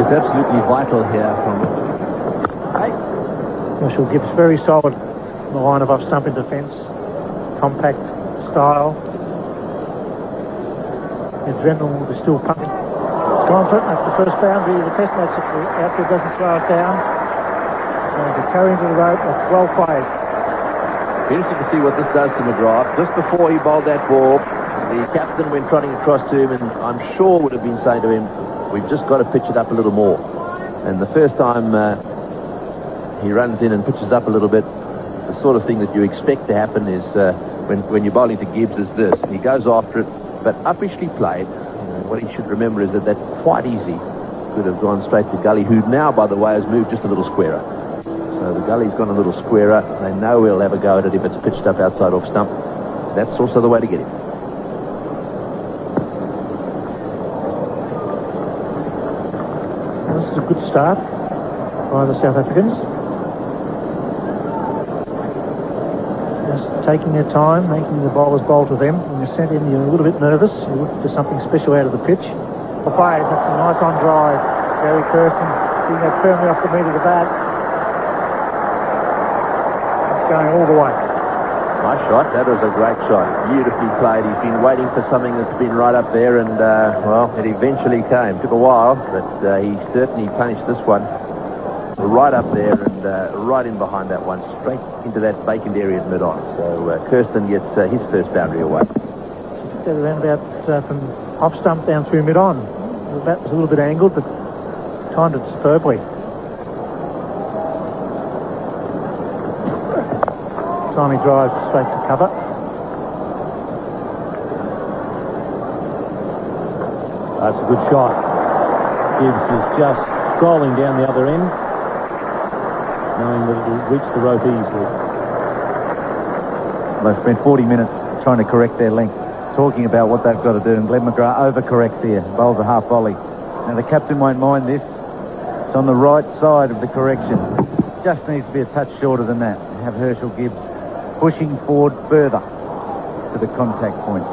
It's absolutely vital here from Herschel Gibbs, very solid in the line of off stump in defence. Compact style. The adrenaline will be still pumping. It's gone for it. That's the first boundary of the test match. If the outfield doesn't slow it down, it's going to carry into the rope. That's well played. Interesting to see what this does to McGrath. Just before he bowled that ball, the captain went trotting across to him, and I'm sure would have been saying to him, we've just got to pitch it up a little more. And the first time he runs in and pitches up a little bit, the sort of thing that you expect to happen is when you're bowling to Gibbs is this. He goes after it, but uppishly played. What he should remember is that quite easy could have gone straight to Gully, who now, by the way, has moved just a little squarer. So the Gully's gone a little squarer. They know he'll have a go at it if it's pitched up outside off stump. That's also the way to get him. This is a good start by the South Africans. Just taking their time, making the bowlers bowl to them. When you're sent in, you're a little bit nervous. You look for something special out of the pitch. Play, that's a nice on drive. Gary Kirsten getting that firmly off the meat of the bat. It's going all the way. Nice shot. That was a great shot. Beautifully played. He's been waiting for something that's been right up there, and well, it eventually came. Took a while, but he certainly punished this one right up there and right in behind that one, straight into that vacant area at mid-on. So Kirsten gets his first boundary away. That around about from off stump down through mid-on. The bat was a little bit angled, but timed it superbly. Time he drives straight to cover. That's a good shot. Gibbs is just scrolling down the other end, knowing that it'll reach the rope easily. They've spent 40 minutes trying to correct their length, talking about what they've got to do, and Glenn McGrath overcorrects here, bowls a half volley. Now the captain won't mind this. It's on the right side of the correction. Just needs to be a touch shorter than that. Have Herschel Gibbs pushing forward further to the contact point.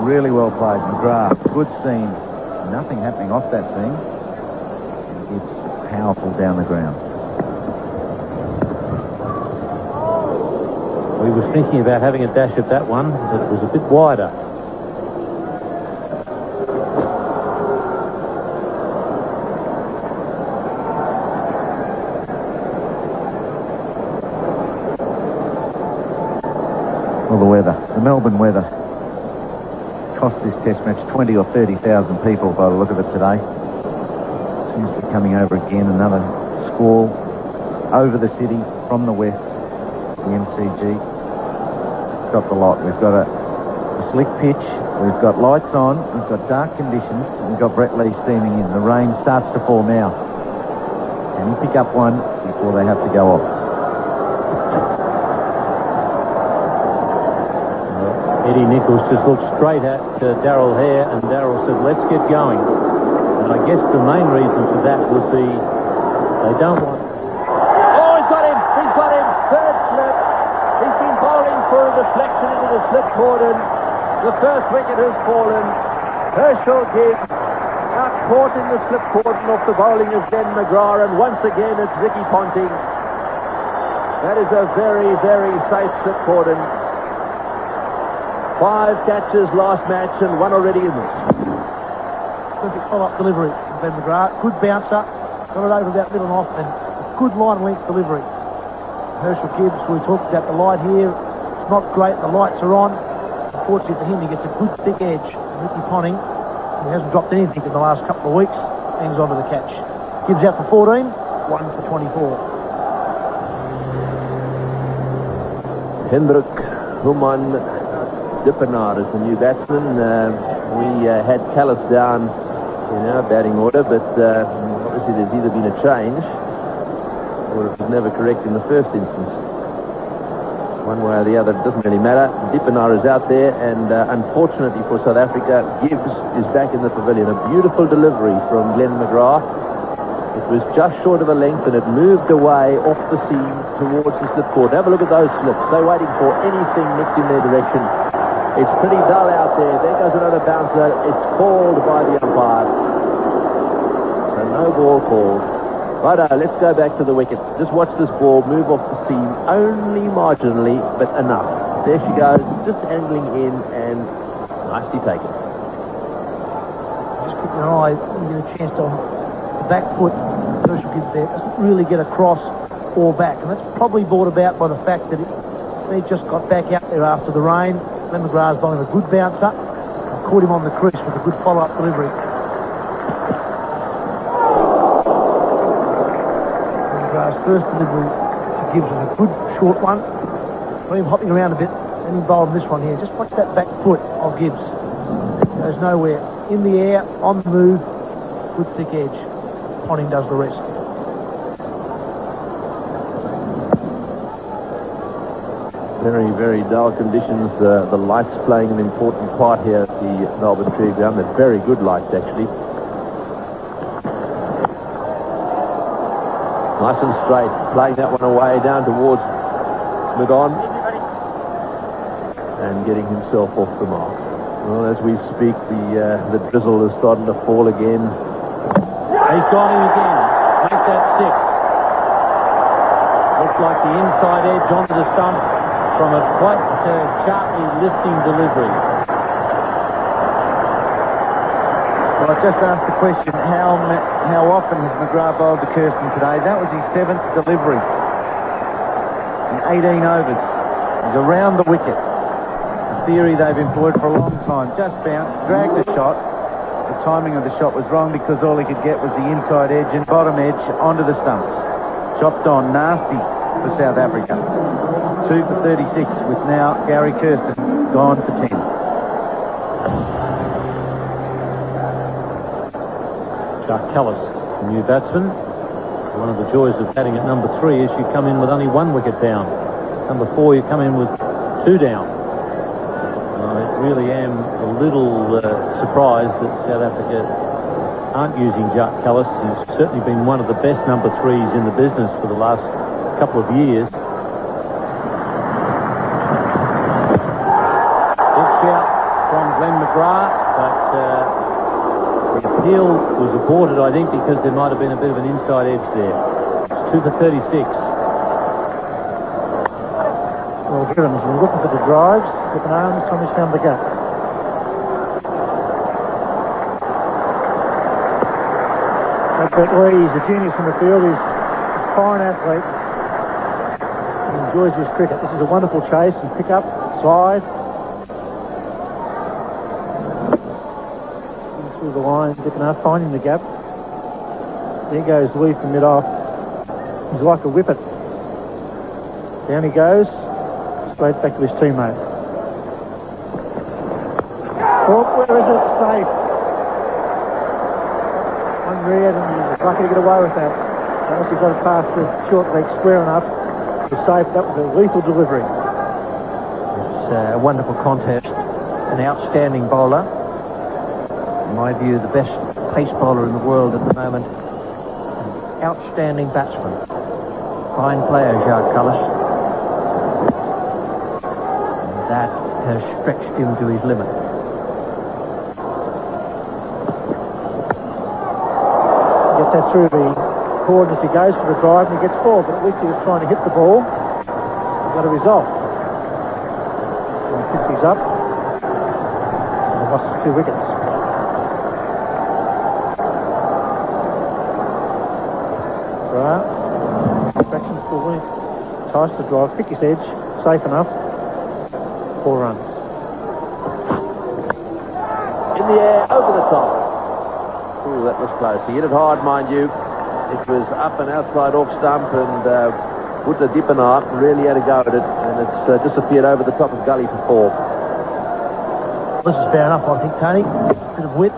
Really well played, McGrath. Good seam. Nothing happening off that seam. Gibbs powerful down the ground. We were thinking about having a dash at that one, but it was a bit wider. Well, the weather, the Melbourne weather, cost this test match 20 or 30,000 people by the look of it today. Seems to be coming over again, another squall over the city from the west, the MCG. Got the lot. We've got a slick pitch, we've got lights on, we've got dark conditions, and we've got Brett Lee steaming in. The rain starts to fall now. Can he pick up one before they have to go off? Eddie Nichols just looked straight at Darryl Hare, and Darryl said, let's get going. And I guess the main reason for that would be they don't want... Oh, he's got him! He's got him! Third slip. He's been bowling for a deflection into the slip cordon. The first wicket has fallen. Herschel Gibbs out caught in the slip cordon off the bowling of Glenn McGrath, and once again it's Ricky Ponting. That is a very, very safe slip cordon. 5 catches last match and 1 already in this. Perfect follow-up delivery from Glenn McGrath. Good bouncer. Got it over about middle and off, and a good line-length delivery. Herschel Gibbs, we talked about the light here. It's not great. The lights are on. Unfortunately for him, he gets a good thick edge. Ricky Ponting, who hasn't dropped anything in the last couple of weeks, hangs on to the catch. Gibbs out for 14, 1 for 24. Hendrik Human Dippenaar is the new batsman. We had Callis down in our batting order, but obviously there's either been a change or it was never correct in the first instance. One way or the other, it doesn't really matter. Dippenaar is out there, and unfortunately for South Africa, Gibbs is back in the pavilion. A beautiful delivery from Glenn McGrath. It was just short of a length, and it moved away off the seam towards the slip cord. Have a look at those slips. They're waiting for anything nicked in their direction. It's pretty dull out there. There goes another bouncer. It's called by the umpire. So No ball called. Righto, let's go back to the wicket. Just watch this ball move off the seam, only marginally, but enough. There she goes, just angling in and nicely taken. Just keep your eye, you get a chance on the back foot. Herschel Gibbs there doesn't really get across or back, and that's probably brought about by the fact that they just got back out there after the rain. Glenn McGrath's bowling a good bouncer and caught him on the crease with a good follow-up delivery. Glenn McGrath's first delivery to Gibbs was a good short one. Got him hopping around a bit, and he bowled this one here. Just watch that back foot of Gibbs. Goes nowhere. In the air, on the move, good thick edge. Ponting does the rest. Very, very dull conditions. The lights playing an important part here at the Melbourne Cricket Ground. They're very good lights, actually. Nice and straight. Playing that one away down towards Magon. And getting himself off the mark. Well, as we speak, the drizzle is starting to fall again. He's got him again. Make that 6. Looks like the inside edge onto the stump from a quite sharply lifting delivery. Well, I just asked the question, how often has McGrath bowled to Kirsten today? That was his 7th delivery in 18 overs. He's around the wicket. A theory they've employed for a long time. Just bounced, dragged the shot. The timing of the shot was wrong because all he could get was the inside edge and bottom edge onto the stumps. Chopped on, nasty for South Africa. 2 for 36 with now Gary Kirsten gone for 10. Jacques Kallis, the new batsman. One of the joys of batting at number 3 is you come in with only 1 wicket down. Number 4, you come in with 2 down. I really am a little surprised that South Africa aren't using Jacques Kallis. He's certainly been one of the best number 3s in the business for the last couple of years. From Glenn McGrath, but the appeal was aborted, I think, because there might have been a bit of an inside edge there. It's 2 for 36. Well, Gibbons was looking for the drives, with an arm, this time he's found the gap. Brett Lee, he's a genius in the field, he's a fine athlete. He enjoys his cricket. This is a wonderful chase and pick up, slide. The line, dipping up, finding the gap. There goes Lee from mid-off. He's like a whippet. Down he goes, straight back to his teammate. Oh, where is it? Safe. Unread, and he's lucky to get away with that. Unless he got it past the short leg square enough to safe. That was a lethal delivery. It's a wonderful contest. An outstanding bowler. In my view, the best pace bowler in the world at the moment. An outstanding batsman. Fine player, Jacques Kallis. And that has stretched him to his limit. Gets that through the cord as he goes for the drive and he gets four, but at least he was trying to hit the ball. He got a result. So he picks these up. And he lost 2 wickets. Right. Traction full length. Ties the drive, pick his edge, safe enough. 4 runs. In the air, over the top. Ooh, that was close. He hit it hard, mind you. It was up and outside off stump, and Buddha Dipanath really had a go at it, and it's disappeared over the top of gully for 4. This is fair enough, I think, Tony. Bit of width.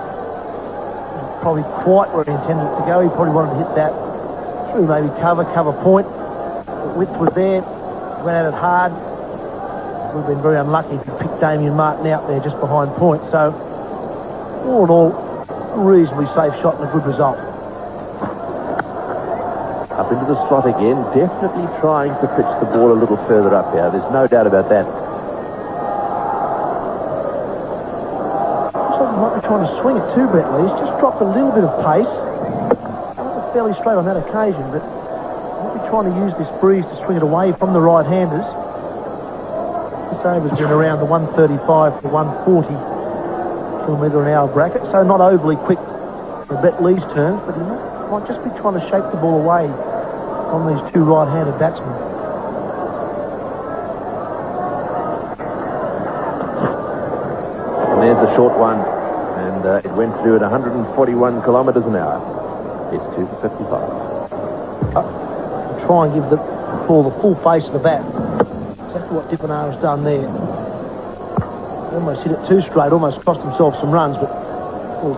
Probably quite where he intended it to go. He probably wanted to hit that through maybe cover point. The width was there. He went at it hard. Would have been very unlucky if he picked Damien Martin out there just behind point. So, all in all, a reasonably safe shot and a good result. Up into the slot again, definitely trying to pitch the ball a little further up here. There's no doubt about that. Looks like he might be trying to swing it too, Brett Lee. He's just dropped a little bit of pace. fairly straight on that occasion, but we'll be trying to use this breeze to swing it away from the right-handers. This over's been around the 135 to 140 kilometre an hour bracket, so not overly quick for Brett Lee's turns, but he might just be trying to shake the ball away from these two right-handed batsmen. And there's the short one, and it went through at 141 kilometres an hour. It's 2 for 55. Try and give the ball the full face of the bat. Exactly what Dippenaar has done there. Almost hit it too straight, almost cost himself some runs, but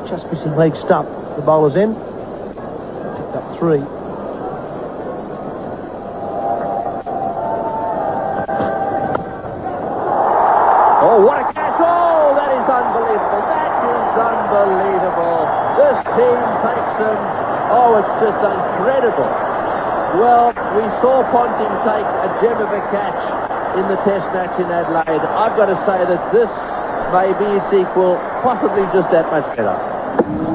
just missing leg stump. The bowler's end. Picked up 3. Oh, what a catch! Oh, that is unbelievable. That is unbelievable. This team takes them. Oh, it's just incredible. Well, we saw Ponting take a gem of a catch in the test match in Adelaide. I've got to say that this may be its equal, possibly just that much better.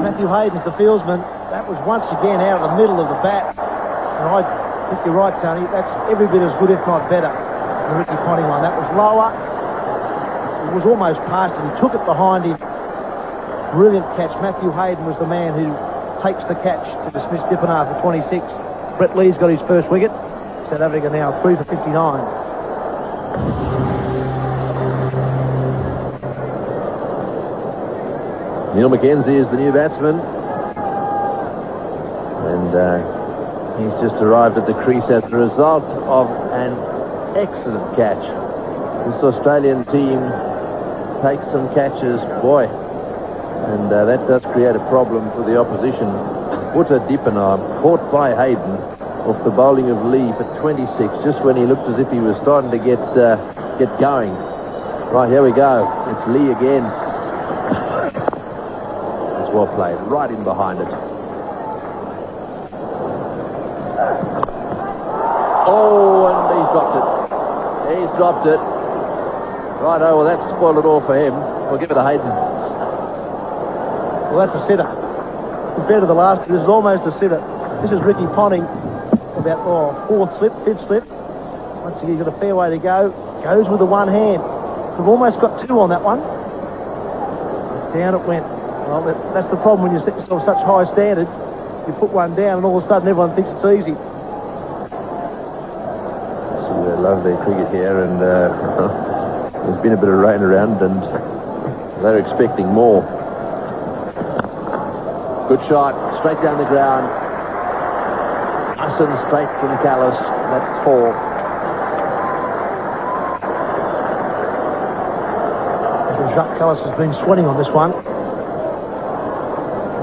Matthew Hayden's the fieldsman. That was once again out of the middle of the bat. And I think you're right, Tony. That's every bit as good, if not better, than the Ricky Ponting one. That was lower. It was almost past him. He took it behind him. Brilliant catch. Matthew Hayden was the man who takes the catch to dismiss Dippenaar for 26. Brett Lee's got his first wicket. South Africa now 3 for 59. Neil McKenzie is the new batsman. And he's just arrived at the crease as a result of an excellent catch. This Australian team takes some catches, boy. And that does create a problem for the opposition. Uta Dippenaar caught by Hayden off the bowling of Lee for 26, just when he looked as if he was starting to get going. Right, here we go. It's Lee again. It's well played, right in behind it. Oh, and he's dropped it. He's dropped it. Right, oh, well, that's spoiled it all for him. We'll give it to Hayden. Well, that's a sitter. Compared to the last, this is almost a sitter. This is Ricky Ponting, about 4th slip, 5th slip. Once again, he's got a fair way to go. Goes with the one hand. We've almost got 2 on that one. Down it went. Well, that's the problem when you set yourself such high standards. You put one down and all of a sudden everyone thinks it's easy. So they love their cricket here, and there's been a bit of rain around, and they're expecting more. Good shot, straight down the ground. Hassan straight from Callis. That's 4. Jacques Callis has been sweating on this one. I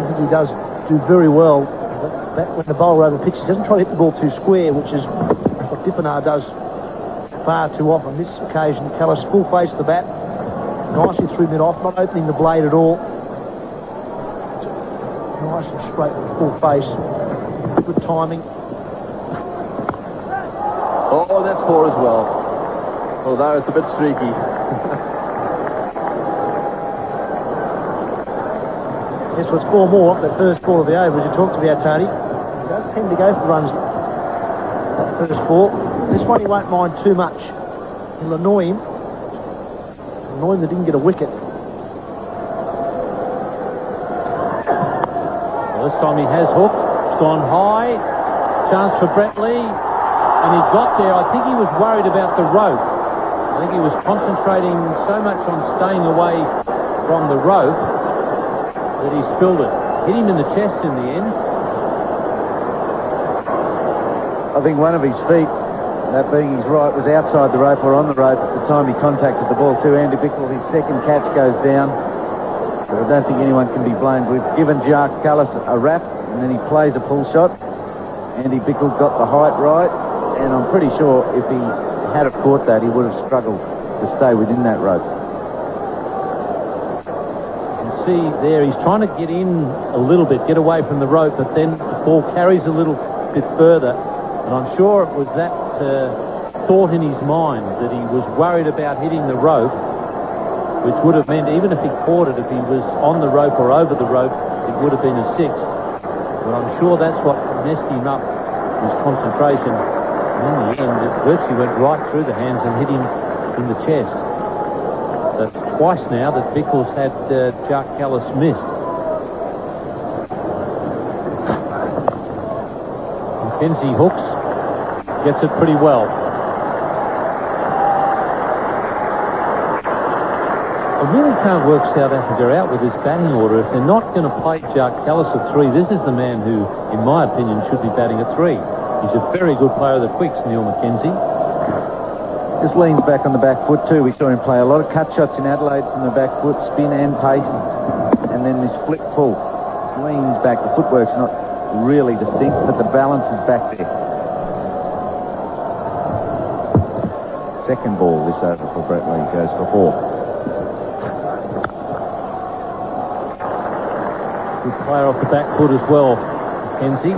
think he does do very well. But when the bowler over pitches, he doesn't try to hit the ball too square, which is what Dippenaar does far too often. This occasion, Callis full face the bat, nicely threw mid-off, not opening the blade at all. Nice and straight with full face. Good timing. Oh, that's 4 as well. Although it's a bit streaky. Yes, well, it's 4 more. The first 4 of the over, as you talked about, Tony. He does tend to go for runs. That first 4. This one he won't mind too much. He'll annoy him. Annoy him that didn't get a wicket. This time he has hooked. It's gone high. Chance for Brett Lee. And he got there. I think he was worried about the rope. I think he was concentrating so much on staying away from the rope that he spilled it. Hit him in the chest in the end. I think one of his feet, that being his right, was outside the rope or on the rope at the time he contacted the ball too. Andy Bickle, his second catch goes down. But I don't think anyone can be blamed. We've given Jacques Callis a wrap, and then he plays a pull shot. Andy Bickle got the height right, and I'm pretty sure if he had have caught that, he would have struggled to stay within that rope. You see there, he's trying to get in a little bit, get away from the rope, but then the ball carries a little bit further. And I'm sure it was that thought in his mind that he was worried about hitting the rope, which would have meant even if he caught it, if he was on the rope or over the rope, it would have been a 6. But I'm sure that's what messed him up, his concentration. And in the end, it virtually went right through the hands and hit him in the chest. So it's twice now that Bickle's had Jack Callis missed. Mackenzie hooks, gets it pretty well. I really can't work South Africa out with this batting order. If they're not going to play Jack Callis at 3, this is the man who, in my opinion, should be batting at 3. He's a very good player of the quicks, Neil Mackenzie. Just leans back on the back foot too. We saw him play a lot of cut shots in Adelaide from the back foot, spin and pace, and then this flip full. Just leans back. The footwork's not really distinct, but the balance is back there. Second ball this over for Brett Lee, goes for 4. Good player off the back foot as well, Mackenzie.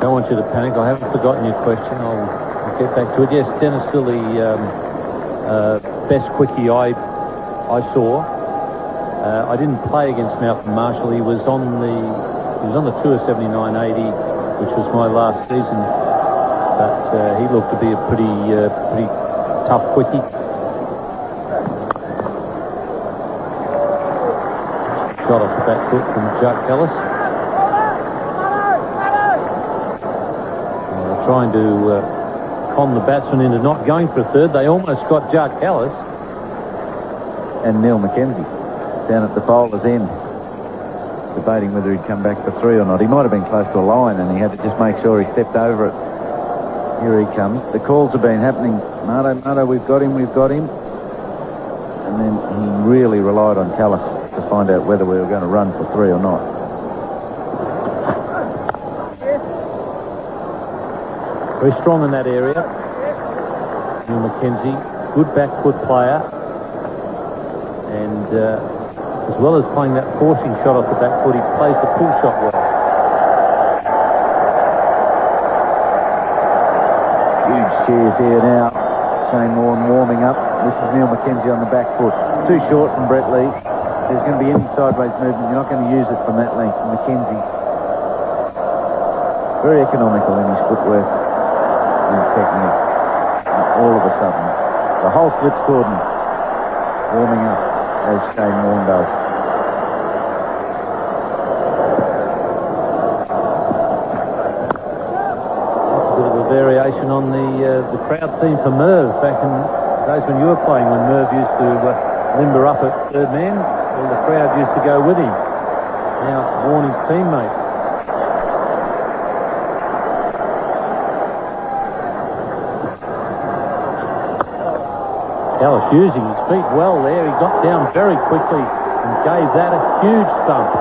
Don't want you to panic. I haven't forgotten your question. I'll get back to it. Yes, Dennis Silly, best quickie I saw. I didn't play against Malcolm Marshall. He was on the tour 79-80, which was my last season. But he looked to be a pretty tough quickie. Shot off the back foot from Jack Callis. Trying to con the batsman into not going for a third. They almost got Jack Callis. And Neil Mackenzie down at the bowler's end, debating whether he'd come back for 3 or not. He might have been close to a line and he had to just make sure he stepped over it. Here he comes. The calls have been happening. Marto, we've got him. And then he really relied on Callis to find out whether we were going to run for 3 or not. Very strong in that area. Neil Mackenzie, good back foot player. And as well as playing that forcing shot off the back foot, he plays the pull shot well. Huge cheers here now. Shane Warne warming up. This is Neil Mackenzie on the back foot. Too short from Brett Lee. If there's going to be any sideways movement, you're not going to use it from that length. Mackenzie, very economical in his footwork and technique. And all of a sudden, the whole splits cordon warming up as Shane Warne does. That's a bit of a variation on the crowd theme for Merv back in days when you were playing, when Merv used to limber up at third man. Well, the crowd used to go with him. Now it's Warne, his teammate. Callis using his feet well there. He got down very quickly and gave that a huge stump.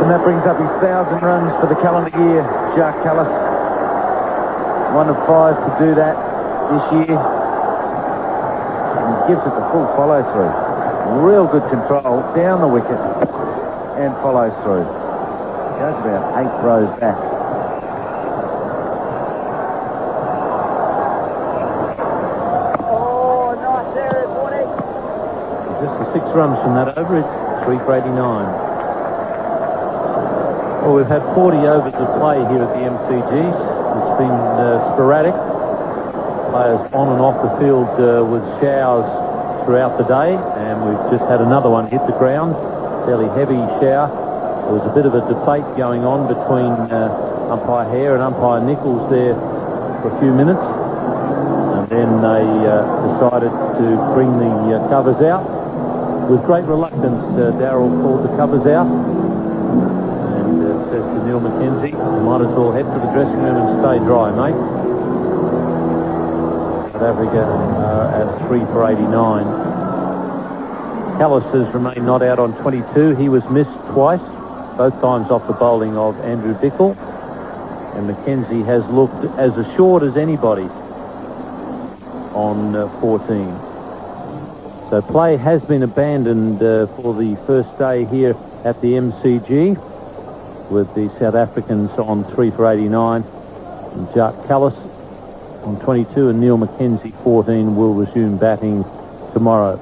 And that brings up his 1,000 runs for the calendar year, Jack Callis. 1 of 5 to do that this year. And he gives it the full follow through. Real good control down the wicket and follows through. Goes about 8 rows back. Just the 6 runs from that over, it's 3 for 89. Well, we've had 40 overs of play here at the MCGs. It's been sporadic. Players on and off the field with showers throughout the day, and we've just had another one hit the ground, fairly heavy shower. There was a bit of a debate going on between umpire Hare and umpire Nichols there for a few minutes, and then they decided to bring the covers out. With great reluctance, Darrell pulled the covers out and says to Neil Mackenzie, you might as well head to the dressing room and stay dry, mate. South Africa at 3 for 89. Callis has remained not out on 22. He was missed twice, both times off the bowling of Andrew Bickle. And Mackenzie has looked as assured as anybody on 14. So play has been abandoned for the first day here at the MCG, with the South Africans on 3 for 89. And Jack Callis on 22, and Neil Mackenzie, 14, will resume batting tomorrow.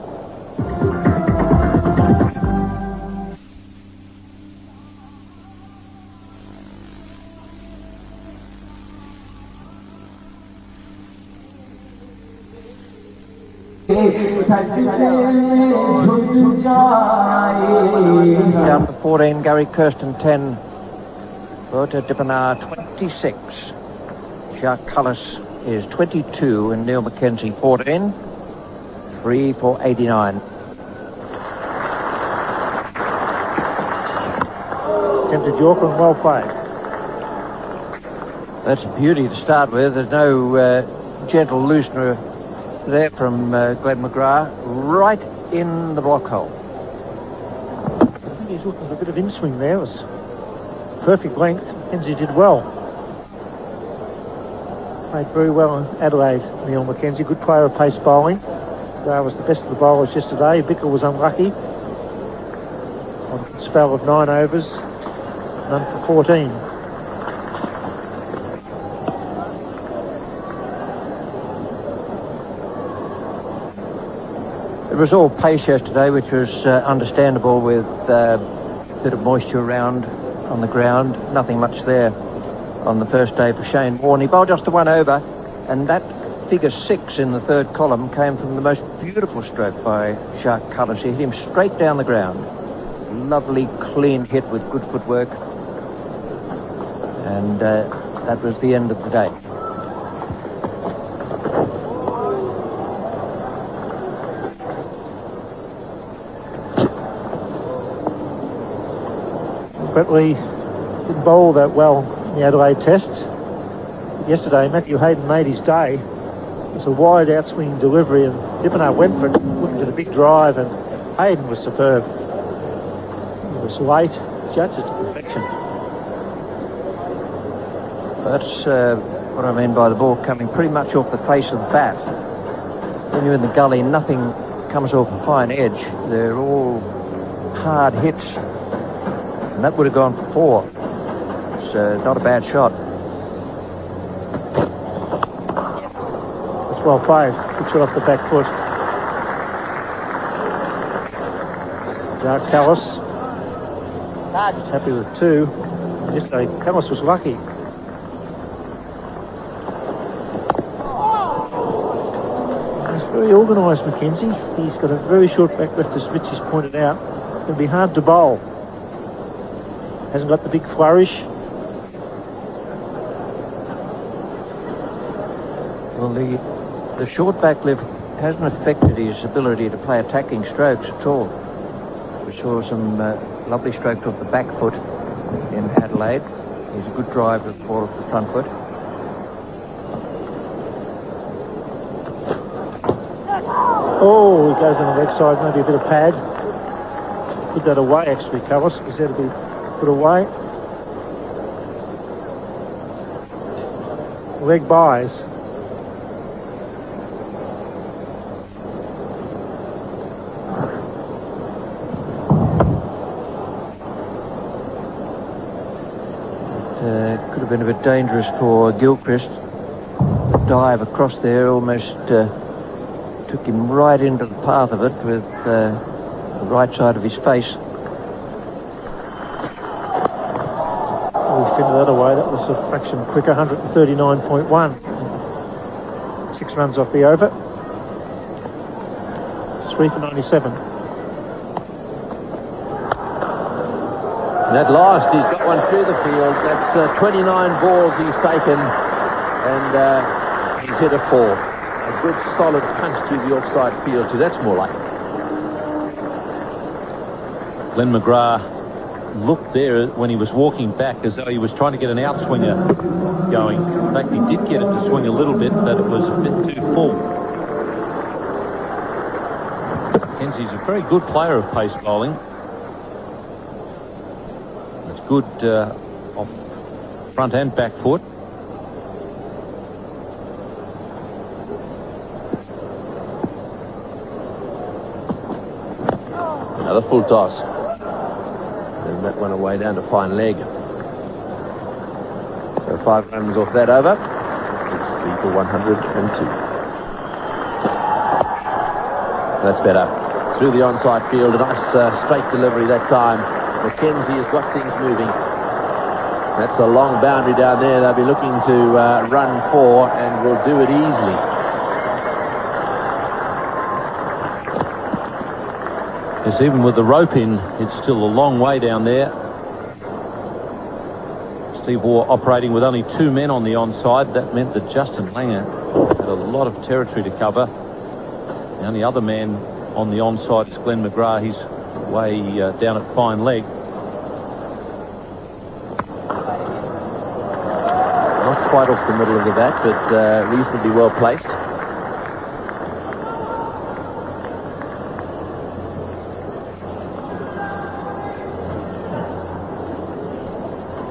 Down to 14, Gary Kirsten 10. Berta Dippenaar 26. Jacques Cullis is 22 and Neil Mackenzie 14. 3 for 89. Attempted Yorker and well played. That's a beauty to start with. There's no gentle loosener there from Glenn McGrath, right in the block hole. I think he's looking for a bit of in-swing there. It was perfect length. Mackenzie did well. Played very well in Adelaide, Neil Mackenzie. Good player of pace bowling. Was the best of the bowlers yesterday. Bickle was unlucky. On a spell of 9 overs, none for 14. It was all pace yesterday, which was understandable with a bit of moisture around on the ground. Nothing much there on the first day for Shane Warne. He bowled just the 1 over, and that figure 6 in the third column came from the most beautiful stroke by Jacques Cullis. He hit him straight down the ground. Lovely, clean hit with good footwork. And that was the end of the day. Bretley didn't bowl that well in the Adelaide Test. Yesterday, Matthew Hayden made his day. It was a wide outswing delivery, and Dippenaar went for it, looking for the big drive, and Hayden was superb. He was late, judged it to perfection. That's what I mean by the ball coming pretty much off the face of the bat. When you're in the gully, nothing comes off a fine edge. They're all hard hits. And that would have gone for 4. It's not a bad shot. That's well played. Good shot off the back foot. Jacques Cullis. He's happy with 2. Yesterday, Cullis was lucky. He's very organised, Mackenzie. He's got a very short back left, as Richie's pointed out. It's going to be hard to bowl. Hasn't got the big flourish. Well, the short back lift hasn't affected his ability to play attacking strokes at all. We saw some lovely strokes off the back foot in Adelaide. He's a good drive with the ball off the front foot. Oh, he goes on the leg side, maybe a bit of pad. Put that away, actually, Cullis. He's there to be put away. Leg buys. Could have been a bit dangerous for Gilchrist. The dive across there almost took him right into the path of it with the right side of his face. Fitted that away. That was a fraction quicker, 139.1. 6 runs off the over. 3 for 97. And at last, he's got one through the field. That's 29 balls he's taken, and he's hit a 4. A good, solid punch through the offside field, too. That's more like it. Glenn McGrath looked there when he was walking back as though he was trying to get an outswinger going. In fact, he did get it to swing a little bit, but it was a bit too full. Mackenzie's a very good player of pace bowling. It's good off front and back foot. Another full toss. And that one away down to fine leg. So 5 runs off that over. It's 3 for 102. That's better. Through the onside field, a nice straight delivery that time. McKenzie has got things moving. That's a long boundary down there. They'll be looking to run 4 and will do it easily. Yes, even with the rope in, it's still a long way down there. Steve Waugh operating with only 2 men on the onside. That meant that Justin Langer had a lot of territory to cover. The only other man on the onside is Glenn McGrath. He's way down at fine leg. Not quite off the middle of the bat, but reasonably well placed.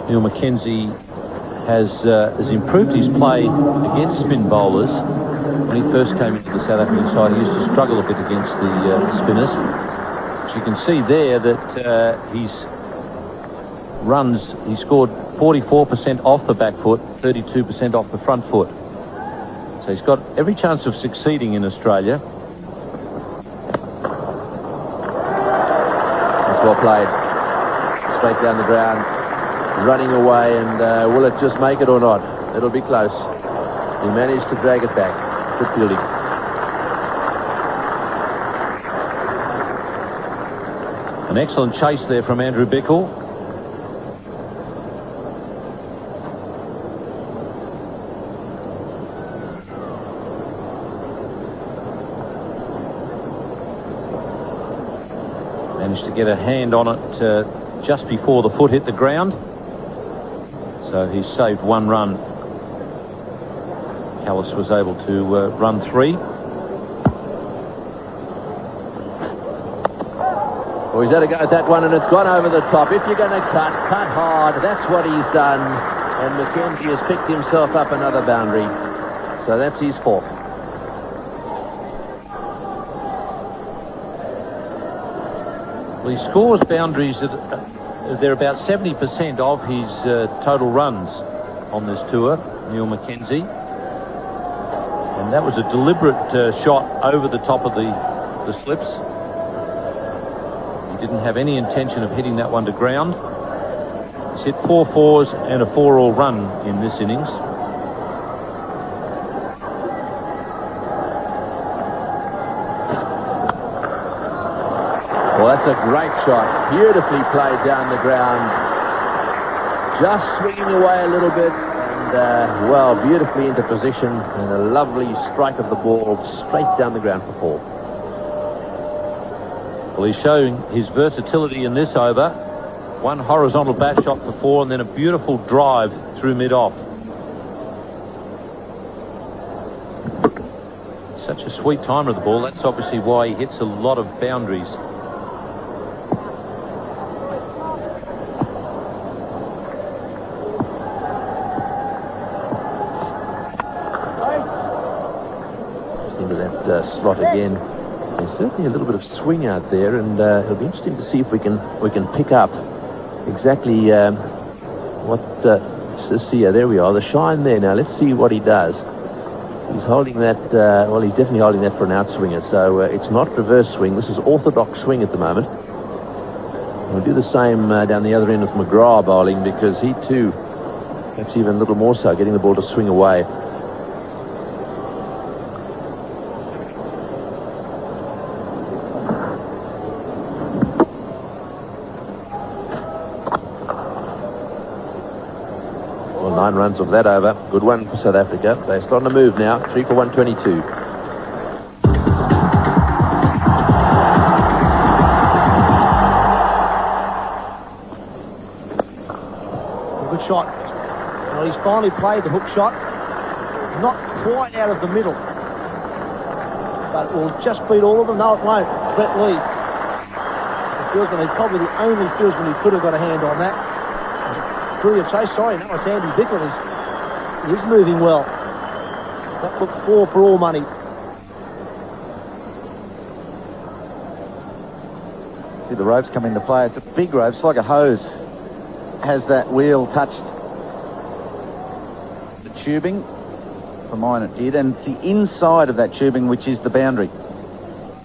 Neil McKenzie has improved his play against spin bowlers. When he first came into the South African side, he used to struggle a bit against the spinners. But you can see there that he scored 44% off the back foot, 32% off the front foot. So he's got every chance of succeeding in Australia. That's well played. Straight down the ground. Running away, and will it just make it or not? It'll be close. He managed to drag it back. Good fielding. An excellent chase there from Andrew Bickle. Managed to get a hand on it just before the foot hit the ground. So he saved 1 run. Callis was able to run 3. Well, he's had a go at that one, and it's gone over the top. If you're going to cut hard. That's what he's done. And McKenzie has picked himself up another boundary. So that's his 4th. Well, he scores boundaries at they're about 70% of his total runs on this tour, Neil McKenzie. And that was a deliberate shot over the top of the slips. He didn't have any intention of hitting that one to ground. He's hit 4 fours and a 4-all run in this innings. Well, that's a great shot. Beautifully played down the ground. Just swinging away a little bit. And, well, beautifully into position. And a lovely strike of the ball straight down the ground for 4. Well, he's showing his versatility in this over. 1 horizontal bat shot for 4, and then a beautiful drive through mid-off. Such a sweet timer of the ball. That's obviously why he hits a lot of boundaries. Slot again. There's certainly a little bit of swing out there, and it'll be interesting to see if we can pick up exactly what. See, there we are, the shine there. Now let's see what he does. He's holding that. Well, he's definitely holding that for an outswinger. So it's not reverse swing. This is orthodox swing at the moment. We'll do the same down the other end with McGrath bowling, because he too, perhaps even a little more so, getting the ball to swing away. Well, 9 runs of that over. Good one for South Africa. They're starting to move now. 3 for 122. Good shot. Well, he's finally played the hook shot. Not quite out of the middle. But it will just beat all of them. No, it won't. Brett Lee. He's probably the only fieldsman who could have got a hand on that. Through your chase. Sorry, no, it's Andy Bickle. He's moving well. That looks 4 for all money. See the ropes come into play. It's a big rope. It's like a hose. Has that wheel touched the tubing for mine it did, and it's the inside of that tubing which is the boundary.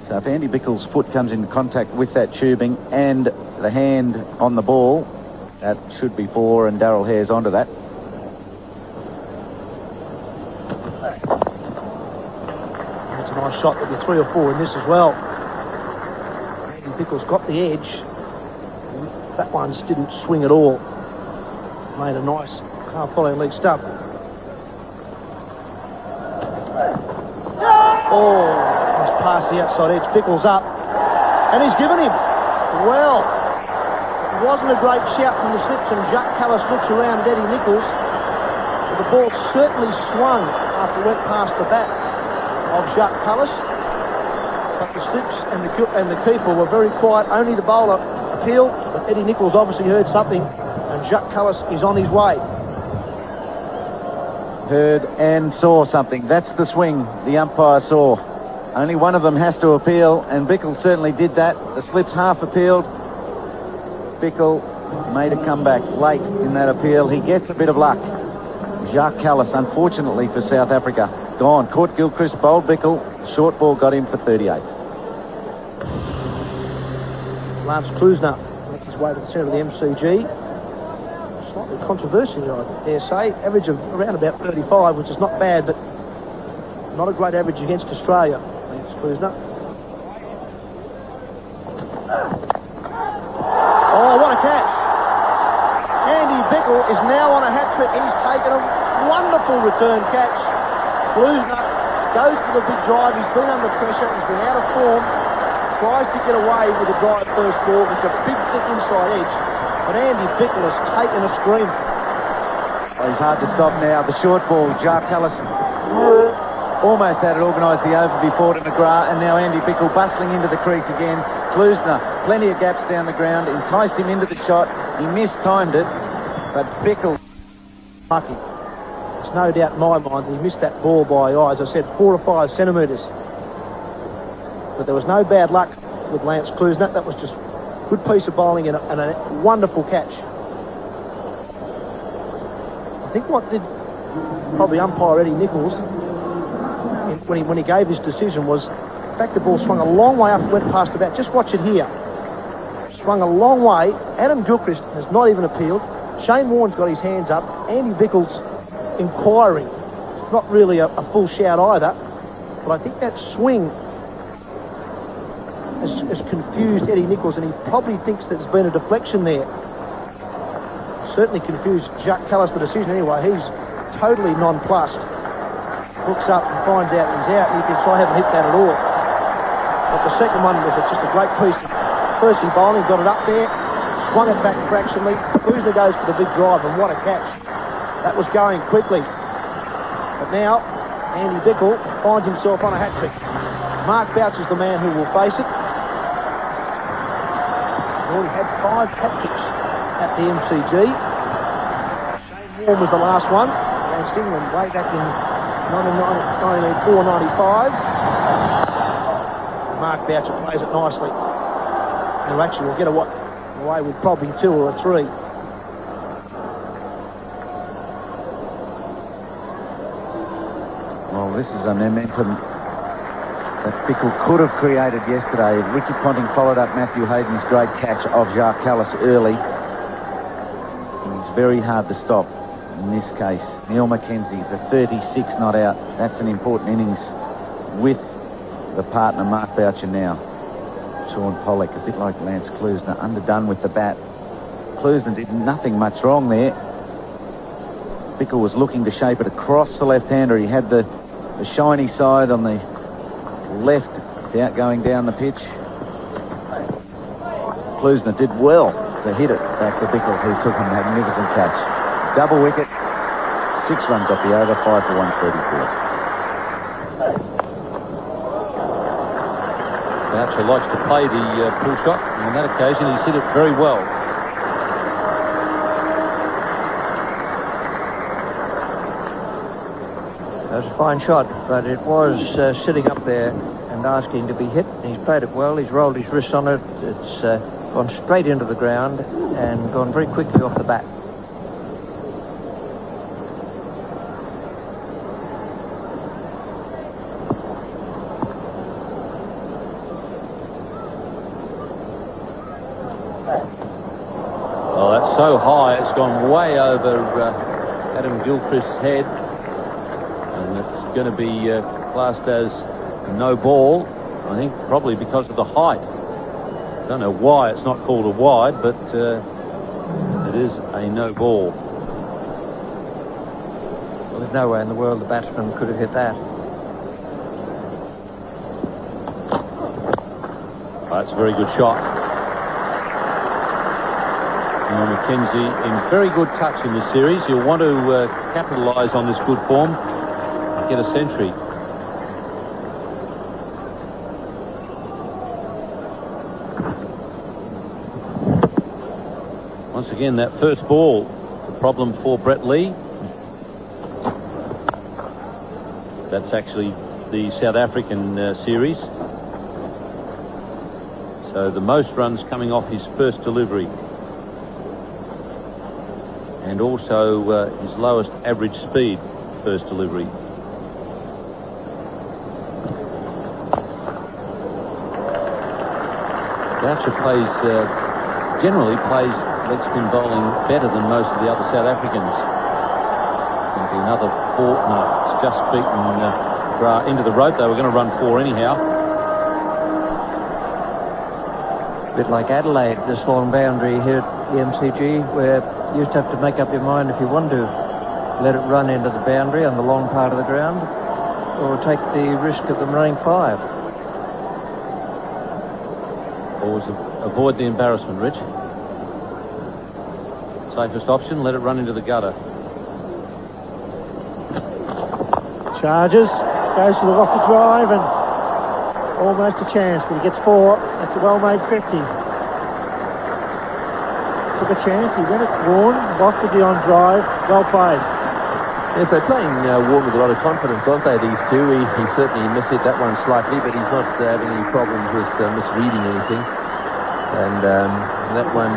So if Andy Bickle's foot comes into contact with that tubing and the hand on the ball, that should be 4, and Darrell Hare's onto that. That's a nice shot. There'll be 3 or 4 in this as well. Andy Bickle's got the edge. That one didn't swing at all. Made a nice half-volley leg stump. Oh, he's past the outside edge. Bickle's up. And he's given him. Well, it wasn't a great shout from the slips, and Jacques Kallis looks around at Eddie Nichols. But the ball certainly swung after it went past the bat of Jacques Kallis. But the slips and the keeper were very quiet. Only the bowler appealed, but Eddie Nichols obviously heard something, and Jacques Kallis is on his way. Heard and saw something. That's the swing the umpire saw. Only one of them has to appeal, and Bickle certainly did that. The slips half appealed. Bickle made a comeback late in that appeal. He gets a bit of luck. Jacques Kallis, unfortunately for South Africa, gone. Caught Gilchrist, bowled Bickle. Short ball got him for 38. Lance Klusener makes his way to the centre of the MCG. Slightly controversial, I dare say. Average of around about 35, which is not bad, but not a great average against Australia. Lance Klusener. Oh, what a catch! Andy Bickle is now on a hat-trick. He's taken a wonderful return catch. Klusener goes for the big drive. He's been under pressure. He's been out of form. Tries to get away with a drive first ball. It's a big, thick inside edge. But Andy Bickle has taken a scream. Well, he's hard to stop now. The short ball, Jacques Kallis almost had it organised the over before to McGrath, and now Andy Bickle bustling into the crease again. Klusener, plenty of gaps down the ground, enticed him into the shot. He mistimed it, but Bickle... Lucky. There's no doubt in my mind he missed that ball by, as I said, 4 or 5 centimetres. But there was no bad luck with Lance Klusener. That was just a good piece of bowling and a wonderful catch. I think what did probably umpire Eddie Nichols when he gave his decision was the fact the ball swung a long way up and went past the bat. Just watch it here. Swung a long way. Adam Gilchrist has not even appealed. Shane Warne's got his hands up. Andy Bickle's inquiring. Not really a full shout either. But I think that swing has confused Eddie Nichols, and he probably thinks there's been a deflection there. Certainly confused Jacques Kallis, the decision anyway. He's totally nonplussed. Looks up and finds out he's out, and he thinks, I haven't hit that at all. But the second one was just a great piece of Percy bowling, got it up there, swung it back fractionally. Klusener goes for the big drive, and what a catch. That was going quickly. But now, Andy Bickle finds himself on a hat-trick. Mark Bouch is the man who will face it. He already had 5 hat-tricks at the MCG. Shane Warne was the last one against England way back in 1994-95. Mark Boucher plays it nicely. And actually will get away with probably 2 or 3. Well, this is a momentum that Bickle could have created yesterday. Ricky Ponting followed up Matthew Hayden's great catch of Jacques Kallis early. He's very hard to stop in this case. Neil McKenzie, the 36 not out. That's an important innings with the partner Mark Boucher now. Sean Pollock, a bit like Lance Klusener, underdone with the bat. Klusener did nothing much wrong there. Bickle was looking to shape it across the left-hander. He had the shiny side on the left going down the pitch. Klusener did well to hit it back to Bickle, who took a magnificent catch. Double wicket, 6 runs off the over, 5 for 134. Boucher likes to play the pull shot, and on that occasion he's hit it very well. That was a fine shot, but it was sitting up there and asking to be hit. He's played it well. He's rolled his wrists on it. It's gone straight into the ground and gone very quickly off the bat. so high it's gone way over Adam Gilchrist's head, and it's going to be classed as a no ball. I think probably because of the height. Don't know why it's not called a wide, but it is a no ball. Well, there's no way in the world the batsman could have hit that. That's a very good shot. Neil Mackenzie in very good touch in this series. You'll want to capitalise on this good form and get a century. Once again, that first ball, the problem for Brett Lee. That's actually the South African series. So the most runs coming off his first delivery. And also his lowest average speed first delivery. Boucher generally plays leg spin bowling better than most of the other South Africans. Going to be another 4. No, it's just beaten into the rope. They were going to run 4 anyhow. A bit like Adelaide, this long boundary here at the MCG, where you used to have to make up your mind if you wanted to let it run into the boundary on the long part of the ground, or take the risk of them running 5. Always avoid the embarrassment, Rich. Safest option, let it run into the gutter. Charges, goes to the lofted drive and almost a chance, but he gets 4. That's a well-made 50. Took a chance, he went it warm, lofted the on drive, well played. Yes, they're playing Warren with a lot of confidence, aren't they, these two? He certainly mishit that one slightly, but he's not having any problems with misreading anything. And that one,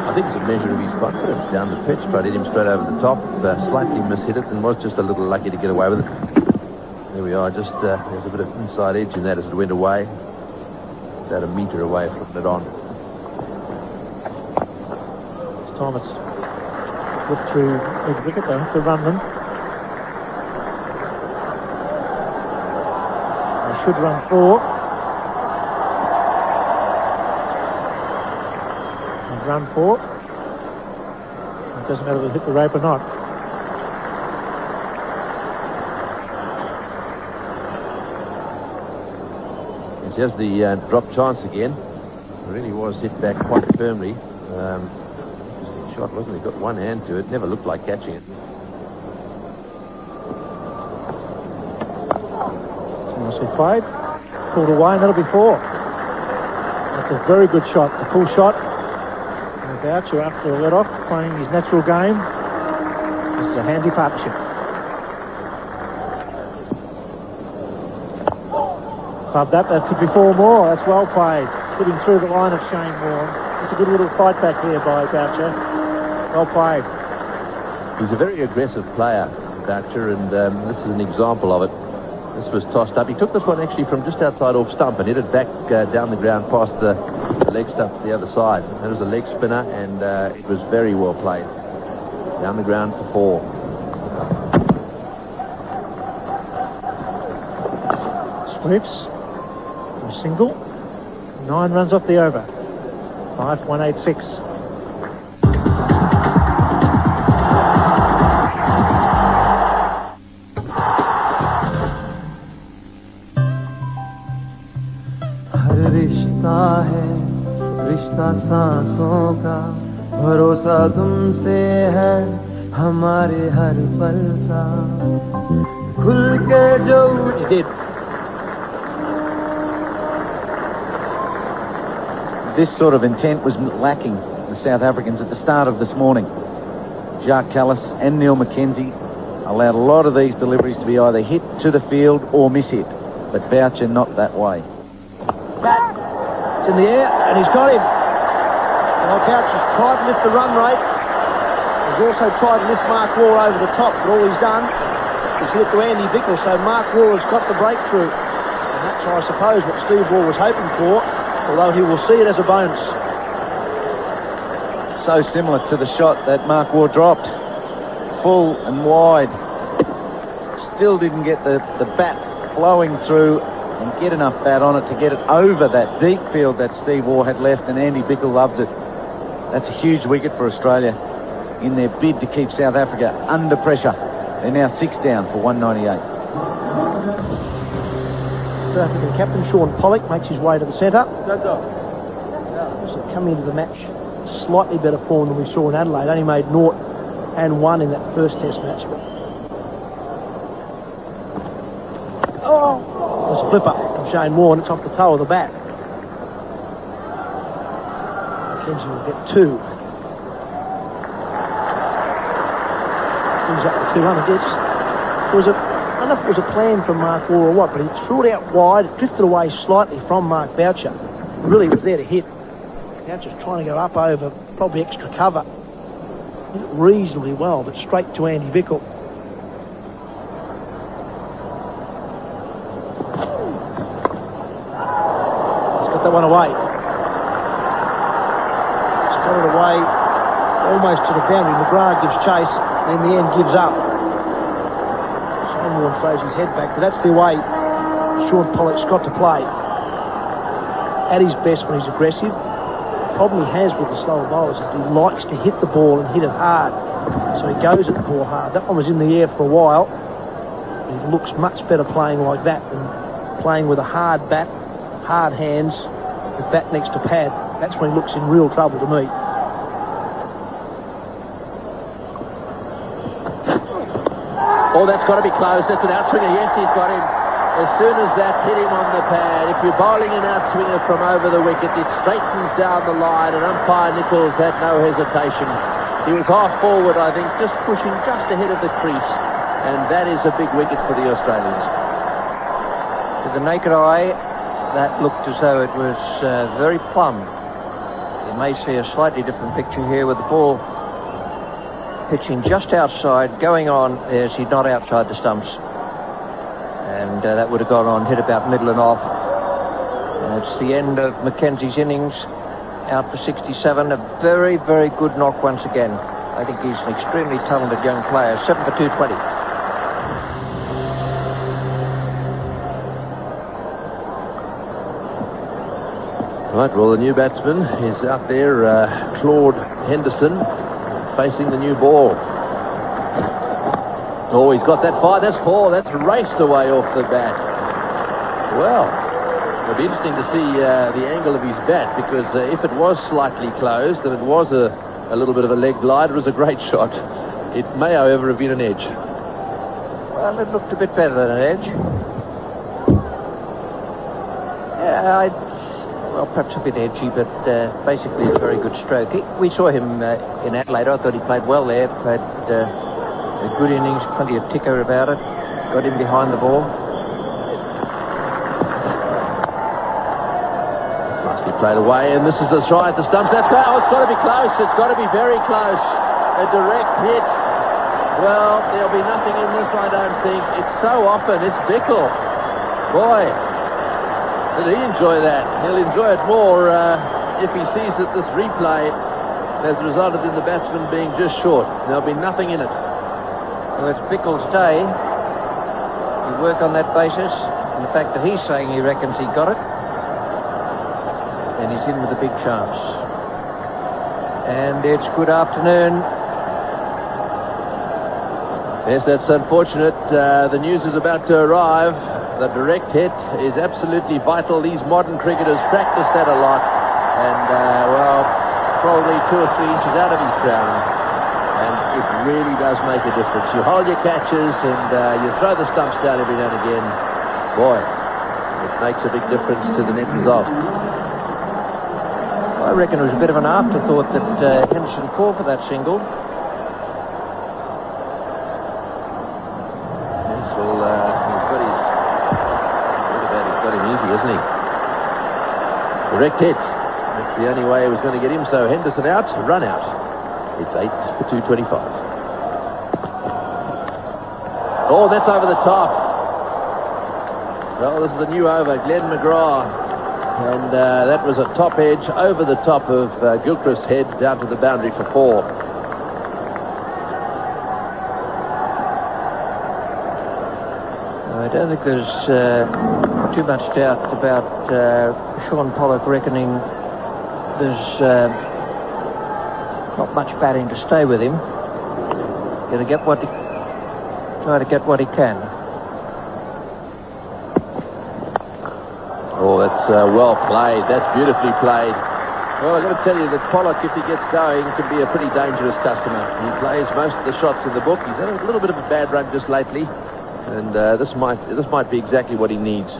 I think, is a measure of his confidence down the pitch, but hit him straight over the top, slightly mishit it, and was just a little lucky to get away with it. There we are, just there's a bit of inside edge in that as it went away. About a metre away from it on. Thomas looked through the wicket though, to run them. They should run 4. And run 4. It doesn't matter if they hit the rope or not. Here's the drop chance again. It really was hit back quite firmly. Interesting shot, wasn't it? Got one hand to it. Never looked like catching it. Nicely played. Pulled away, and that'll be 4. That's a very good shot. The full shot. And Boucher, after a let off, playing his natural game. This is a handy partnership. Club that could be 4 more. That's well played. Put him through the line of Shane Warne. It's a good little fight back there by Boucher. Well played. He's a very aggressive player, Boucher, and this is an example of it. This was tossed up. He took this one actually from just outside off stump and hit it back down the ground past the leg stump to the other side. That was a leg spinner, and it was very well played. Down the ground for 4. Sweeps. A single. 9 runs off the over. 5-186. हर रिश्ता है रिश्ता सांसों का भरोसा तुमसे है हमारे हर पल का खुल के जो He did. This sort of intent was lacking the South Africans at the start of this morning. Jacques Kallis and Neil Mackenzie allowed a lot of these deliveries to be either hit to the field or miss-hit, but Boucher not that way. It's in the air, and he's got him. Well, Boucher's tried to lift the run rate. He's also tried to lift Mark Waugh over the top, but all he's done is hit to Andy Bickle, so Mark Waugh has got the breakthrough. And that's, I suppose, what Steve Waugh was hoping for, although he will see it as a bonus. so similar to the shot that Mark Waugh dropped. Full and wide. Still didn't get the bat flowing through and get enough bat on it to get it over that deep field that Steve Waugh had left, and Andy Bickle loves it. That's a huge wicket for Australia in their bid to keep South Africa under pressure. They're now 6 down for 198. South African captain Sean Pollock makes his way to the centre. So coming into the match, slightly better form than we saw in Adelaide. Only made 0 and 1 in that first Test match. There's a flipper from Shane Warne. It's off the toe of the bat. Mackenzie will get 2. He's up to 200. I don't know if it was a plan from Mark Waugh or what, but he threw it out wide. It drifted away slightly from Mark Boucher. It really was there to hit. Boucher's trying to go up over, probably extra cover. Did it reasonably well, but straight to Andy Bickle. He's got that one away. He's got it away almost to the boundary. McGrath gives chase, and in the end gives up. Shane Warne throws his head back, but that's the way Sean Pollock's got to play. At his best when he's aggressive. The problem he has with the slower bowlers is he likes to hit the ball and hit it hard. So he goes at the ball hard. That one was in the air for a while. He looks much better playing like that than playing with a hard bat, hard hands, with bat next to pad. That's when he looks in real trouble to me. Oh, that's got to be close. That's an outswinger. Yes, he's got him. As soon as that hit him on the pad, if you're bowling an outswinger from over the wicket, it straightens down the line, and umpire Nichols had no hesitation. He was half forward, I think, just pushing just ahead of the crease, and that is a big wicket for the Australians. To the naked eye, that looked as though it was very plumb. You may see a slightly different picture here with the ball pitching just outside, going on as he's not outside the stumps. And that would have gone on, hit about middle and off. And it's the end of Mackenzie's innings, out for 67. A very, very good knock once again. I think he's an extremely talented young player. 7 for 220. Right, well, the new batsman is out there, Claude Henderson, facing the new ball. Oh, he's got that far. That's 4. That's raced away off the bat. Well, it'll be interesting to see the angle of his bat, because if it was slightly closed and it was a little bit of a leg glide, it was a great shot. It may, however, have been an edge. Well, it looked a bit better than an edge. Yeah, well, perhaps a bit edgy, but basically it's a very good stroke. We saw him in Adelaide. I thought he played well there. Played a good innings, plenty of ticker about it. Got him behind the ball. It's nicely played away, and this is a try at the stumps. That's great. Oh, it's got to be close. It's got to be very close. A direct hit. Well, there'll be nothing in this, I don't think. It's so often. It's Bickle. Boy, did he enjoy that. He'll enjoy it more if he sees that this replay has resulted in the batsman being just short. There'll be nothing in it. Well, it's Bickle's day. You work on that basis, and the fact that he's saying he reckons he got it, and he's in with a big chance. And it's good afternoon. Yes, that's unfortunate. The news is about to arrive. The direct hit is absolutely vital. These modern cricketers practice that a lot, and well, probably 2 or 3 inches out of his ground. And it really does make a difference. You hold your catches and you throw the stumps down every now and again. Boy, it makes a big difference to the net result. I reckon it was a bit of an afterthought that Henderson called for that single. Yes, well, he's got him easy, isn't he? Direct hit. That's the only way he was going to get him. So Henderson out, run out. It's 8 for 225. Oh, that's over the top. Well, this is a new over. Glenn McGrath And that was a top edge over the top of Gilchrist's head down to the boundary for 4. I don't think there's too much doubt about Sean Pollock reckoning there's not much batting to stay with him. Going to try to get what he can. Oh, that's well played. That's beautifully played. Well, I've got to tell you that Pollock, if he gets going, can be a pretty dangerous customer. He plays most of the shots in the book. He's had a little bit of a bad run just lately, and this might be exactly what he needs.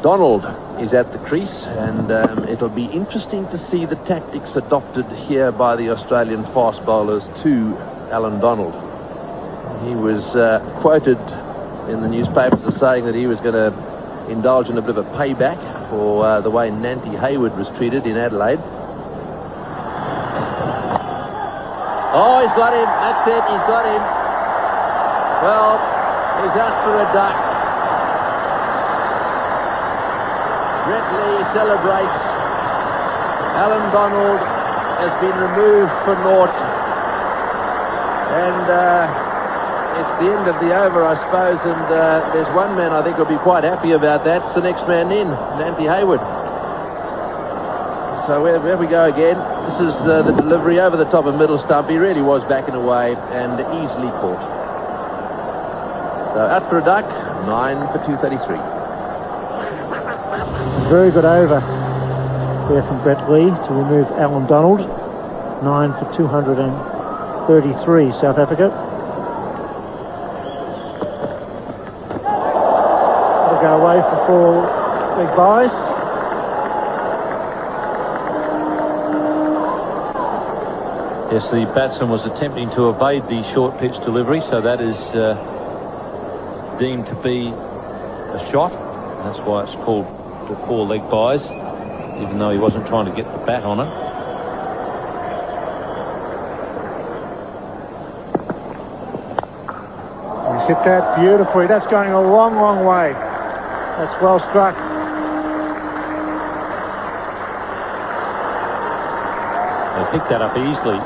Donald is at the crease, and it'll be interesting to see the tactics adopted here by the Australian fast bowlers to Alan Donald. He was quoted in the newspapers as saying that he was going to indulge in a bit of a payback for the way Nanty Hayward was treated in Adelaide. Oh, he's got him. That's it. He's got him. Well, he's out for a duck. Brett Lee celebrates. Alan Donald has been removed for naught. And it's the end of the over, I suppose, and there's one man I think will be quite happy about that. It's the next man in, Nanty Hayward. So where we go again. This is the delivery over the top of middle stump. He really was backing away and easily caught. So out for a duck, 9 for 233. Very good over there from Brett Lee to remove Alan Donald. 9 for 233, South Africa. That'll go away for 4 leg byes. Yes, the batsman was attempting to evade the short pitch delivery, so that is deemed to be a shot. That's why it's called for 4 leg byes, even though he wasn't trying to get the bat on it. He's hit that beautifully. That's going a long, long way. That's well struck. They picked that up easily.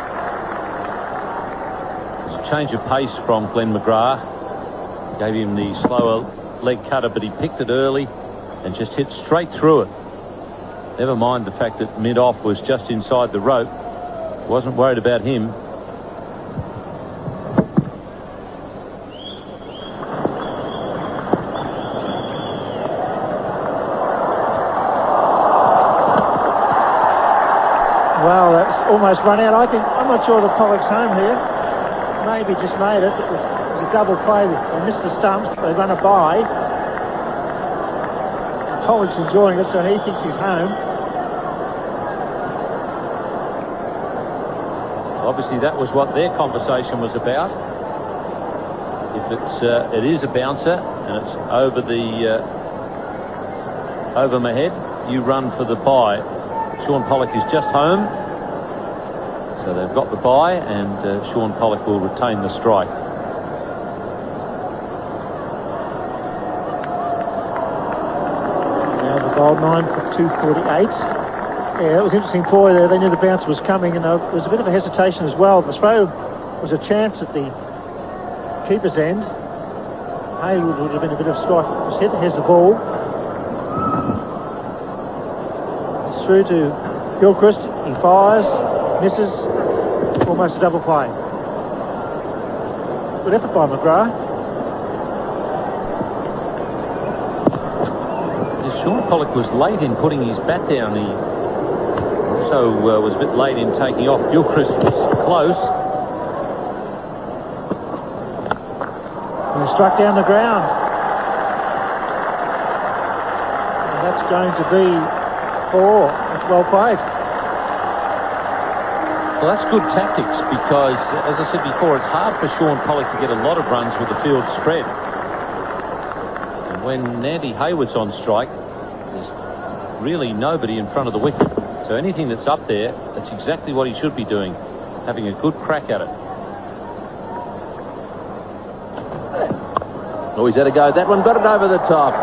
There's a change of pace from Glenn McGrath. Gave him the slower leg cutter, but he picked it early and just hit straight through it. Never mind the fact that mid-off was just inside the rope. Wasn't worried about him. Well, that's almost run out. I'm not sure that Pollock's home here. Maybe just made it. It was a double play. They missed the stumps. They run a bye. Pollock's enjoying it, so he thinks he's home. Obviously, that was what their conversation was about. If it is a bouncer and it's over over my head, you run for the bye. Sean Pollock is just home, so they've got the bye, and Sean Pollock will retain the strike. Now the goal 9 for 248. Yeah, it was an interesting ploy there. They knew the bouncer was coming, and there was a bit of a hesitation as well. The throw was a chance at the keeper's end. Hayward would have been a bit of a strike. It was hit. Here's the ball. Through to Gilchrist, he fires, misses, almost a double play. Good effort by McGrath. Sean Pollock was late in putting his bat down. He also was a bit late in taking off. Gilchrist was close. And he struck down the ground. And that's going to be 4. That's well played. Well, that's good tactics because, as I said before, it's hard for Sean Pollock to get a lot of runs with the field spread. And when Nanty Hayward's on strike, there's really nobody in front of the wicket. So anything that's up there, that's exactly what he should be doing, having a good crack at it. Oh, he's had a go. That one got it over the top.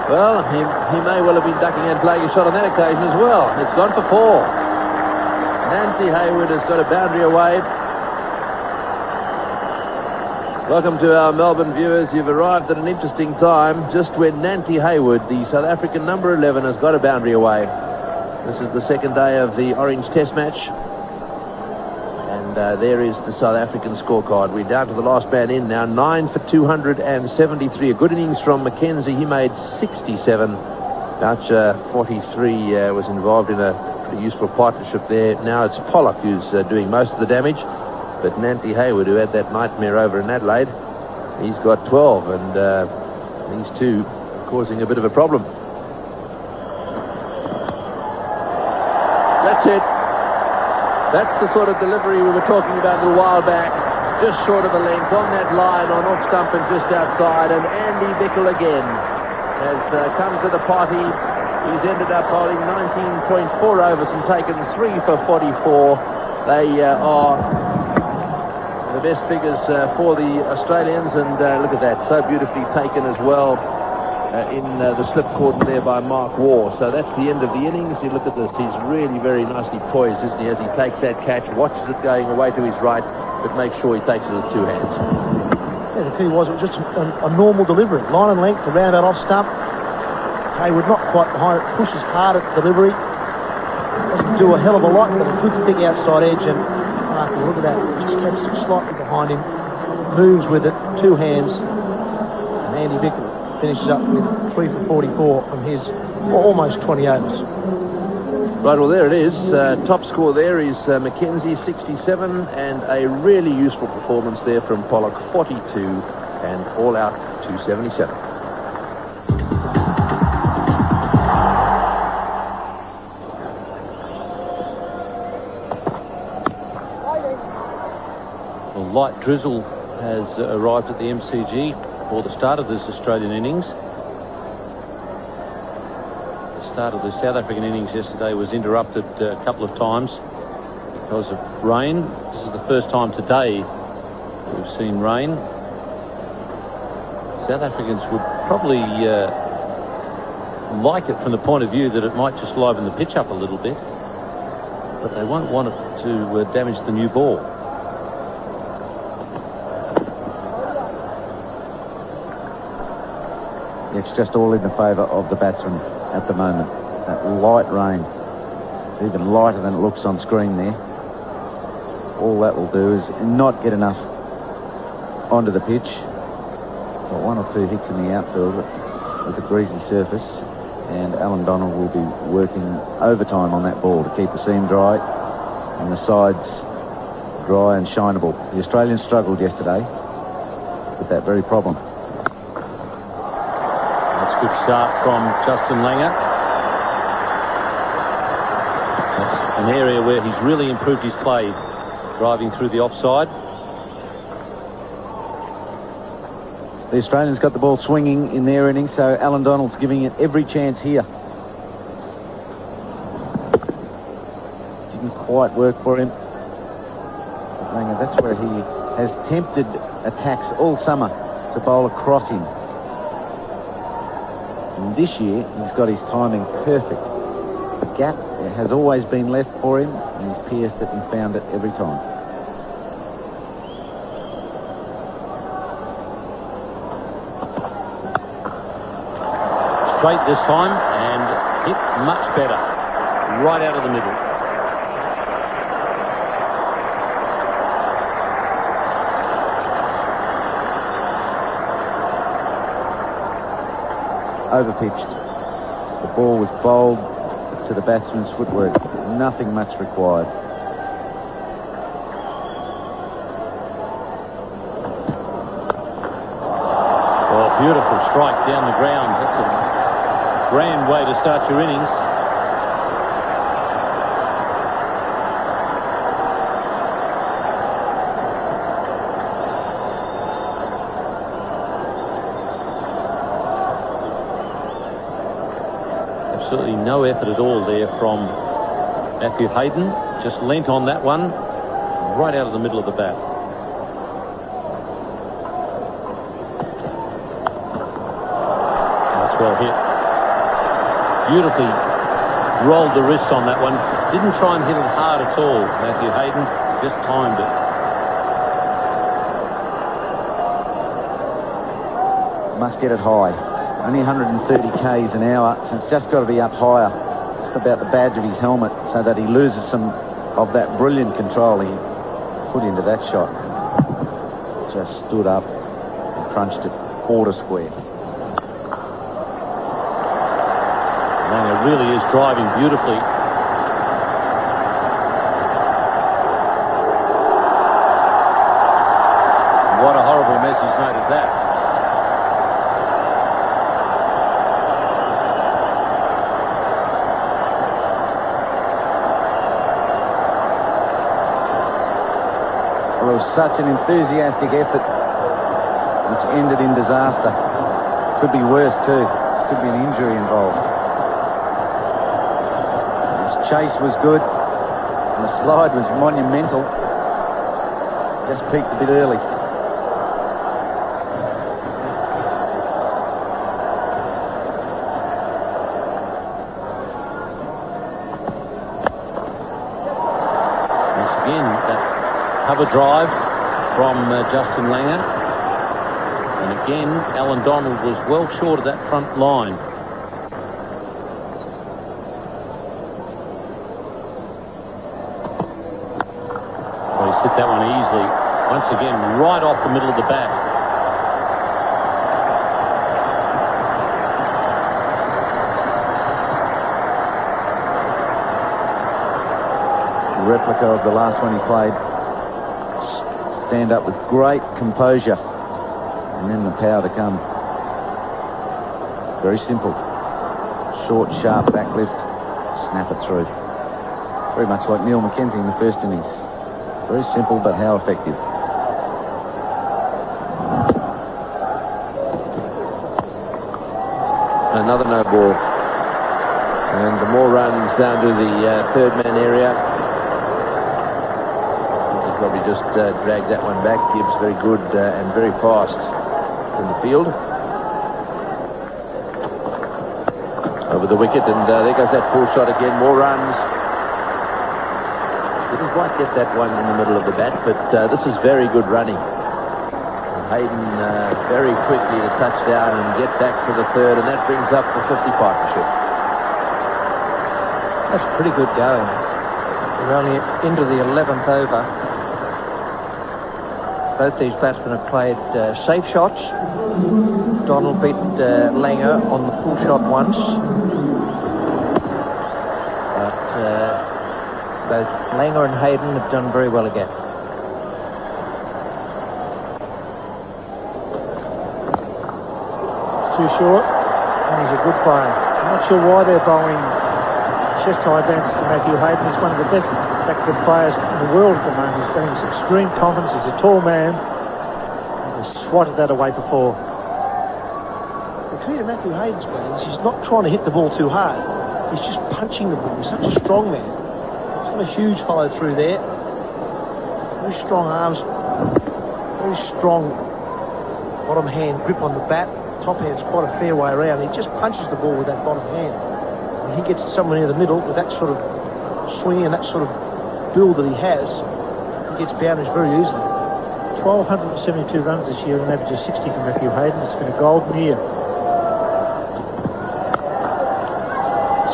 Well, he may well have been ducking and playing a shot on that occasion as well. It's gone for 4. Nancy Hayward has got a boundary away. Welcome to our Melbourne viewers. You've arrived at an interesting time, just when Nancy Hayward, the South African number 11, has got a boundary away. This is the second day of the Orange Test match. And there is the South African scorecard. We're down to the last man in now. 9 for 273. A good innings from Mackenzie. He made 67. Boucher, 43, was involved in a useful partnership there. Now it's Pollock who's doing most of the damage. But Nancy Hayward, who had that nightmare over in Adelaide, he's got 12. And these two causing a bit of a problem. That's it. That's the sort of delivery we were talking about a little while back. Just short of a length on that line on off stump and just outside. And Andy Bickle again has come to the party. He's ended up holding 19.4 overs and taken 3 for 44. They are the best figures for the Australians. And look at that. So beautifully taken as well. In the slip cordon there by Mark Waugh. So that's the end of the innings. You look at this, he's really very nicely poised, isn't he, as he takes that catch, watches it going away to his right, but makes sure he takes it with 2 hands. Yeah, the key was it was just a normal delivery. Line and length around that off stump. Hayward not quite behind it, pushes hard at delivery. Doesn't do a hell of a lot, but a good thick outside edge. And look at that, just gets slightly behind him, moves with it, 2 hands. And Andy Bickle finishes up with 3 for 44 from his almost 20 overs. Right, well, there it is. Top score there is Mackenzie, 67, and a really useful performance there from Pollock, 42, and all out 277. Well, light drizzle has arrived at the MCG for the start of this Australian innings. The start of the South African innings yesterday was interrupted a couple of times because of rain. This is the first time today we've seen rain. South Africans would probably like it from the point of view that it might just liven the pitch up a little bit, but they won't want it to damage the new ball. It's just all in the favour of the batsman at the moment. That light rain. It's even lighter than it looks on screen there. All that will do is not get enough onto the pitch. Got 1 or 2 hits in the outfield with a greasy surface. And Alan Donald will be working overtime on that ball to keep the seam dry and the sides dry and shineable. The Australians struggled yesterday with that very problem. Good start from Justin Langer. That's an area where he's really improved his play, driving through the offside. The Australians got the ball swinging in their innings, so Alan Donald's giving it every chance here. Didn't quite work for him. But Langer, that's where he has tempted attacks all summer to bowl across him. And this year, he's got his timing perfect. The gap has always been left for him, and he's pierced it and found it every time. Straight this time, and hit much better. Right out of the middle. Overpitched. The ball was bowled to the batsman's footwork. Nothing much required. Oh, beautiful strike down the ground. That's a grand way to start your innings. Absolutely no effort at all there from Matthew Hayden. Just leant on that one right out of the middle of the bat. That's well hit. beautifully rolled the wrists on that one. Didn't try and hit it hard at all, Matthew Hayden. Just timed it. Must get it high. Only 130 k's an hour, so it's just got to be up higher, just about the badge of his helmet, so that he loses some of that brilliant control he put into that shot. Just stood up and crunched it 4 to square. Langer really is driving beautifully. What a horrible message note is that. Well, it was such an enthusiastic effort which ended in disaster. Could be worse too. Could be an injury involved. His chase was good and the slide was monumental. Just peaked a bit early. Once again, that cover drive from Justin Langer. And again, Alan Donald was well short of that front line. Well, he's hit that one easily. Once again, right off the middle of the bat. Replica of the last one he played. Stand up with great composure and then the power to come. Very simple. Short, sharp back lift, snap it through. Very much like Neil Mackenzie in the first innings. Very simple, but how effective. Another no ball. And the more runs down to the third man area. Probably just dragged that one back. Gibbs very good and very fast in the field. Over the wicket, and there goes that full shot again. More runs. Didn't quite get that one in the middle of the bat, but this is very good running. And Hayden very quickly to touch down and get back for the third, and that brings up the 50 partnership. That's pretty good going. We're only into the 11th over. Both these batsmen have played safe shots. Donald beat Langer on the full shot once. But both Langer and Hayden have done very well again. It's too short, and he's a good player. I'm not sure why they're bowling chest high advantage to Matthew Hayden. He's one of the best backward players in the world at the moment. He's got his extreme confidence. He's a tall man. And he's swatted that away before. The key to Matthew Hayden's game is he's not trying to hit the ball too hard. He's just punching the ball. He's such a strong man. He's got a huge follow through there. Very strong arms. Very strong bottom hand grip on the bat. Top hand's quite a fair way around. He just punches the ball with that bottom hand. He gets somewhere near the middle with that sort of swing and that sort of build that he has. He gets boundaries very easily. 1,272 runs this year and an average of 60 for Matthew Hayden. It's been a golden year.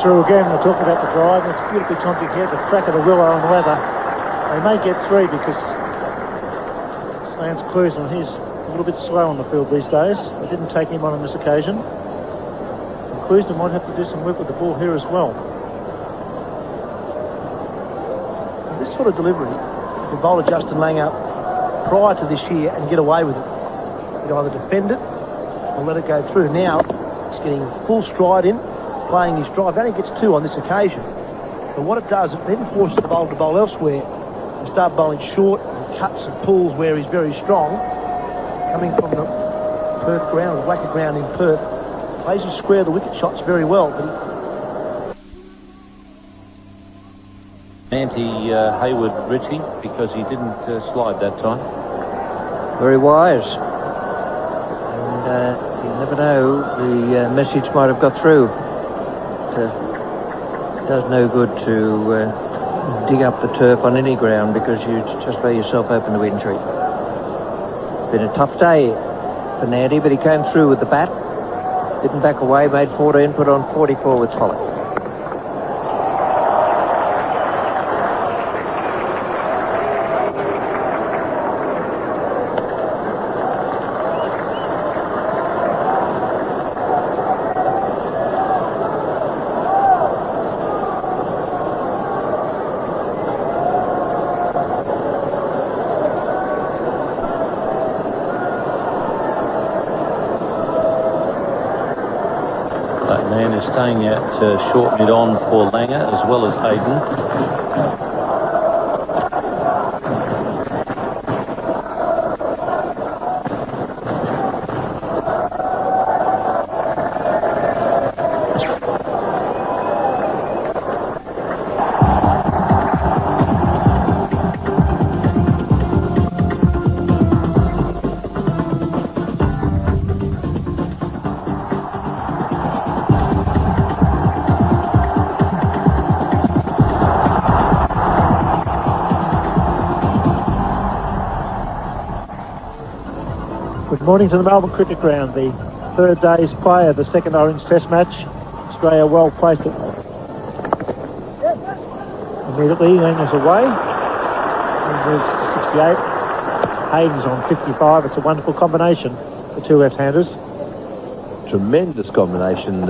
Through again, we're talking about the drive. It's beautifully timed here, the crack of the willow and the weather. They may get 3 because Lance Kluseman, he's a little bit slow on the field these days. They didn't take him on this occasion. Kluseman might have to do some work with the ball here as well. And this sort of delivery, you can bowl Justin Langer prior to this year and get away with it. You can either defend it or let it go through. Now, he's getting full stride in, playing his drive. Only gets 2 on this occasion. But what it does, it then forces the bowler to bowl elsewhere and start bowling short and cuts and pulls where he's very strong. Coming from the Perth ground, the Wacker ground in Perth. Plays his square the wicket shots very well, but Anti-Hayward Richie, because he didn't slide that time. Very wise. And you never know, the message might have got through to does no good to dig up the turf on any ground because you just lay yourself open to injury. Been a tough day for Nandy, but he came through with the bat. Didn't back away, made 14, put on 44 with Pollock. That man is staying at short mid-on for Langer as well as Hayden. Good morning to the Melbourne Cricket Ground, the third day's play of the second Orange Test match. Australia well placed it. Immediately, Langer's away. Langer's 68. Hayden's on 55. It's a wonderful combination, the two left-handers. Tremendous combination.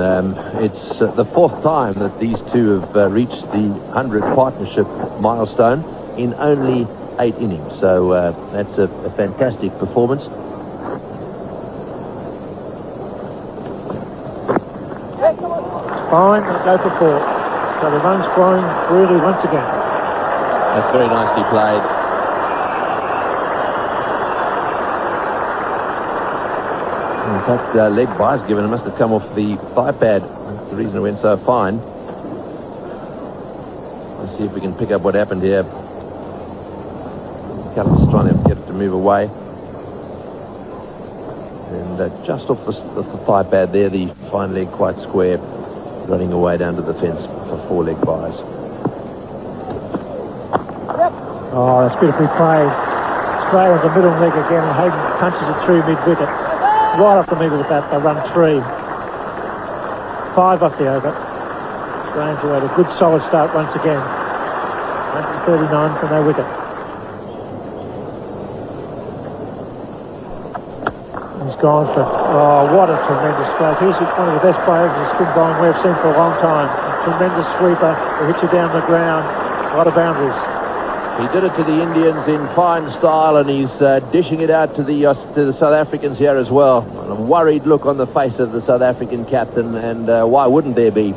It's the fourth time that these two have reached the 100 partnership milestone in only 8 innings. So that's a fantastic performance. Fine, they'll go for 4. So the run's flowing really once again. That's very nicely played. In fact, leg bias given, it must have come off the thigh pad. That's the reason it went so fine. Let's see if we can pick up what happened here. Callis is trying to get it to move away. And just off the thigh pad there, the fine leg quite square, running away down to the fence for 4 leg buys. Oh, that's beautifully played. Straight on the middle leg again, and Hayden punches it through mid-wicket. Right off the middle of the bat, they run 3. 5 off the over. Australians have had a good solid start once again. 139 for no wicket. He's gone for, oh, what a tremendous stroke. He's one of the best players in the spin bowling we've seen for a long time. A tremendous sweeper, he hits you down the ground, a lot of boundaries. He did it to the Indians in fine style, and he's dishing it out to the South Africans here as well. And a worried look on the face of the South African captain, and why wouldn't there be?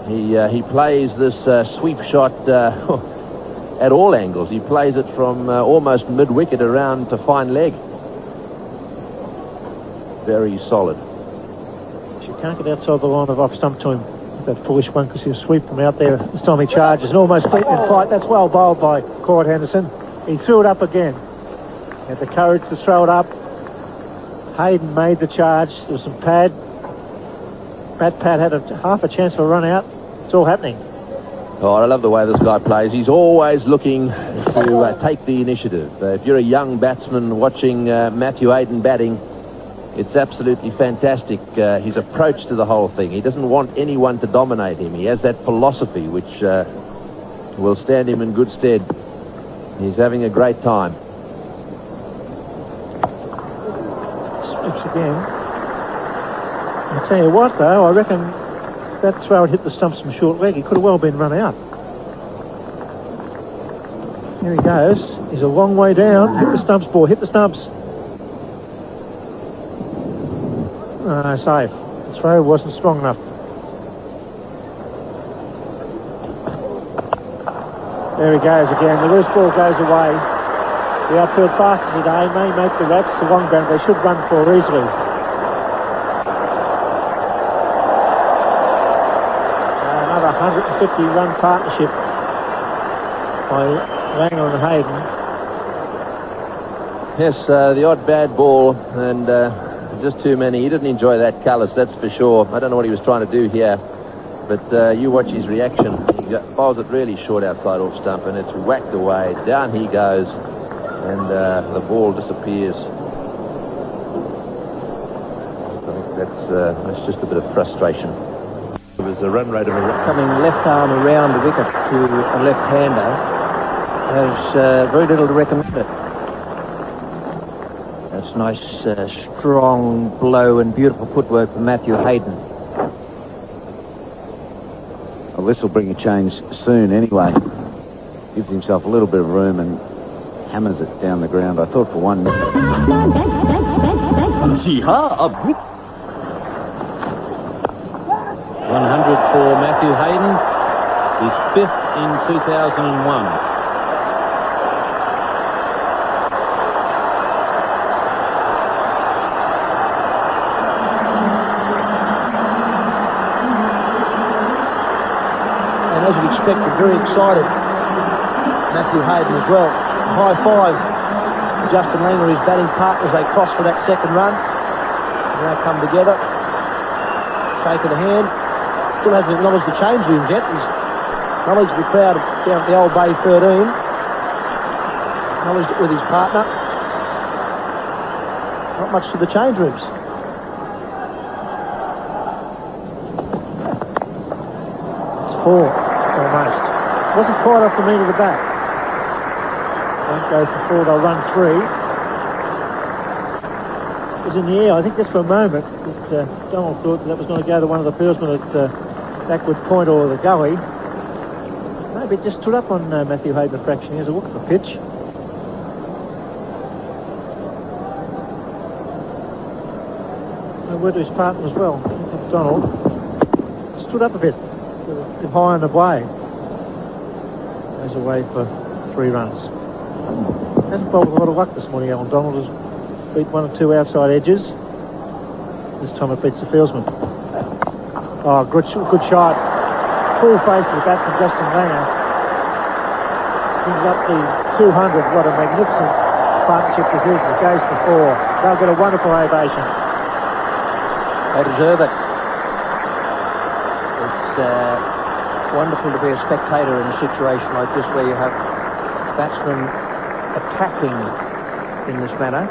He plays this sweep shot at all angles. He plays it from almost mid-wicket around to fine leg. Very solid. You can't get outside the line of off stump to him. That foolish one, because he'll sweep from out there. This time he charges and almost beaten in flight. That's well bowled by Corey Henderson. He threw it up again. He had the courage to throw it up. Hayden made the charge. There was some pad. Pat had half a chance for a run out. It's all happening. Oh, I love the way this guy plays. He's always looking to take the initiative. If you're a young batsman watching Matthew Hayden batting, it's absolutely fantastic, his approach to the whole thing. He doesn't want anyone to dominate him. He has that philosophy which will stand him in good stead. He's having a great time. Sweeps again. I'll tell you what, though, I reckon that throw had hit the stumps from short leg. He could have well been run out. Here he goes. He's a long way down. Hit the stumps, boy. Hit the stumps. Safe. The throw wasn't strong enough. There he goes again. The loose ball goes away. The outfield fastest today may make the Rats the long bound. They should run 4 easily. So another 150 run partnership by Langer and Hayden. Yes, the odd bad ball, and just too many. He didn't enjoy that, Callis, that's for sure. I don't know what he was trying to do here. But you watch his reaction. He bowls it really short outside off stump, and it's whacked away. Down he goes, and the ball disappears. I think that's just a bit of frustration. It was a run rate of Coming left arm around the wicket to a left-hander has very little to recommend it. That's nice, strong blow and beautiful footwork from Matthew Hayden. Well, this will bring a change soon anyway. Gives himself a little bit of room and hammers it down the ground. I thought for 1 minute. 100 for Matthew Hayden, his 5th in 2001. And as you'd expect, very excited. Matthew Hayden as well. High five. Justin Langer, his batting partner, as they cross for that second run. And they come together. Shake of the hand. Still hasn't acknowledged the change rooms yet. He's acknowledged the crowd down at the old Bay 13. Acknowledged it with his partner. Not much to the change rooms. It's 4, almost. Wasn't quite off the meat of the bat. Don't go for 4, they'll run 3. It was in the air, I think, just for a moment. But Donald thought that was going to go to one of the fieldsmen at backward point or the gully. Maybe it just stood up on Matthew Hayden a fraction. Here's a look at the pitch. A word to his partner as well. Donald stood up a bit high and away. Goes away for 3 runs. Hasn't bowled a lot of luck this morning. Alan Donald has beat 1 or 2 outside edges. This time it beats the fieldsman. Oh, good shot. Full face to the bat from Justin Langer. Brings up the 200. What a magnificent partnership this is. It goes for 4. They'll get a wonderful ovation. They deserve it. It's wonderful to be a spectator in a situation like this where you have batsmen attacking in this manner.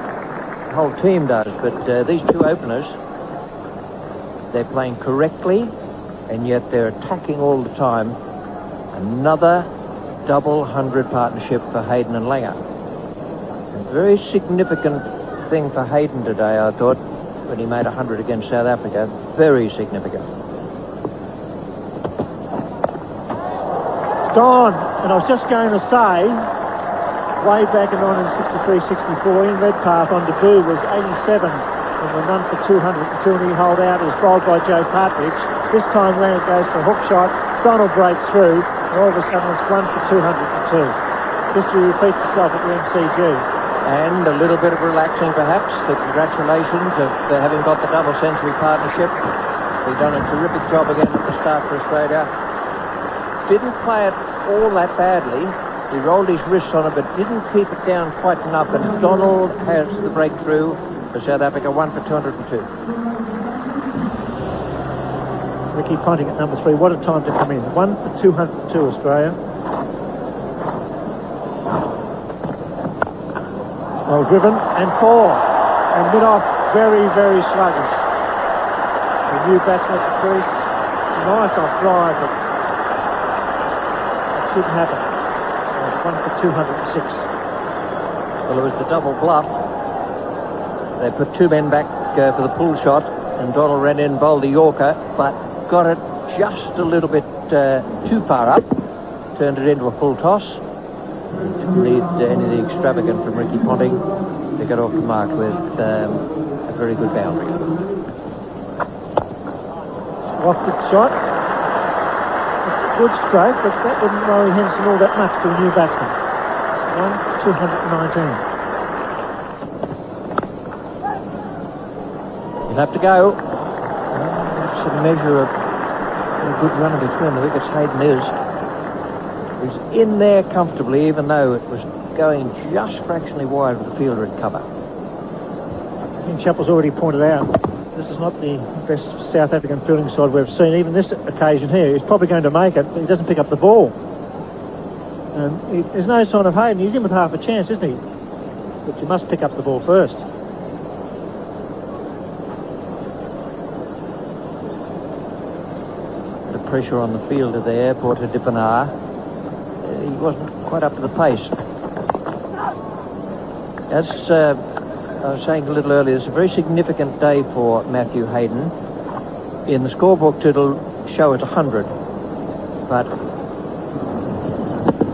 The whole team does, but these 2 openers, they're playing correctly, and yet they're attacking all the time. Another double 100 partnership for Hayden and Langer. A very significant thing for Hayden today, I thought, when he made 100 against South Africa. Very significant. It's gone, and I was just going to say, way back in 1963-64, in Redpath on debut was 87. And the 1 for 202, and he held out. It was bowled by Joe Partridge. This time Langer goes for a hook shot. Donald breaks through, and all of a sudden it's 1 for 202. History repeats itself at the MCG. And a little bit of relaxing, perhaps. The congratulations of having got the double century partnership. He'd done a terrific job again at the start for Australia. Didn't play it all that badly. He rolled his wrists on it, but didn't keep it down quite enough. And Donald has the breakthrough for South Africa, 1 for 202. Ricky Ponting at number 3. What a time to come in. 1 for 202, Australia. Well driven, and 4. And mid-off, very, very sluggish. The new batsman at the crease. It's a nice off drive, but it shouldn't happen. It's 1 for 206. Well, it was the double bluff. They put 2 men back for the pull shot, and Donald ran in, bowled the Yorker, but got it just a little bit too far up. Turned it into a full toss. Didn't need any of the extravagant from Ricky Ponting to get off the mark with a very good boundary. Lofted shot. It's a good stroke, but that wouldn't worry Henson all that much to a new batsman. 1 for 219. He'll have to go. That's a measure of a good run between the wickets. Hayden is. He's in there comfortably, even though it was going just fractionally wide of the fielder at cover. Ian Chappell's already pointed out, this is not the best South African fielding side we've seen. Even this occasion here, he's probably going to make it, but he doesn't pick up the ball. There's no sign of Hayden. He's in with half a chance, isn't he? But you must pick up the ball first. The pressure on the fielder there, Porter Dippenaar. He wasn't quite up to the pace. As I was saying a little earlier, it's a very significant day for Matthew Hayden. In the scorebook, it'll show it 100. But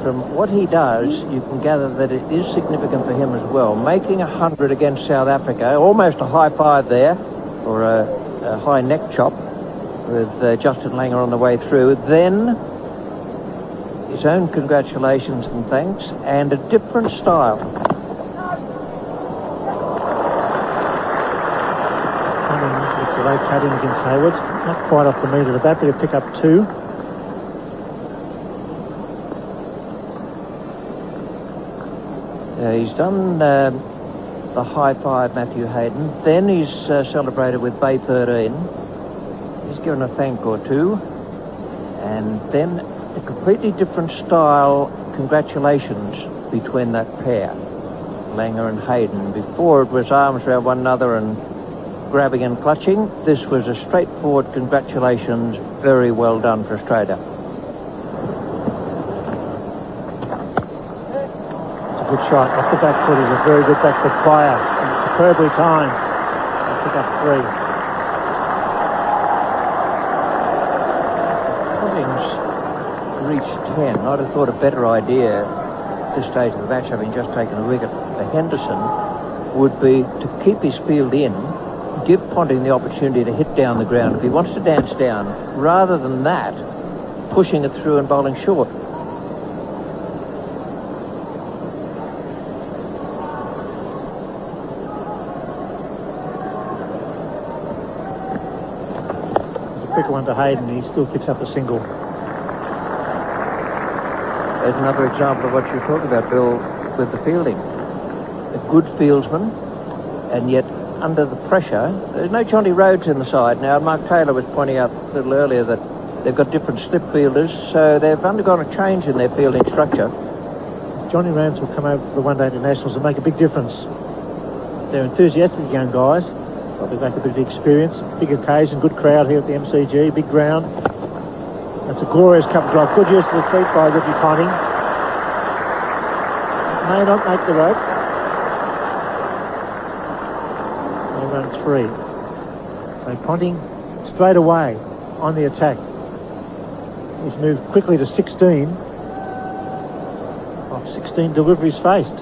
from what he does, you can gather that it is significant for him as well. Making 100 against South Africa, almost a high five there, or a high neck chop, with Justin Langer on the way through. Then his own congratulations and thanks, and a different style. It's a late cut in against Hayward. Not quite off the meat of the bat, but he'll pick up 2. He's done the high five, Matthew Hayden. Then he's celebrated with Bay 13. He's given a thank or two. And then a completely different style congratulations between that pair, Langer and Hayden. Before it was arms around one another and grabbing and clutching. This was a straightforward congratulations. Very well done for Australia. Good shot. Off the back foot, he's a very good back foot player. And superbly timed. He'll pick up 3. Cummings reached 10. I'd have thought a better idea at this stage of the match, having just taken a wicket for Henderson, would be to keep his field in, give Ponting the opportunity to hit down the ground if he wants to dance down, rather than that, pushing it through and bowling short. Quicker one to Hayden, he still picks up a single. There's another example of what you're talking about, Bill, with the fielding. A good fieldsman, and yet under the pressure, there's no Johnny Rhodes in the side. Now, Mark Taylor was pointing out a little earlier that they've got different slip fielders, so they've undergone a change in their fielding structure. Johnny Rhodes will come over to the one-day internationals and make a big difference. They're enthusiastic young guys. Probably make a bit of experience. Big occasion, good crowd here at the MCG, big ground. That's a glorious cover drive. Good use of the feet by Reggie Ponting. May not make the rope. They run 3. So Ponting straight away on the attack. He's moved quickly to 16. Off 16 deliveries faced.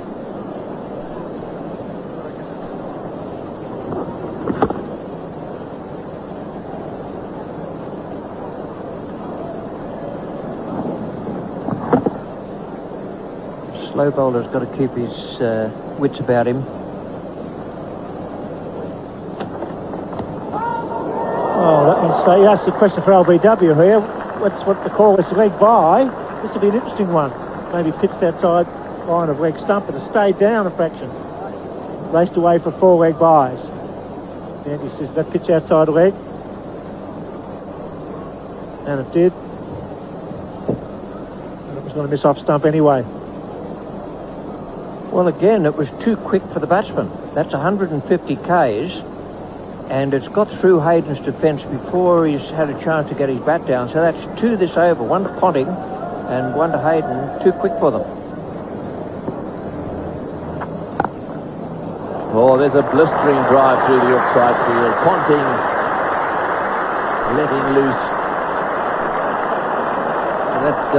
Slow bowler's got to keep his wits about him. Oh, let me say, that's the question for LBW here. What's what the call is? Leg by. This will be an interesting one. Maybe pitched outside line of leg stump, but it stayed down a fraction. Raced away for 4 leg buys. Andy says that pitch outside leg. And it did. And it was going to miss off stump anyway. Well, again, it was too quick for the batsman. That's 150 Ks, and it's got through Hayden's defence before he's had a chance to get his bat down. So that's 2 this over, 1 to Ponting and 1 to Hayden. Too quick for them. Oh, there's a blistering drive through the outside field. Ponting letting loose. That,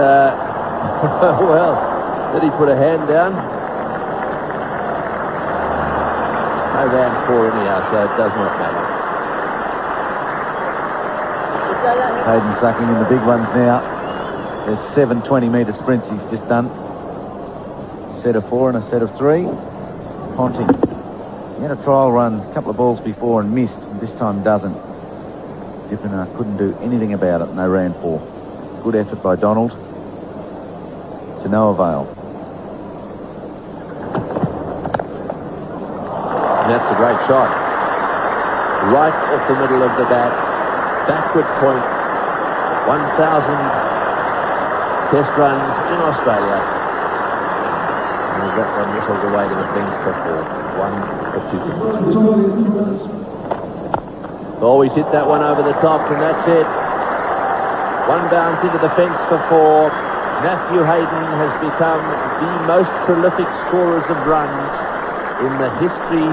well, did he put a hand down? No round 4 anyhow, so it does not matter. Hayden sucking in the big ones now. There's 7 20-metre sprints he's just done. A set of 4 and a set of 3. Ponting. He had a trial run a couple of balls before and missed, and this time doesn't. Dippenaar couldn't do anything about it, no round 4. Good effort by Donald. To no avail. That's a great shot. right off the middle of the bat, backward point, 1,000 test runs in Australia. And that one whistled away to the fence for 4. 1 for 2. Always hit that one over the top, and that's it. One bounce into the fence for 4. Matthew Hayden has become the most prolific scorers of runs in the history,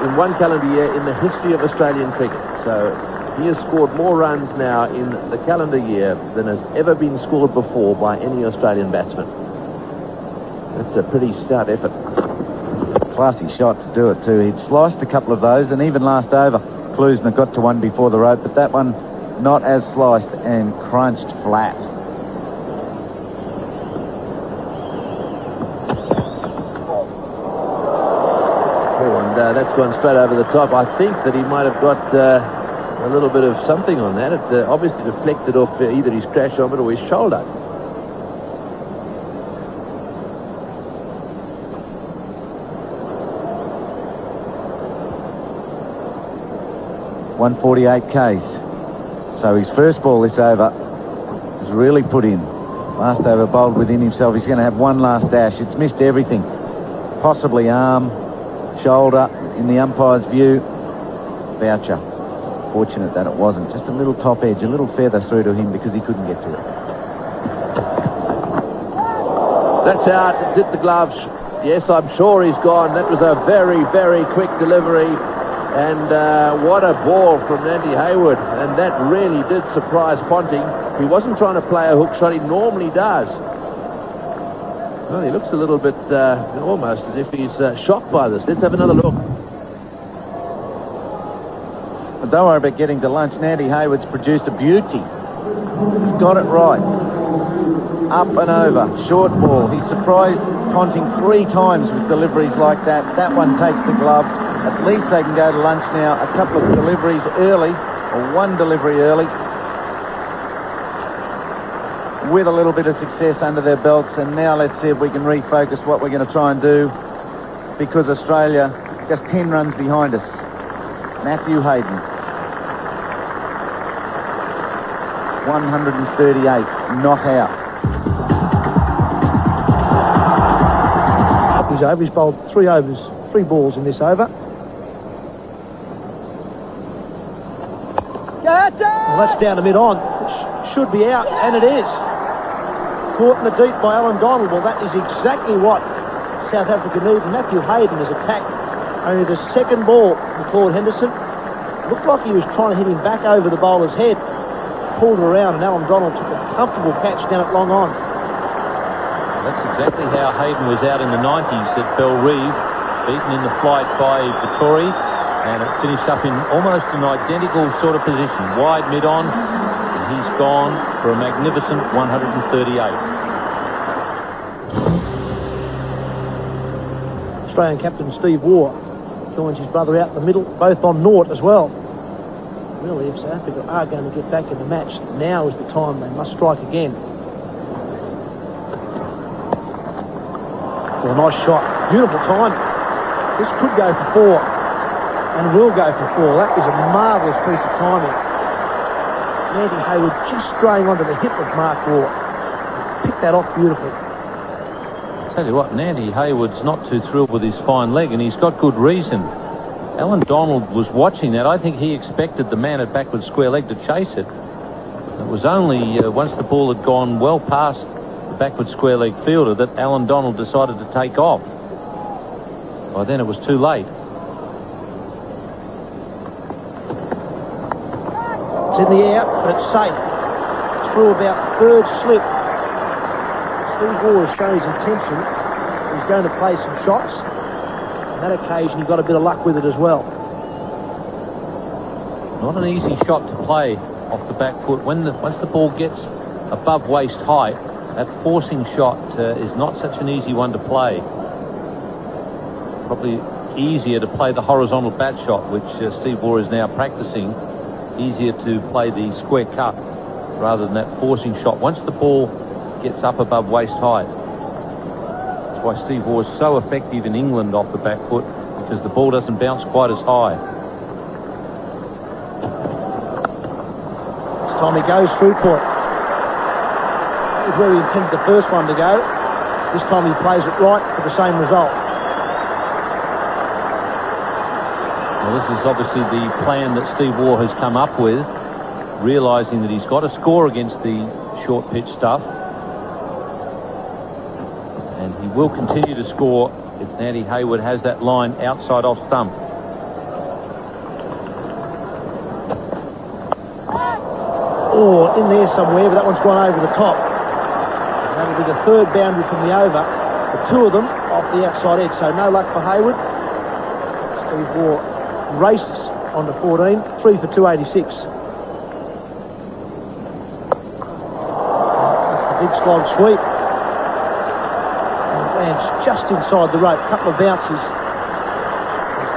in one calendar year, in the history of Australian cricket. So he has scored more runs now in the calendar year than has ever been scored before by any Australian batsman. That's a pretty stout effort. Classy shot to do it too. He'd sliced a couple of those, and even last over, Klusner got to one before the rope, but that one not as sliced and crunched flat. That's gone straight over the top. I think that he might have got a little bit of something on that. It obviously deflected off either his crash helmet or his shoulder. .148 Ks. So his first ball this over was really put in. Last over bowled within himself. He's going to have one last dash. It's missed everything. Possibly arm, shoulder, in the umpire's view. Voucher. Fortunate that it wasn't. Just a little top edge, a little feather through to him because he couldn't get to it. That's out. It's hit the gloves. Yes, I'm sure he's gone. That was a very, very quick delivery. And what a ball from Nandy Hayward. And that really did surprise Ponting. He wasn't trying to play a hook shot. He normally does. Well, he looks a little bit almost as if he's shocked by this. Let's have another look. But don't worry about getting to lunch. Nandy Hayward's produced a beauty. He's got it right. Up and over. Short ball. He's surprised Ponting 3 times with deliveries like that. That one takes the gloves. At least they can go to lunch now. A couple of deliveries early, or one delivery early, with a little bit of success under their belts. And now let's see if we can refocus what we're going to try and do, because Australia just 10 runs behind us. Matthew Hayden, 138, not out. He's over. He's bowled 3 overs, 3 balls in this over. Well, that's down to mid-on. It should be out, and it is. Caught in the deep by Alan Donald. Well, that is exactly what South Africa need. Matthew Hayden has attacked only the second ball from Claude Henderson. Looked like he was trying to hit him back over the bowler's head. Pulled it around, and Alan Donald took a comfortable catch down at long on. That's exactly how Hayden was out in the 90s at Bellerive, beaten in the flight by Vittori, and it finished up in almost an identical sort of position, wide mid-on, and he's gone for a magnificent 138. Australian captain Steve Waugh joins his brother out in the middle, both on naught as well. Really, if South Africa are going to get back in the match, now is the time they must strike again. Well, nice shot. Beautiful time. This could go for 4 and will go for 4. That is a marvellous piece of timing. Nandy Hayward just straying onto the hip of Mark Waugh. Picked that off beautifully. Tell you what, Nandy Hayward's not too thrilled with his fine leg, and he's got good reason. Alan Donald was watching that. I think he expected the man at backward square leg to chase it. It was only once the ball had gone well past the backward square leg fielder that Alan Donald decided to take off. By then it was too late. It's in the air, but it's safe. It's through about third slip. Steve Waugh has shown his intention. He's going to play some shots. On that occasion, he got a bit of luck with it as well. Not an easy shot to play off the back foot. Once the ball gets above waist height, that forcing shot is not such an easy one to play. Probably easier to play the horizontal bat shot, which Steve Waugh is now practicing. Easier to play the square cut rather than that forcing shot. Once the ball gets up above waist height. That's why Steve Waugh is so effective in England off the back foot, because the ball doesn't bounce quite as high. time he goes through point. That was where he intended the first one to go. This time he plays it right for the same result. Well, this is obviously the plan that Steve Waugh has come up with, realising that he's got to score against the short pitch stuff. And he will continue to score if Andy Hayward has that line outside off stump. Or in there somewhere, but that one's gone over the top. That'll be the third boundary from the over. The two of them off the outside edge, so no luck for Hayward. Steve Waugh races on to 14, 3 for 286. That's the big slog sweep. And lands just inside the rope. Couple of bounces.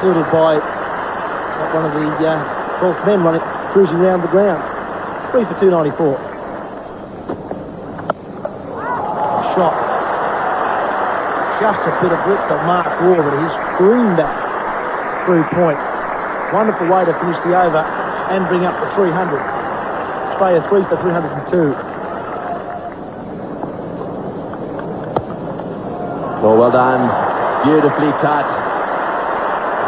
Fielded by one of the 12th men running, cruising around the ground. 3 for 294. Shot. Just a bit of blip for Mark Waugh, but he's screamed that through point. Wonderful way to finish the over and bring up the 300. Australia 3 for 302. Well done. Beautifully cut.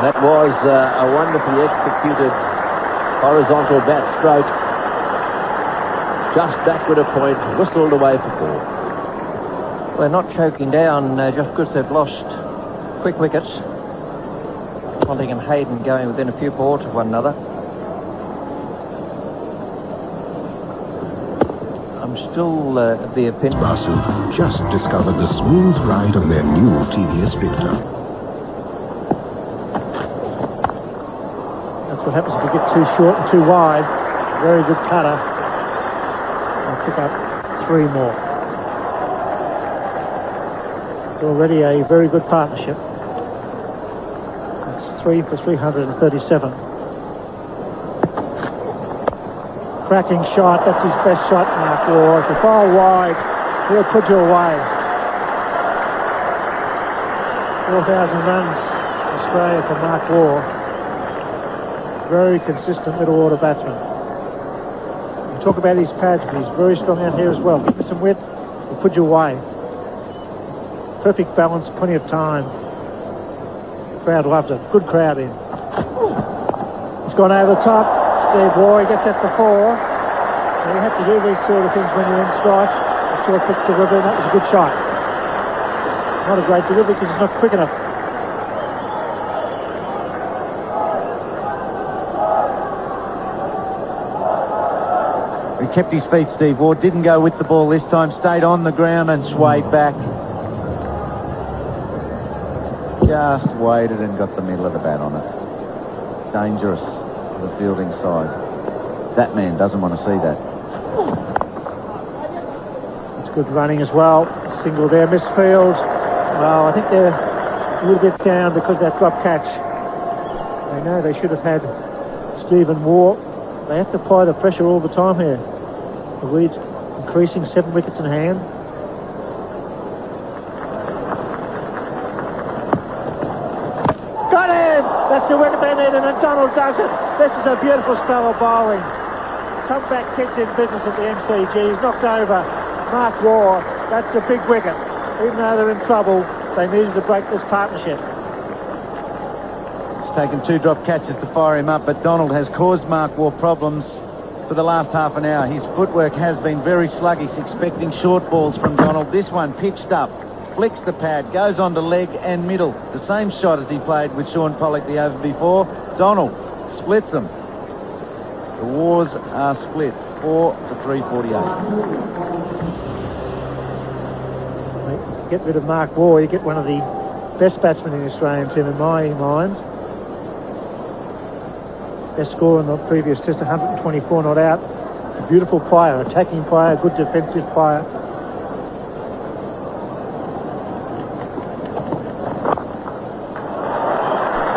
That was a wonderfully executed horizontal bat stroke. Just backward a point, whistled away for 4. They're not choking down just because they've lost quick wickets. Ponting and Hayden going within a few balls of one another. I'm still of the opinion. Basu just discovered the smooth ride of their new TVS Victor. That's what happens if you get too short and too wide. Very good cutter. I'll pick up 3 more. It's already a very good partnership. That's 3 for 337. Cracking shot, that's his best shot, Mark Waugh. If you fire wide, he'll put you away. 4,000 runs, Australia for Mark Waugh. Very consistent middle order batsman. We talk about his pads, but he's very strong out here as well. Give him some width, he'll put you away. Perfect balance, plenty of time. Crowd loved it. Good crowd in. He's gone over the top. Steve Waugh, he gets that for 4. And you have to do these sort of things when you're in strike. A short pitch delivery, and that was a good shot. Not a great delivery because it's not quick enough. He kept his feet, Steve Waugh. Didn't go with the ball this time. Stayed on the ground and swayed back. Just waited and got the middle of the bat on it. Dangerous for the fielding side. That man doesn't want to see that. It's good running as well. Single there, missed field. Well, I think they're a little bit down because of that drop catch. They know they should have had Stephen Waugh. They have to apply the pressure all the time here. The lead's increasing, 7 wickets in hand. Got him! That's the wicket they needed, and Donald does it. This is a beautiful spell of bowling. Comeback kids in business at the MCG. He's knocked over Mark Waugh. That's a big wicket. Even though they're in trouble, they needed to break this partnership. It's taken 2 drop catches to fire him up, but Donald has caused Mark Waugh problems for the last half an hour. His footwork has been very sluggish, expecting short balls from Donald. This one pitched up, flicks the pad, goes on to leg and middle. The same shot as he played with Sean Pollock the over before. Donald splits them. The Wars are split, 4 for 348. Get rid of Mark Waugh, you get one of the best batsmen in the Australian team in my mind. Best score in the previous test, 124 not out. A beautiful player, attacking player, good defensive player.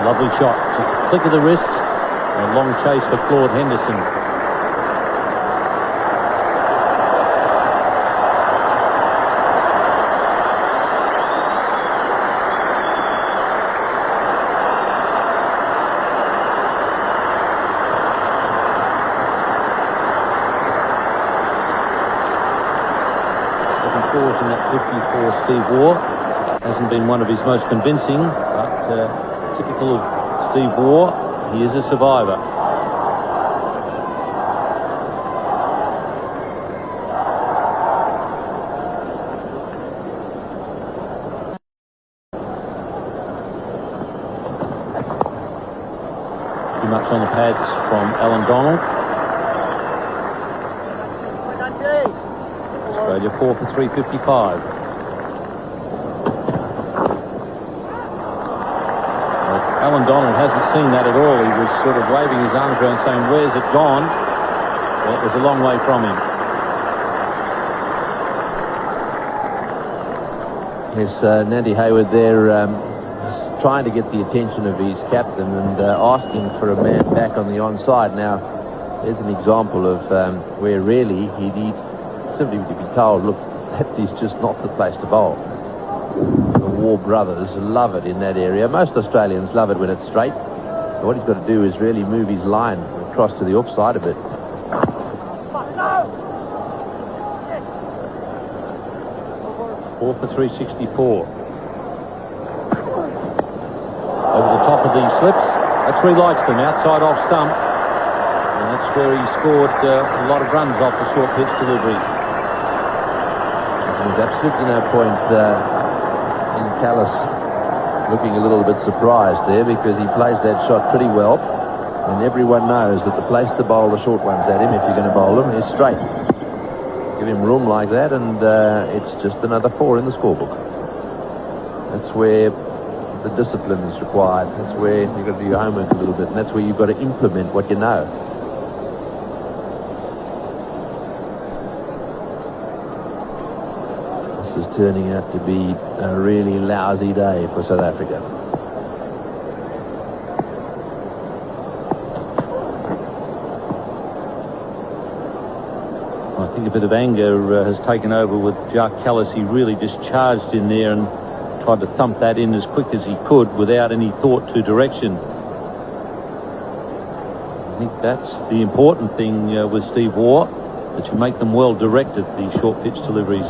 Lovely shot. Just a flick of the wrist. A long chase for Claude Henderson. scores in that 50 for Steve Waugh. Hasn't been one of his most convincing, but typical of Steve Waugh, he is a survivor. Too much on the pads from Alan Donald. Australia 4 for 355. Alan Donald hasn't seen that at all. He was sort of waving his arms around saying, "Where's it gone?" Well, it was a long way from him. Yes, Nandy Hayward there is trying to get the attention of his captain and asking for a man back on the onside. Now, there's an example of where really he needs simply to be told, look, that is just not the place to bowl. The Waugh brothers love it in that area. Most Australians love it when it's straight. So what he's got to do is really move his line across to the offside a bit. 4 for 364. Over the top of the slips. That's where he likes them, outside off stump. And that's where he scored a lot of runs off the short pitch delivery. There's absolutely no point in Callis looking a little bit surprised there, because he plays that shot pretty well, and everyone knows that the place to bowl the short ones at him, if you're going to bowl them, is straight. Give him room like that, and it's just another 4 in the scorebook. That's where the discipline is required. That's where you've got to do your homework a little bit, and that's where you've got to implement what you know. This is turning out to be a really lousy day for South Africa. I think a bit of anger has taken over with Jacques Kallis. He really just charged in there and tried to thump that in as quick as he could without any thought to direction. I think that's the important thing with Steve Waugh, that you make them well directed, these short pitch deliveries.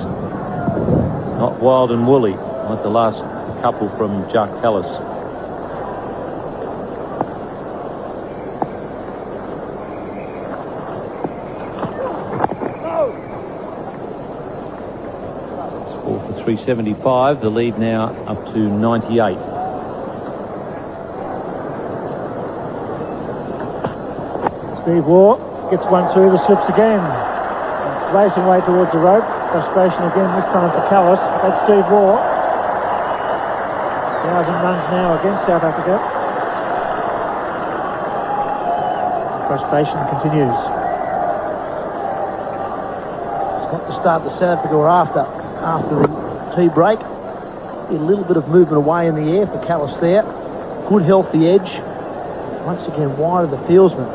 Not wild and woolly, like the last couple from Jacques Kallis. Score for 375, the lead now up to 98. Steve Waugh gets one through the slips again. He's racing way towards the rope. Frustration again, this time for Kallis. That's Steve Waugh. 1,000 runs now against South Africa. Frustration continues. It's got to start the South Africa or after the tea break. A little bit of movement away in the air for Kallis there. Good healthy edge. Once again, wide of the fieldsman.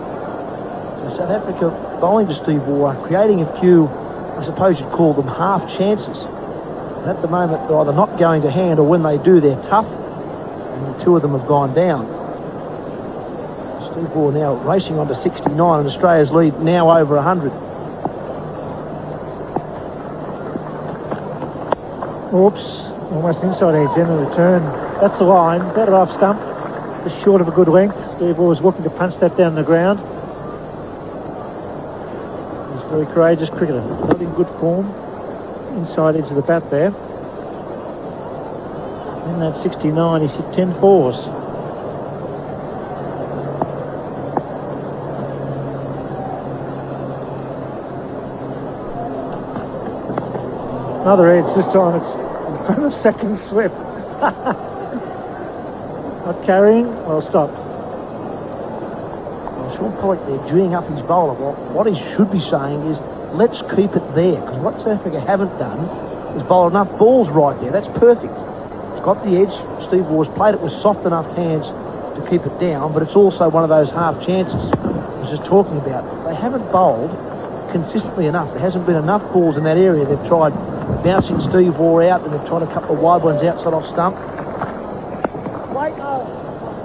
So South Africa bowling to Steve Waugh, creating a few, I suppose you'd call them half chances. And at the moment, they're either not going to hand, or when they do, they're tough. And the 2 of them have gone down. Steve Waugh now racing on to 69, and Australia's lead now over 100. Oops, almost inside edge, then the return. That's the line, better off stump. Just short of a good length. Steve Waugh was looking to punch that down the ground. Very courageous cricketer, not in good form. Inside edge of the bat there. In that 69, he's hit 10 fours. Another edge, this time it's in front of second slip. Not carrying, well stopped. Sean Pollock there geeing up his bowler. Well, what he should be saying is, let's keep it there, because what South Africa haven't done is bowl enough balls right there. That's perfect. It's got the edge. Steve Waugh's played it with soft enough hands to keep it down, but it's also one of those half chances I was just talking about. They haven't bowled consistently enough. There hasn't been enough balls in that area. They've tried bouncing Steve Waugh out, and they've tried a couple of wide ones outside off stump.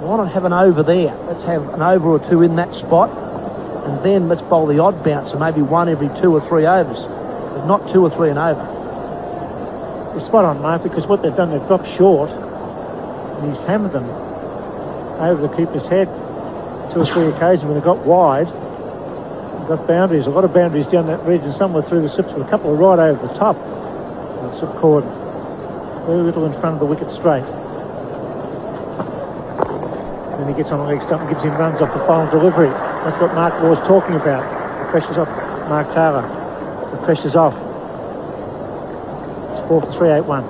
Why not have an over there? Let's have an over or 2 in that spot, and then let's bowl the odd bouncer, maybe 1 every 2 or 3 overs, but not 2 or 3 and over. You're spot on, Mark, because what they've done, they've dropped short, and he's hammered them over the keeper's head 2 or 3 occasions when they got wide. They've got boundaries, a lot of boundaries down that region, somewhere through the slips, with a couple are right over the top of the slip cord. Very little in front of the wicket straight. Then he gets on the leg stump and gives him runs off the final delivery. That's what Mark was talking about. The pressure's off Mark Taylor. The pressure's off. It's 4 for 381.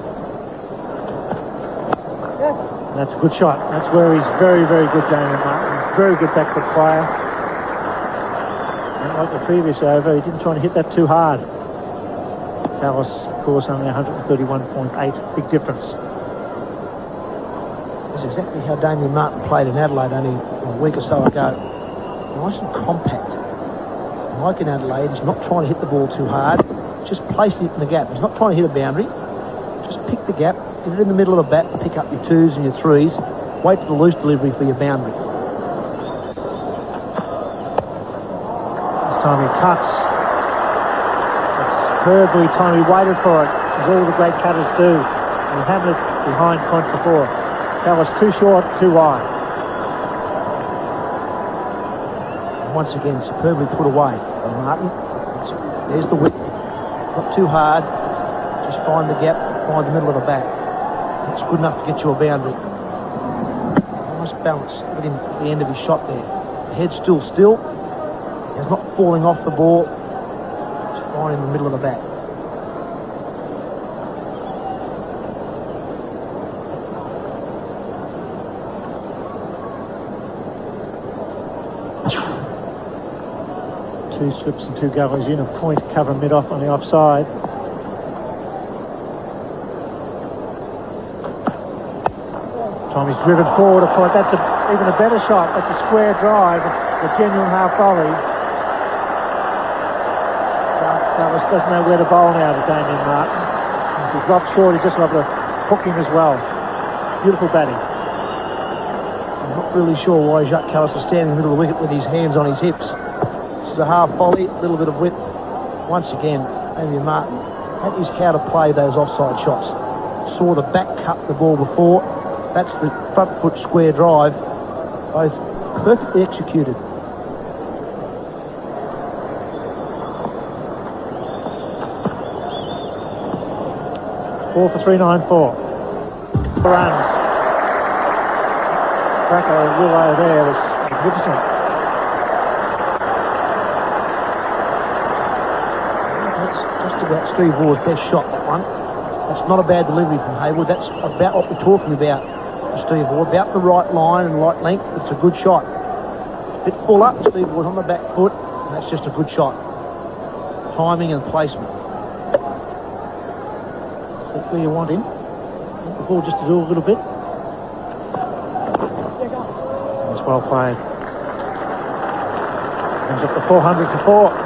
And that's a good shot. That's where he's very, very good, Damien Martin. Very good backfoot player. And like the previous over, he didn't try to hit that too hard. Dallas, of course, only 131.8. Big difference. That's exactly how Damien Martin played in Adelaide only a week or so ago. Nice and compact. Like in Adelaide, he's not trying to hit the ball too hard, just placing it in the gap. He's not trying to hit a boundary. Just pick the gap, get it in the middle of the bat, pick up your 2s and your 3s, wait for the loose delivery for your boundary. This time he cuts. That's superbly time. He waited for it, as all the great cutters do. And he hammered it behind point before. That was too short, too wide. Once again, superbly put away by Martin. There's the width. Not too hard. Just find the gap, find the middle of the bat. That's good enough to get you a boundary. Nice balance with him at the end of his shot there. The head's still. He's not falling off the ball. Just finding the middle of the bat. Two slips and 2 gullies in, a point cover mid-off on the offside. Tommy's driven forward a point. That's even a better shot. That's a square drive, a genuine half volley. Dallas doesn't know where to bowl now to Damien Martin. If he dropped short, he's just able to hook him as well. Beautiful batting. I'm not really sure why Jacques Kallis is standing in the middle of the wicket with his hands on his hips. A half volley, a little bit of width. Once again, Damien Martin, that is how to play those offside shots. Saw the back cut the ball before. That's the front foot square drive. Both perfectly executed. Four for 394. Runs. Cracker Willow there was magnificent. About Steve Ward's best shot, that one. That's not a bad delivery from Hayward. That's about what we're talking about for Steve Ward. About the right line and right length. It's a good shot. A bit full up. Steve Ward on the back foot. And that's just a good shot. Timing and placement. That's where you want him. Want the ball just to do a little bit. That's well played. Comes up to 400 for 4.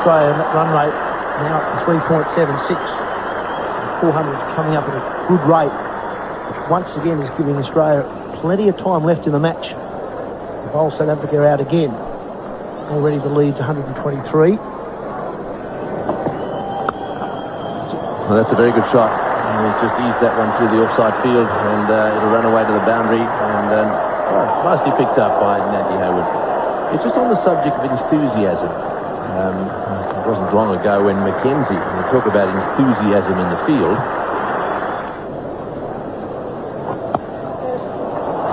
Australia, and that run rate now up to 3.76. 400 is coming up at a good rate, which once again is giving Australia plenty of time left in the match. The bowl South Africa out again. Already the lead's 123. Well, that's a very good shot. And he's just eased that one through the offside field, and it'll run away to the boundary, and nicely picked up by Natty Hayward. It's just on the subject of enthusiasm. It wasn't long ago when Mackenzie, we talk about enthusiasm in the field.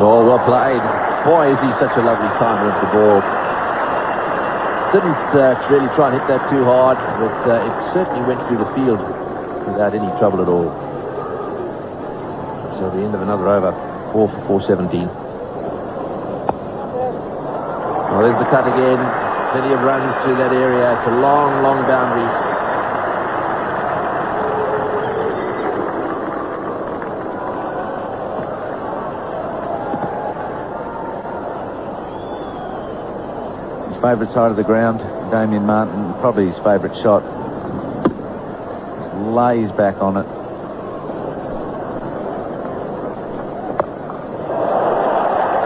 Oh, well played. Boy, is he such a lovely timer of the ball. Didn't really try and hit that too hard, but it certainly went through the field without any trouble at all. So the end of another over, 4 for 417. Oh, there's the cut again. Plenty of runs through that area. It's a long, long boundary. His favourite side of the ground, Damien Martin, probably his favourite shot. Just lays back on it.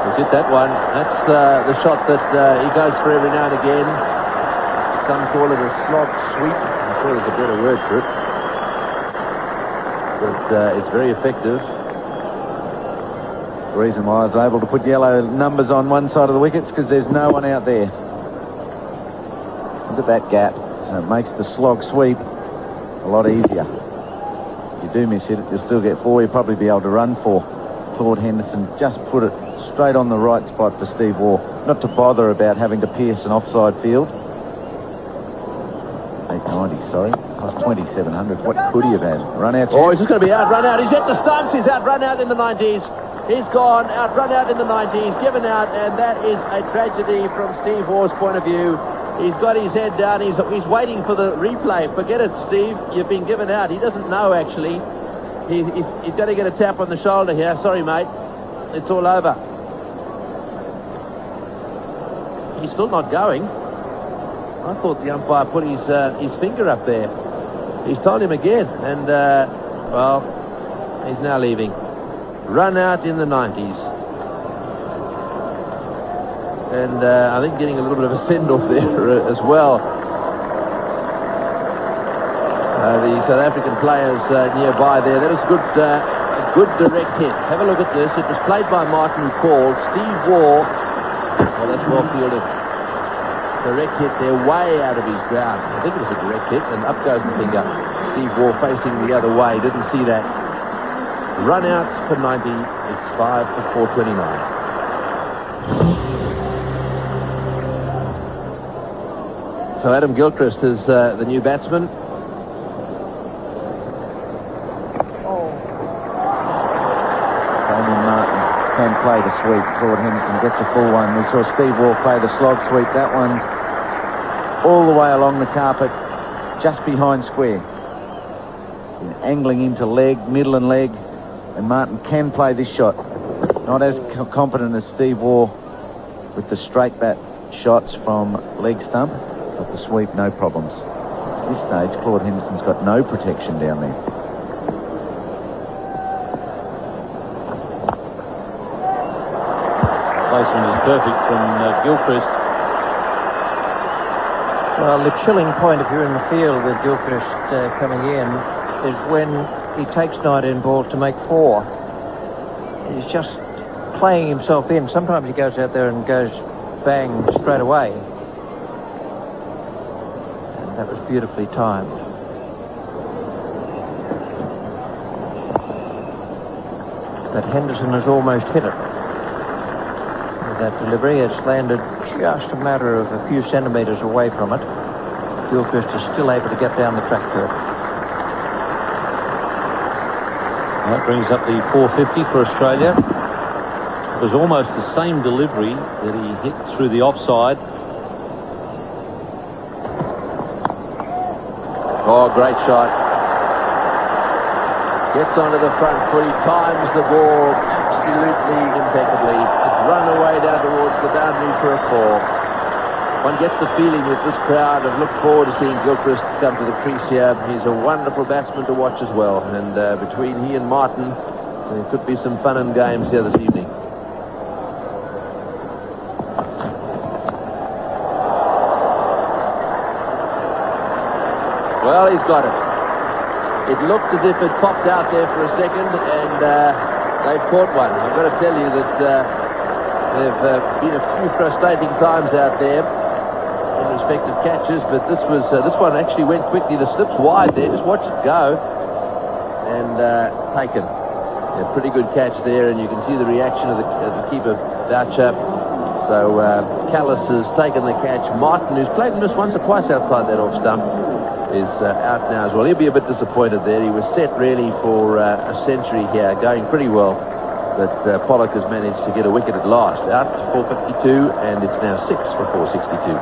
It's hit that one. That's the shot that he goes for every now and again. Some call it a slog sweep. I'm sure there's a better word for it. But it's very effective. The reason why I was able to put yellow numbers on one side of the wickets because there's no one out there. Look at that gap. So it makes the slog sweep a lot easier. If you do miss it, you'll still get 4. You'll probably be able to run 4. Claude Henderson just put it straight on the right spot for Steve Waugh. Not to bother about having to pierce an offside field. 890, sorry. Cost 2,700. What could he have had? Run out. Oh, he's just going to be out, run out. He's hit the stumps. He's out, run out in the 90s. He's gone out, run out in the 90s, given out, and that is a tragedy from Steve Waugh's point of view. He's got his head down. He's waiting for the replay. Forget it, Steve. You've been given out. He doesn't know, actually. He's got to get a tap on the shoulder here. Sorry, mate. It's all over. He's still not going. I thought the umpire put his finger up there. He's told him again, and well, he's now leaving. Run out in the 90s, and I think getting a little bit of a send-off there as well. The South African players nearby there. That is a good direct hit. Have a look at this. It was played by Martin, who called Steve Waugh. Well, that's well fielded. Direct hit there, way out of his ground. I think it was a direct hit, and up goes the finger. Steve Waugh facing the other way. Didn't see that. Run out for 90. It's 5 for 429. So Adam Gilchrist is the new batsman. Damien Martin can play the sweep. Claude Henderson gets a full one. We saw Steve Waugh play the slog sweep. That one's all the way along the carpet, just behind square. Angling into leg, middle and leg. And Martin can play this shot. Not as competent as Steve Waugh with the straight bat shots from leg stump, but the sweep, no problems. At this stage, Claude Henderson's got no protection down there. Placement is perfect from Gilchrist. Well, the chilling point if you're in the field with Gilchrist coming in is when he takes 19 balls to make 4. He's just playing himself in. Sometimes he goes out there and goes bang straight away. And that was beautifully timed. But Henderson has almost hit it. With that delivery, it's landed just a matter of a few centimetres away from it. Gilchrist is still able to get down the track to it. That brings up the 450 for Australia. It was almost the same delivery that he hit through the offside. Oh, great shot. Gets onto the front foot. He times the ball absolutely impeccably. It's run away down towards the boundary for a 4. One gets the feeling with this crowd of look forward to seeing Gilchrist come to the crease here. He's a wonderful batsman to watch as well. And between he and Martin, there could be some fun and games here this evening. Well, he's got it. It looked as if it popped out there for a second, and they've caught one. I've got to tell you that there have been a few frustrating times out there in respect of catches, but this one actually went quickly. The slip's wide there. Just watch it go, and taken. A pretty good catch there, and you can see the reaction of the keeper, Boucher. So Callis has taken the catch. Martin, who's played in this once or twice outside that off stump, is out now as well. He'll be a bit disappointed there. He was set really for a century here, going pretty well. But Pollock has managed to get a wicket at last. Out to 452, and it's now 6 for 462.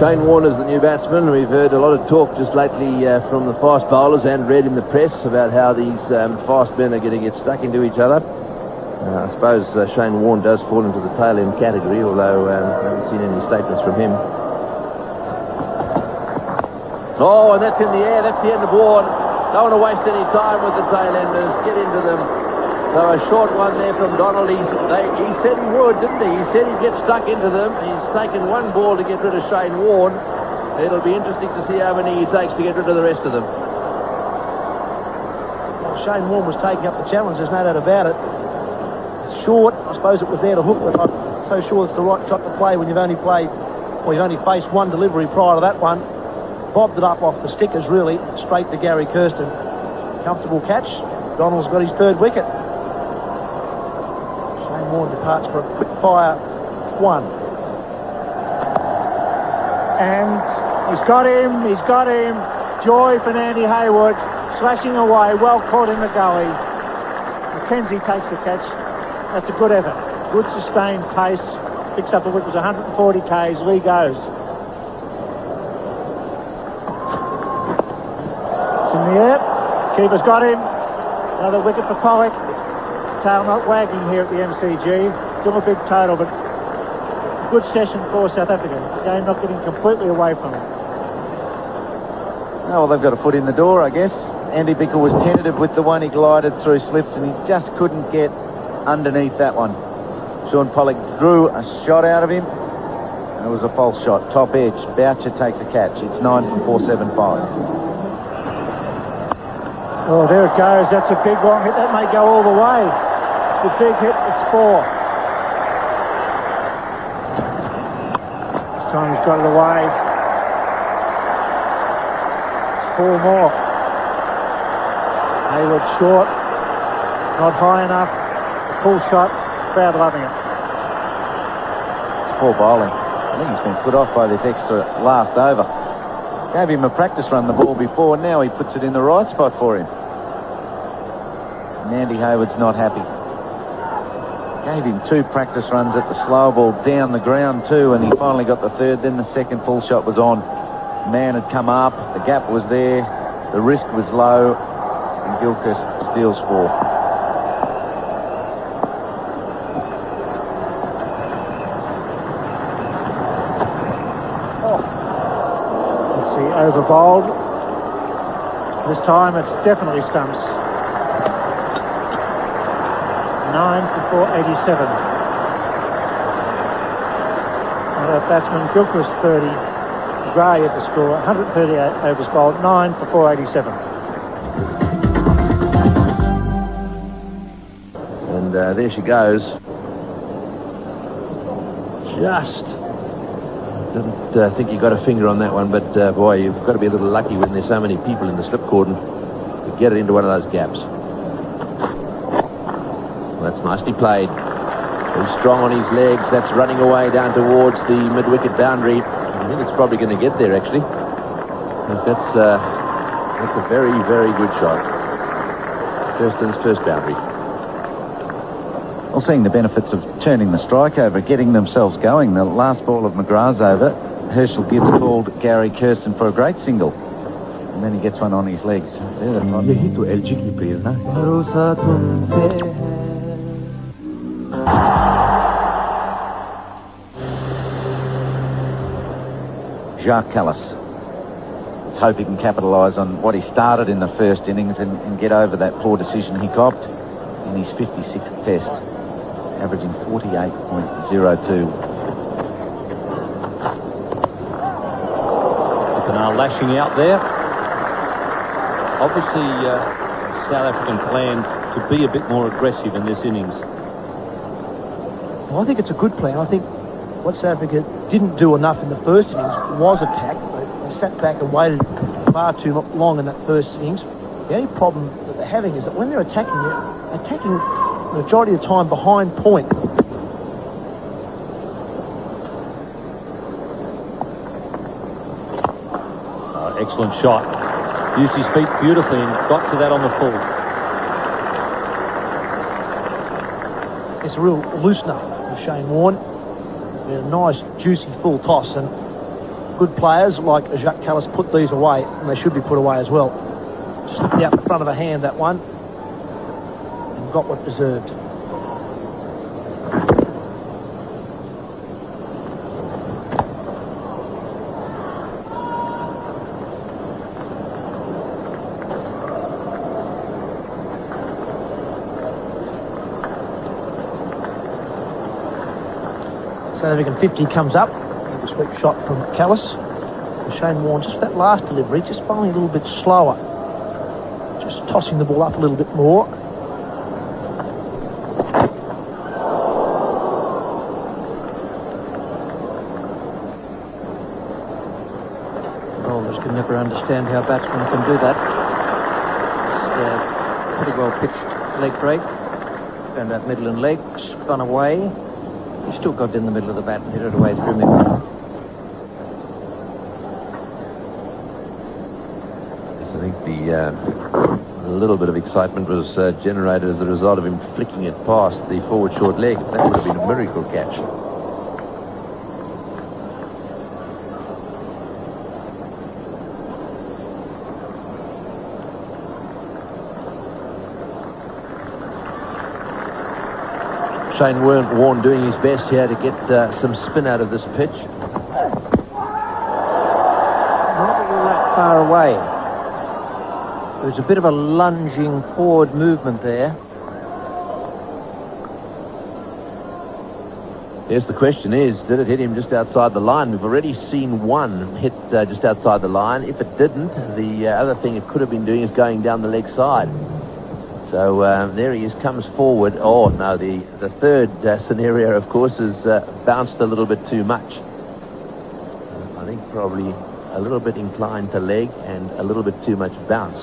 Shane Warner's the new batsman. We've heard a lot of talk just lately from the fast bowlers and read in the press about how these fast men are going to get stuck into each other. I suppose Shane Warne does fall into the tail end category, although I haven't seen any statements from him. Oh, and that's in the air. That's the end of Warne. Don't want to waste any time with the tail enders. Get into them. So a short one there from Donald. He said he would, didn't he? He said he'd get stuck into them. He's taken one ball to get rid of Shane Warne. It'll be interesting to see how many he takes to get rid of the rest of them. Well, Shane Warne was taking up the challenge, there's no doubt about it. It's short, I suppose it was there to hook, but I'm so sure it's the right shot to play when you've only faced one delivery prior to that one. Bobbed it up off the stickers, really, straight to Gary Kirsten. Comfortable catch. Donald's got his third wicket. Shane Warne departs for a quick fire one. And he's got him. Joy for Andy Hayward, slashing away, well caught in the gully. McKenzie takes the catch. That's a good effort. Good sustained pace. Picks up the wicket, was 140 k's. Lee goes. It's in the air. Keeper's got him. Another wicket for Pollock. Tail not wagging here at the MCG. Still a big total, but a good session for South Africa. The game not getting completely away from him. Oh, well, they've got a foot in the door, I guess. Andy Bickle was tentative with the one. He glided through slips and he just couldn't get underneath that one. Sean Pollock drew a shot out of him and it was a false shot. Top edge. Boucher takes a catch. It's 9 from 475. Oh, there it goes. That's a big long hit. That may go all the way. It's a big hit. It's 4. This time he's got it away. It's 4 more. Hayward short. Not high enough. A full shot. Crowd loving it. It's poor bowling. I think he's been put off by this extra last over. Gave him a practice run the ball before. Now he puts it in the right spot for him. And Andy Hayward's not happy. Gave him 2 practice runs at the slow ball down the ground too, and he finally got the third. Then the second full shot was on. Man had come up. The gap was there. The risk was low. And Gilchrist steals 4. Over bowled. This time it's definitely stumps. 9 for 487. And that batsman Gilchrist 30. Gray at the score. 138 overs bowled. 9 for 487. And there she goes. Just didn't think you got a finger on that one, but boy, you've got to be a little lucky when there's so many people in the slip cordon to get it into one of those gaps. Well, that's nicely played. He's strong on his legs. That's running away down towards the mid-wicket boundary. I think it's probably going to get there, actually. That's a very, very good shot. Kirsten's first boundary. Well, seeing the benefits of turning the strike over, getting themselves going. The last ball of McGrath's over. Herschel Gibbs called Gary Kirsten for a great single. And then he gets one on his legs. यही तो LG की प्रेरणा है भरोसा तुमसे है Jacques Kallis. Let's hope he can capitalise on what he started in the first innings and get over that poor decision he copped in his 56th test, averaging 48.02. Canal lashing out there. Obviously, South African plan to be a bit more aggressive in this innings. Well, I think it's a good plan. I think what South Africa didn't do enough in the first innings was attack. They sat back and waited far too long in that first innings. The only problem that they're having is that when they're attacking the majority of the time behind point. Excellent shot. Used his feet beautifully and got to that on the full. It's a real loosener for Shane Warne. They're a nice, juicy, full toss, and good players like Jacques Kallis put these away, and they should be put away as well. Slipped out the front of the hand, that one, and got what deserved. South African 50 comes up. The sweep shot from Callis. And Shane Warne, just that last delivery, just finally a little bit slower. Just tossing the ball up a little bit more. Bowlers can never understand how batsmen can do that. It's pretty well pitched leg break. Found out middle and leg, spun away. He still got in the middle of the bat and hit it away through mid. I think a little bit of excitement was generated as a result of him flicking it past the forward short leg. That would have been a miracle catch. Shane Warne doing his best here to get some spin out of this pitch. Not all that far away. There was a bit of a lunging forward movement there. Yes, the question is, did it hit him just outside the line? We've already seen one hit just outside the line. If it didn't, the other thing it could have been doing is going down the leg side. So there he is, comes forward. Oh, no, the third scenario, of course, is bounced a little bit too much. I think probably a little bit inclined to leg and a little bit too much bounce.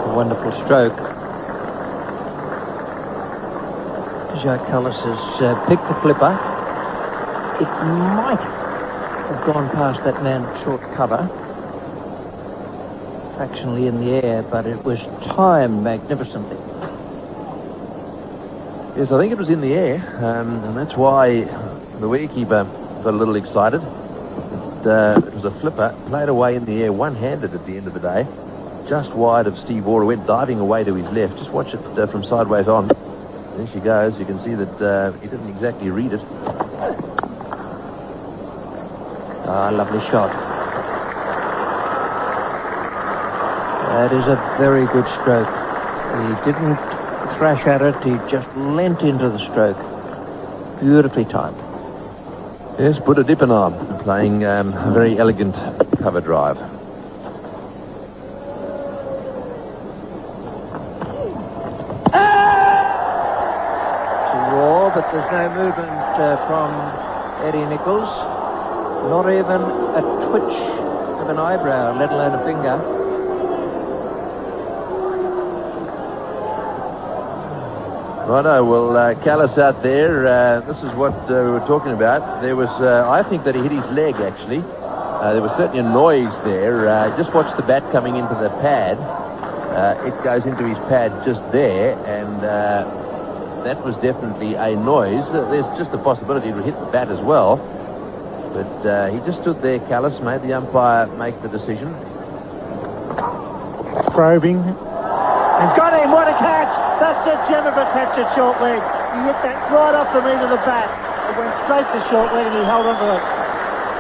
A wonderful stroke. Jacques Kallis has picked the flipper. It might have gone past that man at short cover. Fractionally in the air, but it was timed magnificently. Yes, I think it was in the air, and that's why the wicketkeeper got a little excited. It was a flipper, played away in the air, one-handed at the end of the day, just wide of Steve Waugh, went diving away to his left. Just watch it from sideways on. There she goes. You can see that he didn't exactly read it. Ah, lovely shot. That is a very good stroke. He didn't thrash at it, he just leant into the stroke. Beautifully timed. Yes, Buddha Dippenaar playing a very elegant cover drive. Raw, but there's no movement from Eddie Nichols. Not even a twitch of an eyebrow, let alone a finger. Righto, well, Callis out there, this is what we were talking about. There was, I think that he hit his leg, actually. There was certainly a noise there. Just watch the bat coming into the pad. It goes into his pad just there, and that was definitely a noise. There's just a possibility it would hit the bat as well. But he just stood there, Callis, made the umpire make the decision. Probing. He's got him, what a catch! That's a gem of a catch at short leg. He hit that right off the meat of the bat. It went straight to short leg and he held on to it.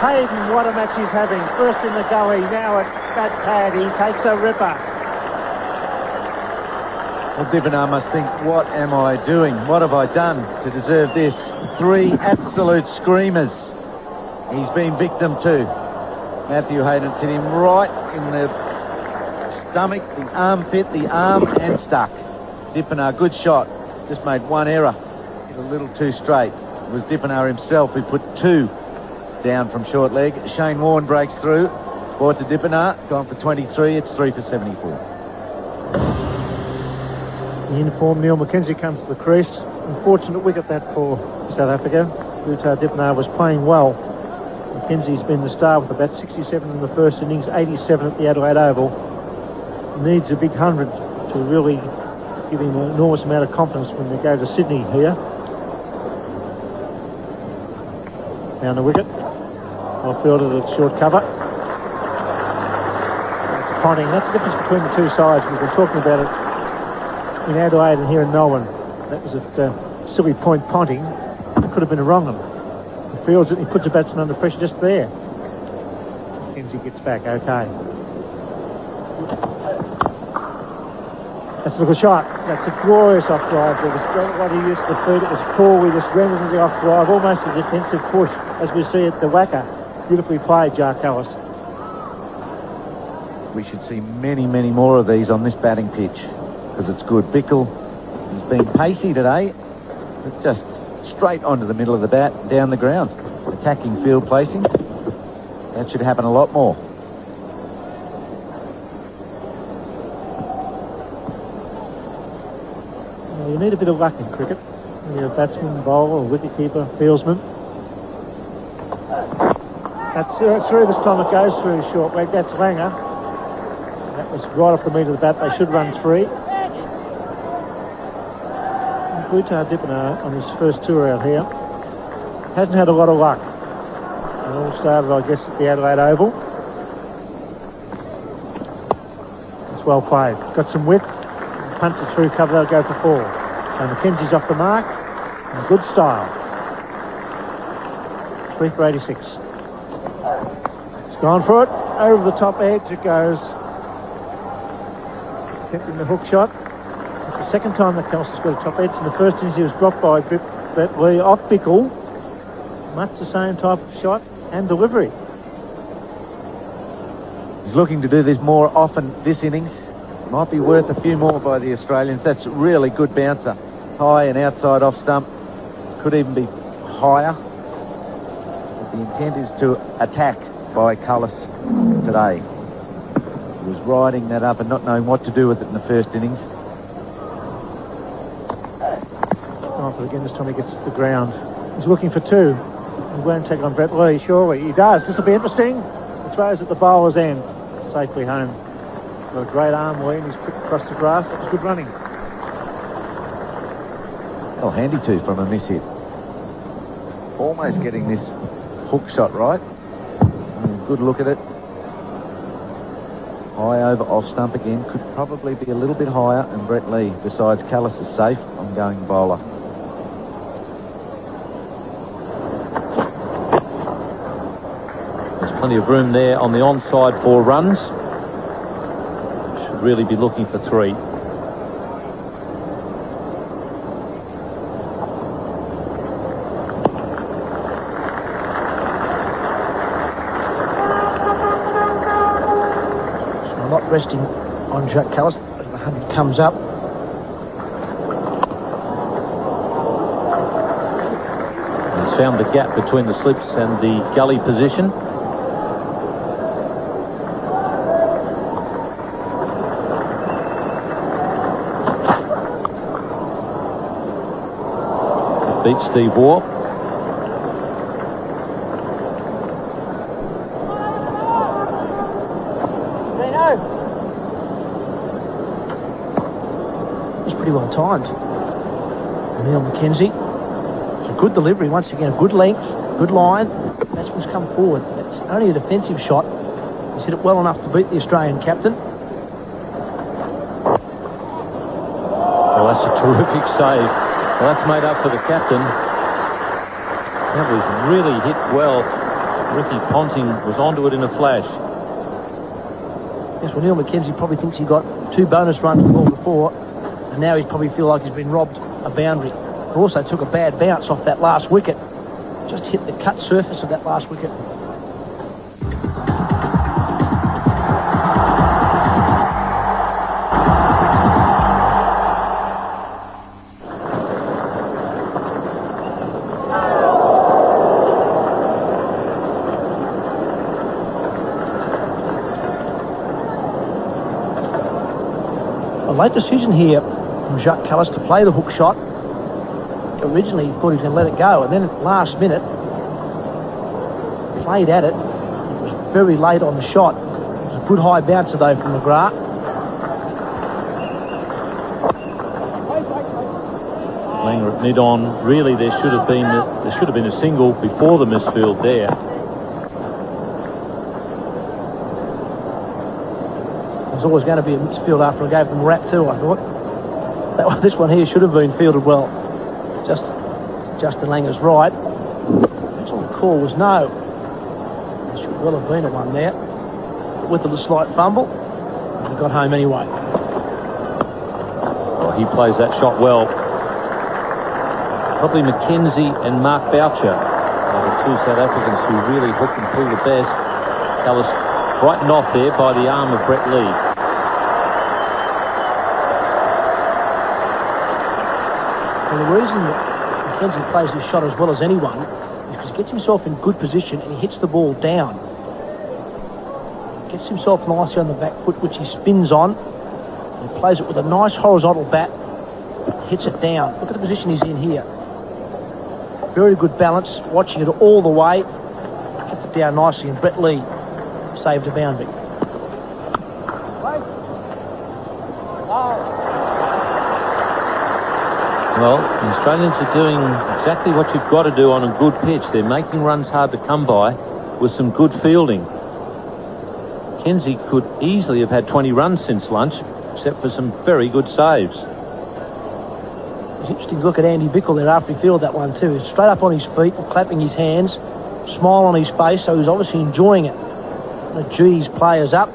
Hayden, what a match he's having. First in the gully, now at that pad, he takes a ripper. Well, Dippenaar must think, what am I doing? What have I done to deserve this? 3 absolute screamers. He's been victim to. Matthew Hayden's hit him right in the stomach, the armpit, the arm, and stuck. Dippenaar, good shot. Just made one error. Hit a little too straight. It was Dippenaar himself who put 2 down from short leg. Shane Warne breaks through. Ball to Dippenaar. Gone for 23. It's 3 for 74. The uniform Neil McKenzie comes to the crease. Unfortunate wicket that for South Africa. Uta Dippenaar was playing well. McKenzie's been the star with about 67 in the first innings, 87 at the Adelaide Oval. Needs a big 100 to really give him an enormous amount of confidence when they go to Sydney here. Down the wicket. Well fielded at short cover. That's Ponting. That's the difference between the two sides. We've been talking about it in Adelaide and here in Melbourne. That was at Silly Point Ponting. It could have been a wrong one. He feels it, he puts the batsman under pressure just there. McKenzie gets back, okay. That's a good shot. That's a glorious off drive. There was great what he used to the feet. It was cool. We just rendered the off drive, almost a defensive push, as we see at the Wacker. Beautifully played, Jack Ellis. We should see many, many more of these on this batting pitch because it's good. Bickle has been pacey today, but just straight onto the middle of the bat, down the ground, attacking field placings. That should happen a lot more. Well, you need a bit of luck in cricket. When you're a batsman, bowler, or wicketkeeper, fieldsman. That's through this time. It goes through his short leg. That's Langer. That was right off the meat of the bat. They should run 3. Bhutar Dipana on his first tour out here hasn't had a lot of luck. It all started, I guess, at the Adelaide Oval. It's well played. Got some width. Punts it through cover. They'll go for 4. So Mackenzie's off the mark. In good style. 3 for 86. It's gone for it. Over the top edge it goes. Kept in the hook shot. It's the second time that Kelsey's got a top edge. In the first innings he was dropped by Brett Lee off Bickle. Much the same type of shot and delivery. He's looking to do this more often this innings. Might be worth a few more by the Australians. That's a really good bouncer. High and outside off stump. Could even be higher. But the intent is to attack by Cullis today. He was riding that up and not knowing what to do with it in the first innings. Oh, but again, this time he gets to the ground. He's looking for 2. He won't take on Brett Lee, surely. He does. This will be interesting. He throws at the bowler's end. Safely home. Got a great arm, Lee, and he's quick across the grass. That was good running. Oh, handy 2 from a miss hit. Almost getting this hook shot right. Good look at it. High over off stump again. Could probably be a little bit higher, and Brett Lee, besides Cullis, is safe. Ongoing bowler. There's plenty of room there on the onside for runs. Should really be looking for 3. Resting on Jack Cullis as the 100 comes up. He's found the gap between the slips and the gully position. Beat Steve Waugh. Well timed. Neil Mackenzie. It's a good delivery once again, a good length, good line. Batsman's come forward. That's only a defensive shot. He's hit it well enough to beat the Australian captain. Well, that's a terrific save. Well, that's made up for the captain. That was really hit well. Ricky Ponting was onto it in a flash. Yes, well, Neil Mackenzie probably thinks he got 2 bonus runs the ball before. And now he's probably feel like he's been robbed a boundary. He also took a bad bounce off that last wicket. Just hit the cut surface of that last wicket. A late decision here from Jacques Cullis to play the hook shot. Originally he thought he was going to let it go, and then at the last minute played at it. It was very late on the shot. It was a good high bouncer though from McGrath. Langer at mid-on. Really, there should have been a single before the misfield there. There's always going to be a misfield after I gave them a rap too, I thought. This one here should have been fielded well. Just Justin Langer's right. Actually, the call was no. There should well have been a one there. But with a slight fumble, he got home anyway. he plays that shot well. Probably Mackenzie and Mark Boucher are the two South Africans who really hook and pull the best. Callis frightened off there by the arm of Brett Lee. Well, the reason that Mackenzie plays this shot as well as anyone is because he gets himself in good position and he hits the ball down. Gets himself nicely on the back foot, which he spins on. And he plays it with a nice horizontal bat. Hits it down. Look at the position he's in here. Very good balance, watching it all the way. Kept it down nicely, and Brett Lee saved a boundary. Well, the Australians are doing exactly what you've got to do on a good pitch. They're making runs hard to come by with some good fielding. Mackenzie could easily have had 20 runs since lunch, except for some very good saves. It's interesting to look at Andy Bickle there after he fielded that one too. He's straight up on his feet, clapping his hands, smile on his face, so he's obviously enjoying it. The G's players up.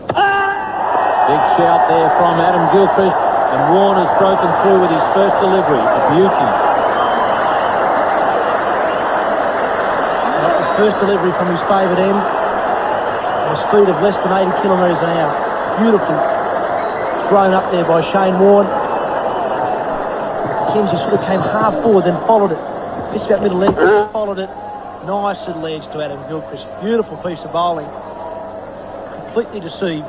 Big shout there from Adam Gilchrist, and Warner's broken through with his first delivery. A beauty. His first delivery from his favourite end. At a speed of less than 80 kilometres an hour. Beautifully thrown up there by Shane Warne. Mackenzie sort of came half forward, then followed it. Pitched that middle leg, followed it. Nice little edge to Adam Gilchrist. Beautiful piece of bowling. Completely deceived.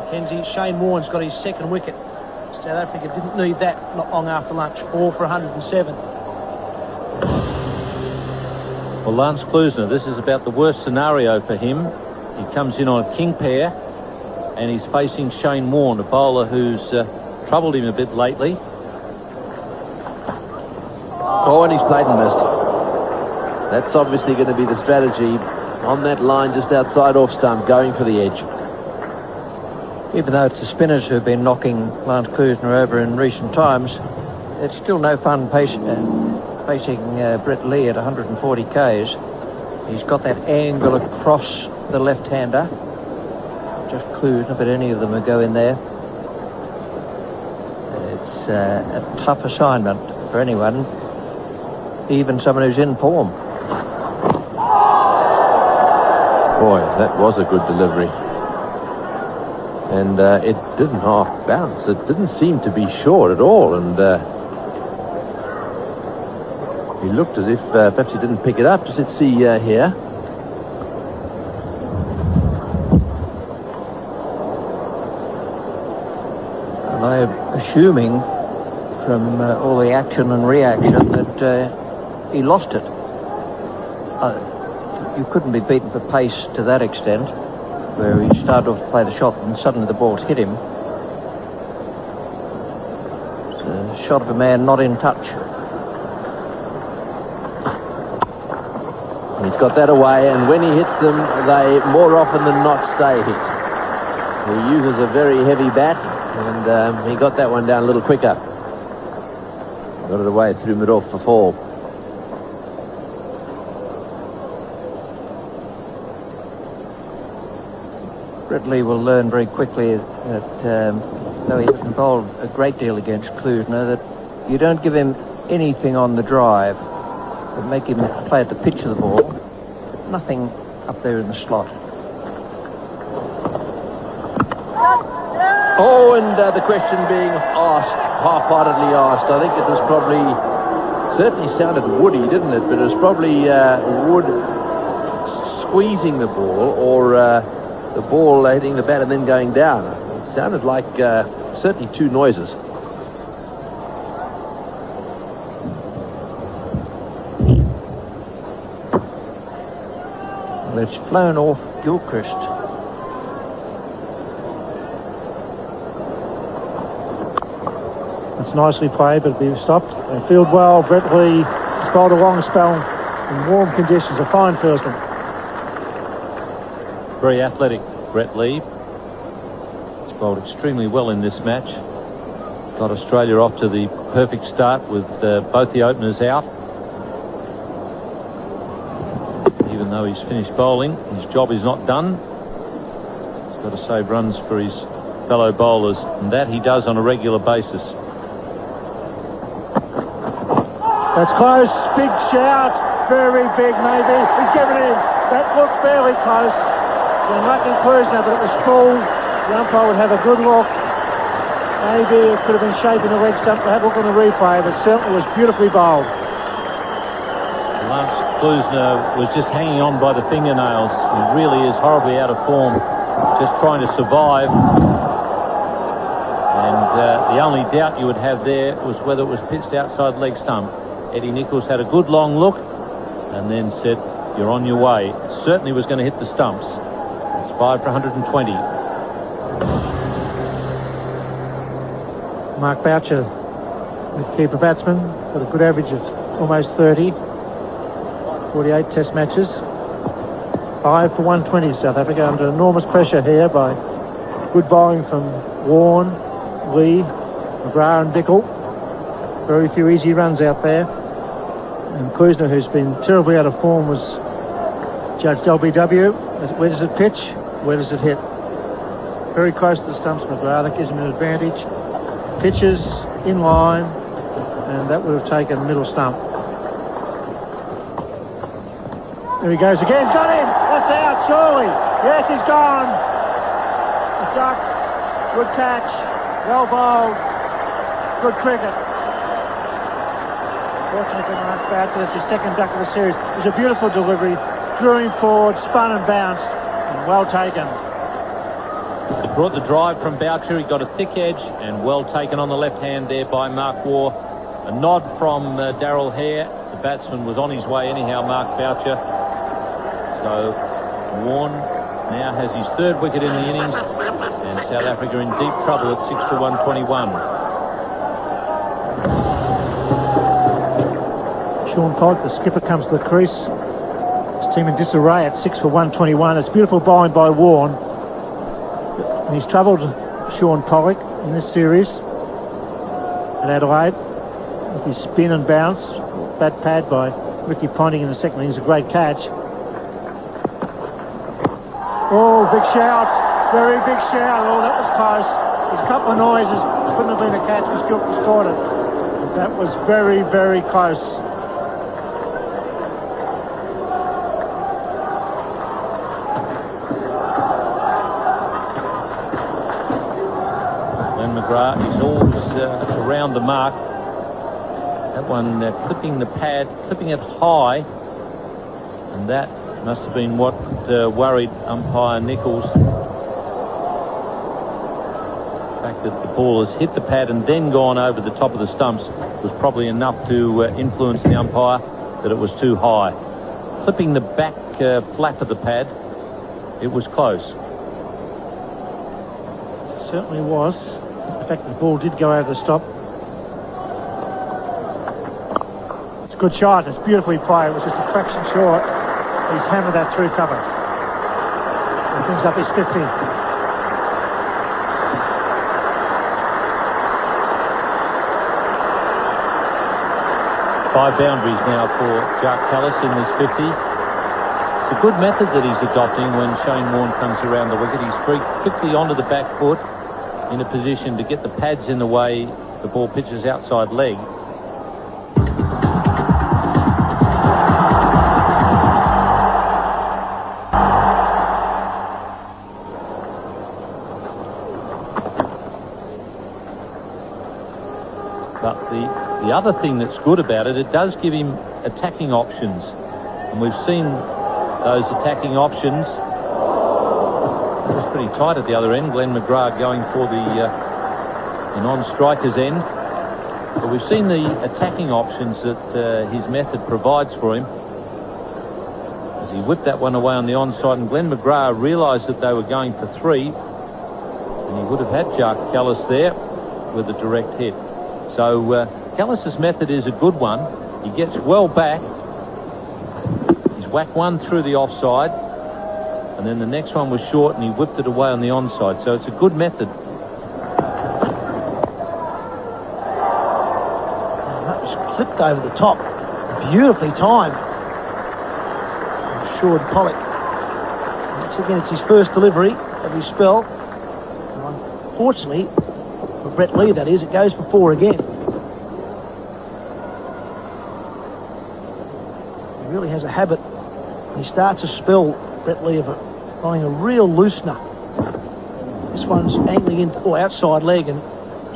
Mackenzie, Shane Warne's got his second wicket. South Africa didn't need that not long after lunch. 4 for 107. Well, Lance Klusener, this is about the worst scenario for him. He comes in on a king pair, and he's facing Shane Warne, a bowler who's troubled him a bit lately. Oh, and he's played and missed. That's obviously going to be the strategy on that line just outside off stump, going for the edge. Even though it's the spinners who've been knocking Lance Klusener over in recent times, it's still no fun facing Brett Lee at 140 Ks. He's got that angle across the left-hander. Just Klusener, but any of them will go in there. It's a tough assignment for anyone, even someone who's in form. Boy, that was a good delivery. And it didn't half bounce. It didn't seem to be short at all. And he looked as if perhaps he didn't pick it up. Just let's see here. And I'm assuming from all the action and reaction that he lost it. You couldn't be beaten for pace to that extent, where he started off to play the shot and suddenly the ball's hit him. It's a shot of a man not in touch. He's got that away, and when he hits them, they more often than not stay hit. He uses a very heavy bat, and he got that one down a little quicker. Got it away through mid-off for 4. Brett Lee will learn very quickly that, though he hasn't bowled a great deal against Klusener, that you don't give him anything on the drive that make him play at the pitch of the ball. Nothing up there in the slot. Oh, and the question being asked, half-heartedly asked, I think it was probably, certainly sounded woody, didn't it? But it was probably Wood squeezing the ball, or the ball hitting the bat and then going down. It sounded like certainly two noises. Well, it's flown off Gilchrist. That's nicely played, but it'll be stopped. They field well. Brett Lee has bowled a long spell in warm conditions. A fine fieldsman. Very athletic, Brett Lee. He's bowled extremely well in this match. Got Australia off to the perfect start with both the openers out. Even though he's finished bowling, his job is not done. He's got to save runs for his fellow bowlers, and that he does on a regular basis. That's close. Big shout. Very big, maybe. He's given in. That looked fairly close. Unlucky Klusener, but it was full. The umpire would have a good look. Maybe it could have been shaping the leg stump. Have a look on the replay, but certainly was beautifully bowled. Lance Klusener was just hanging on by the fingernails. He really is horribly out of form, just trying to survive. And the only doubt you would have there was whether it was pitched outside leg stump. Eddie Nichols had a good long look and then said, "You're on your way." Certainly was going to hit the stumps. It's 5 for 120. Mark Boucher, the keeper batsman, got a good average of almost 30. 48 test matches. 5 for 120. South Africa under enormous pressure here by good bowling from Warne, Lee, McGrath and Dickel. Very few easy runs out there. And Klusener, who's been terribly out of form, was judged LBW. Where does it pitch? Where does it hit? Very close to the stumps, McGrath. That gives him an advantage. Pitches in line, and that would have taken middle stump. There he goes again. He's got him. That's out, surely. Yes, he's gone. A duck. Good catch. Well bowled. Good cricket. Fortunately, Mark Boucher, that's his second duck of the series. It was a beautiful delivery. Drew him forward, spun and bounced, and well taken. It brought the drive from Boucher. He got a thick edge and well taken on the left hand there by Mark Waugh. A nod from Darryl Hare. The batsman was on his way anyhow, Mark Boucher. So Warne now has his third wicket in the innings, and South Africa in deep trouble at 6 for 121. Sean Pollock, the skipper, comes to the crease. His team in disarray at 6 for 121. It's beautiful bowling by Warne. And he's troubled Sean Pollock in this series at Adelaide with his spin and bounce. Bat pad by Ricky Ponting in the second innings. A great catch. Oh, big shout. Very big shout. Oh, that was close. There's a couple of noises. It couldn't have been a catch because Gilchrist scored it. But that was very, very close. Glenn McGrath is always around the mark. That one clipping the pad, clipping it high, and that must have been what worried umpire Nichols. The fact that the ball has hit the pad and then gone over the top of the stumps was probably enough to influence the umpire that it was too high. Clipping the back flap of the pad, it was close. Certainly was. The fact that the ball did go over the stop. It's a good shot. It's beautifully played. It was just a fraction short. He's hammered that through cover. And brings up his 50. 5 boundaries now for Jacques Kallis in this 50. It's a good method that he's adopting when Shane Warne comes around the wicket. He's very quickly onto the back foot in a position to get the pads in the way the ball pitches outside leg. But the other thing that's good about it, it does give him attacking options. And we've seen those attacking options. It was pretty tight at the other end. Glenn McGrath going for the non-striker's end. But we've seen the attacking options that his method provides for him. As he whipped that one away on the onside, and Glenn McGrath realised that they were going for 3. And he would have had Jacques Kallis there with a direct hit. So Kallis's method is a good one. He gets well back. He's whacked one through the offside, and then the next one was short, and he whipped it away on the onside. So it's a good method. That was clipped over the top. Beautifully timed. Sean Pollock. Once again, it's his first delivery of his spell. unfortunately, for Brett Lee that is, it goes for 4 again. He really has a habit. He starts to spell, Brett Lee, of finding a real loosener. This one's angling in, outside leg, and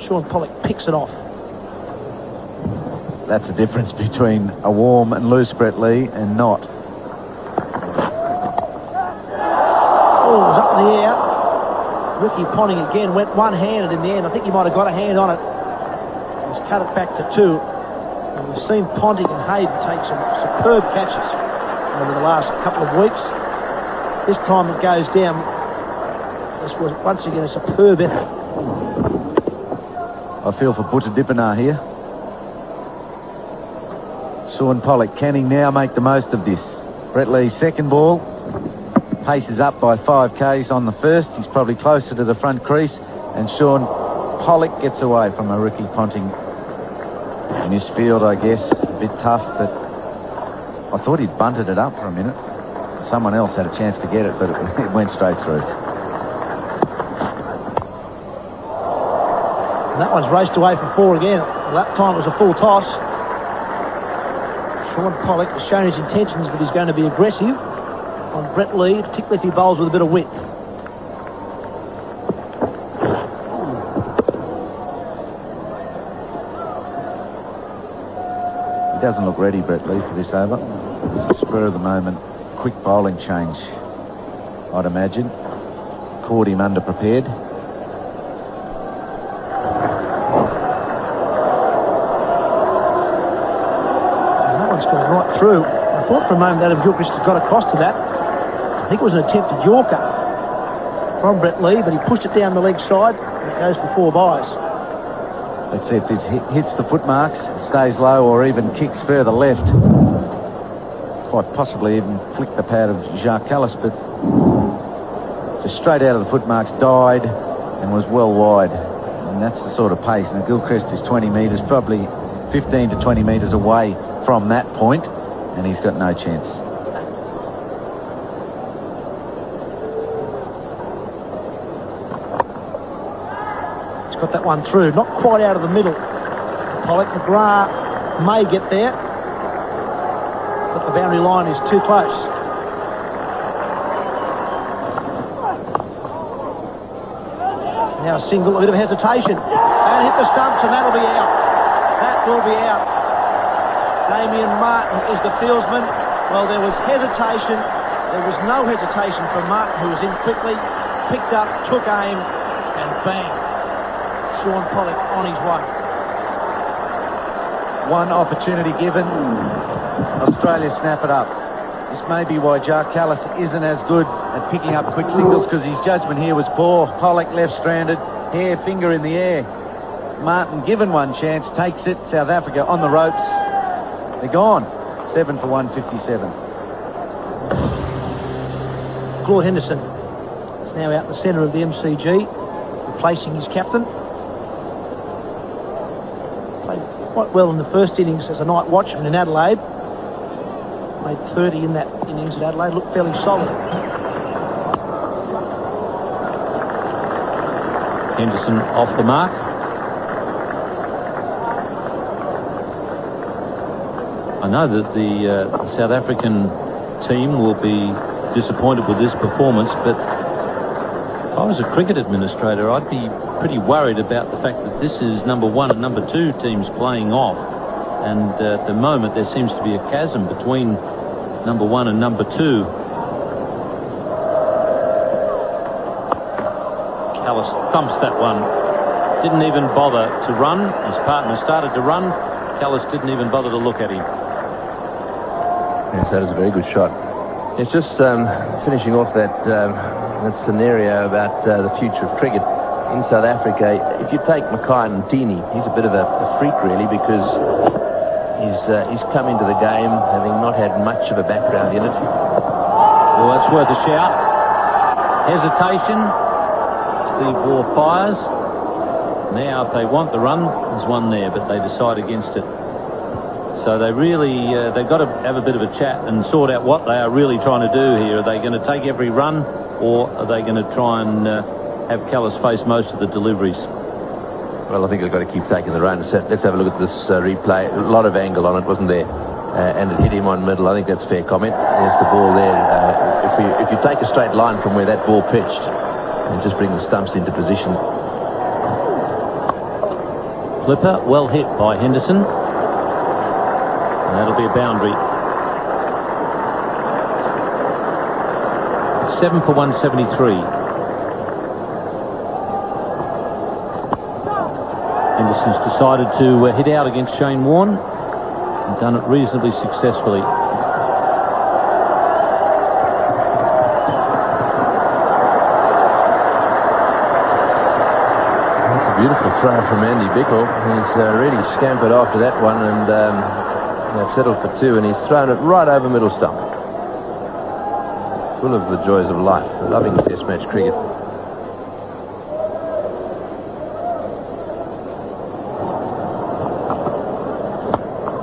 Sean Pollock picks it off. That's the difference between a warm and loose Brett Lee and not. Oh, it was up in the air. Ricky Ponting again went one-handed in the end. I think he might have got a hand on it. He's cut it back to 2. And we've seen Ponting and Hayden take some superb catches over the last couple of weeks. This time it goes down. This was once again a superb effort. I feel for Buttadipana here. Sean Pollock, can he now make the most of this? Brett Lee's second ball. Pace is up by 5 Ks on the first. He's probably closer to the front crease. And Sean Pollock gets away from a Ricky Ponting in his field, I guess. A bit tough, but I thought he'd bunted it up for a minute. Someone else had a chance to get it, but it went straight through. And that one's raced away for 4 again. Well, that time it was a full toss. Sean Pollock has shown his intentions, but he's going to be aggressive on Brett Lee, particularly if he bowls with a bit of width. He doesn't look ready, Brett Lee, for this over. It's a spur of the moment, quick bowling change, I'd imagine. Caught him underprepared. Gone right through. I thought for a moment that Adam Gilchrist had got across to that. I think it was an attempted Yorker from Brett Lee, but he pushed it down the leg side and it goes for 4 byes. Let's see if this hits the footmarks, stays low, or even kicks further left. Quite possibly even flicked the pad of Jacques Callis, but just straight out of the footmarks, died and was well wide. And that's the sort of pace. Now Gilchrist is 20 metres, probably 15 to 20 metres away from that point, and he's got no chance. He's got that one through, not quite out of the middle. Pollock, McGrath may get there, but the boundary line is too close. Now a single, a bit of hesitation, and hit the stumps, and that'll be out. That will be out. Damien Martin is the fieldsman. Well, there was hesitation. There was no hesitation from Martin, who was in quickly, picked up, took aim, and bang. Sean Pollock on his way. One opportunity given. Australia snap it up. This may be why Jacques Callis isn't as good at picking up quick singles, because his judgment here was poor. Pollock left stranded, hair, finger in the air. Martin given one chance, takes it. South Africa on the ropes. They're gone. 7 for 157. Claude Henderson is now out the centre of the MCG, replacing his captain. Played quite well in the first innings as a night watchman in Adelaide. Made 30 in that innings at Adelaide. Looked fairly solid. Henderson off the mark. I know that the South African team will be disappointed with this performance, but if I was a cricket administrator, I'd be pretty worried about the fact that this is number 1 and number 2 teams playing off, and at the moment there seems to be a chasm between number 1 and number 2. Callis thumps that one. Didn't even bother to run. His partner started to run. Callis didn't even bother to look at him. Yes, that is a very good shot. It's just finishing off that scenario about the future of cricket in South Africa. If you take Mackay Ntini, he's a bit of a freak really, because he's come into the game having not had much of a background in it. Well, that's worth a shout. Hesitation. Steve Waugh fires. Now, if they want the run, there's one there, but they decide against it. So they really, they've got to have a bit of a chat and sort out what they are really trying to do here. Are they going to take every run, or are they going to try and have Callis face most of the deliveries. Well, I think they've got to keep taking the run. Let's have a look at this replay. A lot of angle on it, wasn't there? And it hit him on middle. I think that's fair comment. There's the ball there. If you take a straight line from where that ball pitched and just bring the stumps into position. Flipper, well hit by Henderson. And that'll be a boundary. 7 for 173. Henderson's decided to hit out against Shane Warne and done it reasonably successfully. That's a beautiful throw from Andy Bickle. He's really scampered after that one, and they've settled for 2, and he's thrown it right over middle stump. Full of the joys of life, loving test match cricket.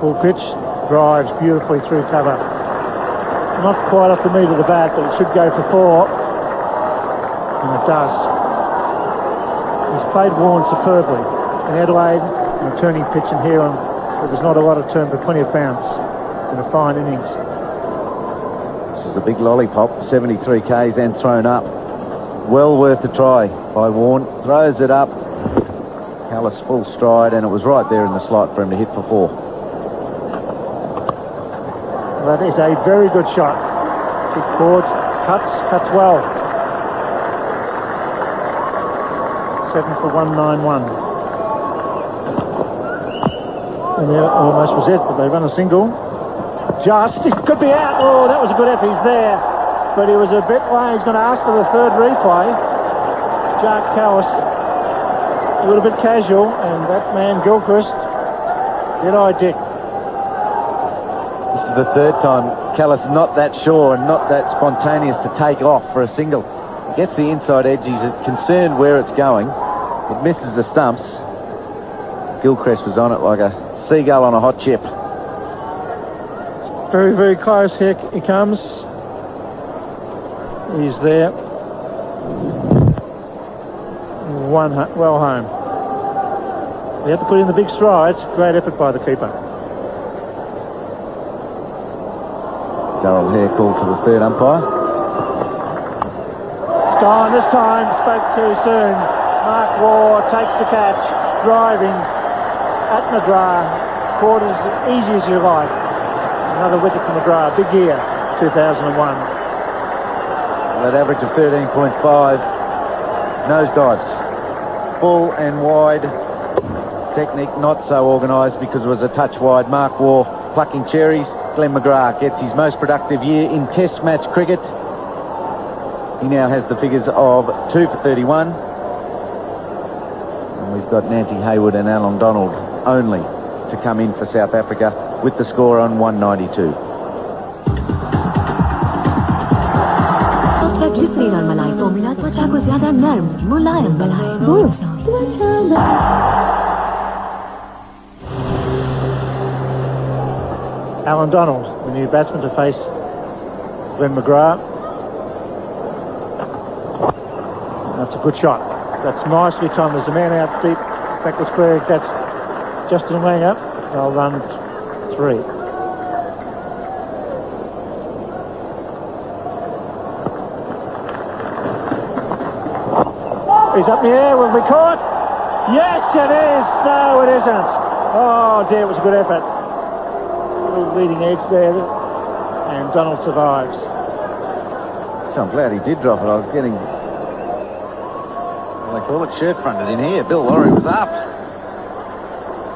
Full pitch, drives beautifully through cover. Not quite off the meat of the bat, but it should go for 4. And it does. He's played Warne superbly. In Adelaide, in a turning pitch, and here on, where there's not a lot of turn, but plenty of bounce. In a fine innings. This is a big lollipop, 73 Ks and thrown up. Well worth a try by Warne. Throws it up. Callis full stride, and it was right there in the slot for him to hit for 4. That is a very good shot. Kick forward, cuts well. 7 for 191. And there almost was it, but they run a single. It could be out. Oh, that was a good effort. He's there, but he was a bit late. He's going to ask for the 3rd replay. Jack Callis, a little bit casual, and that man Gilchrist, did Dick. This is the 3rd time Callis not that sure and not that spontaneous to take off for a single. Gets the inside edge. He's concerned where it's going. It misses the stumps. Gilchrist was on it like a seagull on a hot chip. Very, very close. Here he comes. He's there. Well home. He had to put in the big strides. Great effort by the keeper. Darryl Hare called to the 3rd umpire. It's gone this time. Spoke too soon. Mark Waugh takes the catch. Driving at McGrath. Caught as easy as you like. Another wicket for McGrath. Big year, 2001. That average of 13.5. Nosedives. Full and wide. Technique not so organised because it was a touch wide. Mark Waugh plucking cherries. Glenn McGrath gets his most productive year in Test match cricket. He now has the figures of 2 for 31. And we've got Nanty Hayward and Alan Donald only to come in for South Africa with the score on 192. Glycerine और मलाई formula त्वचा को ज्यादा नर्म मुलायम बनाए Alan Donald, the new batsman to face Glenn McGrath. That's a good shot. That's nicely timed. There's a man out deep backward square. That's Justin Langer. They'll run 3. He's up in the air. Will be caught? Yes, it is. No, it isn't. Oh dear, it was a good effort. Little leading edge there, and Donald survives. So I'm glad he did drop it. I was getting, they call it, shirt fronted in here. Bill Lawry was up.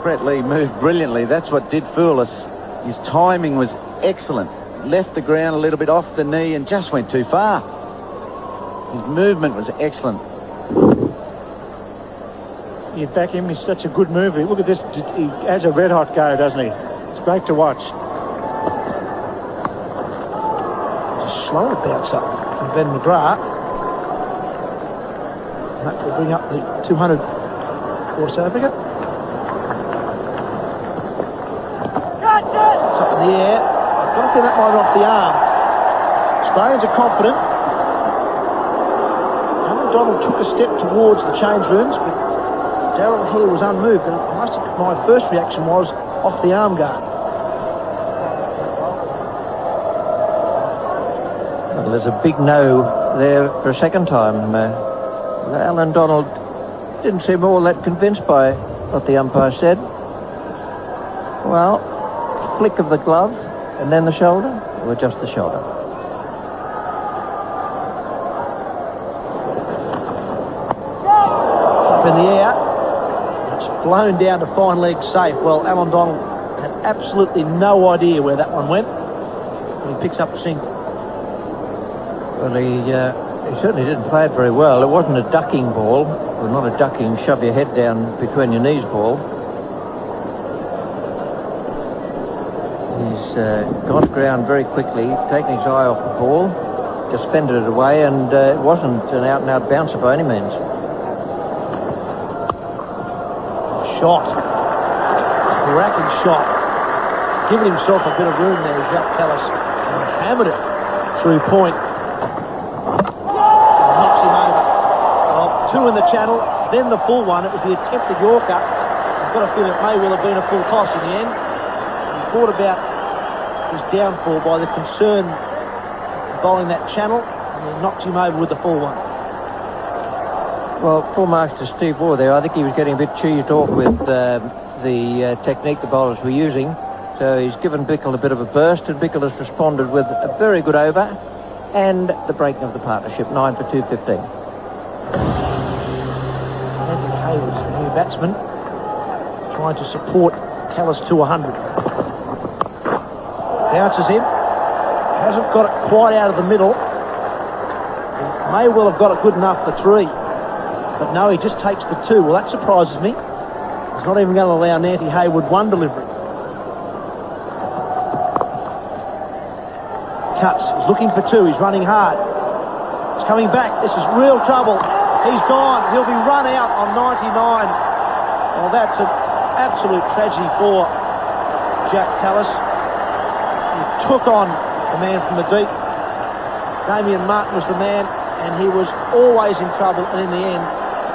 Brett Lee moved brilliantly. That's what did fool us. His timing was excellent. Left the ground a little bit off the knee and just went too far. His movement was excellent. You back him, he's such a good mover. Look at this, he has a red hot go, doesn't he? It's great to watch. Just slower bounce up from Ben McGrath. That will bring up the 200 for South Africa. It's up in the air. I've got to feel that might off the arm. Australians are confident. Donald took a step towards the change rooms, but Daryl Hare was unmoved, and my first reaction was off the arm guard. Well, there's a big no there for a second time. Alan Donald didn't seem all that convinced by what the umpire said. Well, flick of the glove and then the shoulder, or just the shoulder. It's up in the air. It's blown down to fine leg safe. Well, Alan Donald had absolutely no idea where that one went, and he picks up a single. Well, he certainly didn't play it very well. It wasn't a ducking ball, or not a ducking, shove your head down between your knees ball. He's gone to ground very quickly, taken his eye off the ball, just fended it away, and it wasn't an out-and-out bouncer by any means. Shot. Cracking shot. Giving himself a bit of room there, Jacques Kallis, and hammered it through point. Knocks him over. Well, two in the channel, then the full one. It was the attempted Yorker. I've got a feeling it may well have been a full toss in the end. He thought about his downfall by the concern bowling that channel, and he knocked him over with the full one. Well, full marks to Steve Waugh there. I think he was getting a bit cheesed off with the technique the bowlers were using. So he's given Bickle a bit of a burst, and Bickle has responded with a very good over and the breaking of the partnership, 9 for 215. Anthony Hayward's the new batsman, trying to support Kallis to 100. Bounces in, hasn't got it quite out of the middle. He may well have got it good enough for 3, but no, he just takes the 2. Well, that surprises me. He's not even going to allow Nanty Hayward 1 delivery. Cuts, he's looking for 2, he's running hard. He's coming back, this is real trouble. He's gone, he'll be run out on 99. Well, that's an absolute tragedy for Jack Kallis. He took on the man from the deep. Damien Martin was the man, and he was always in trouble, and in the end,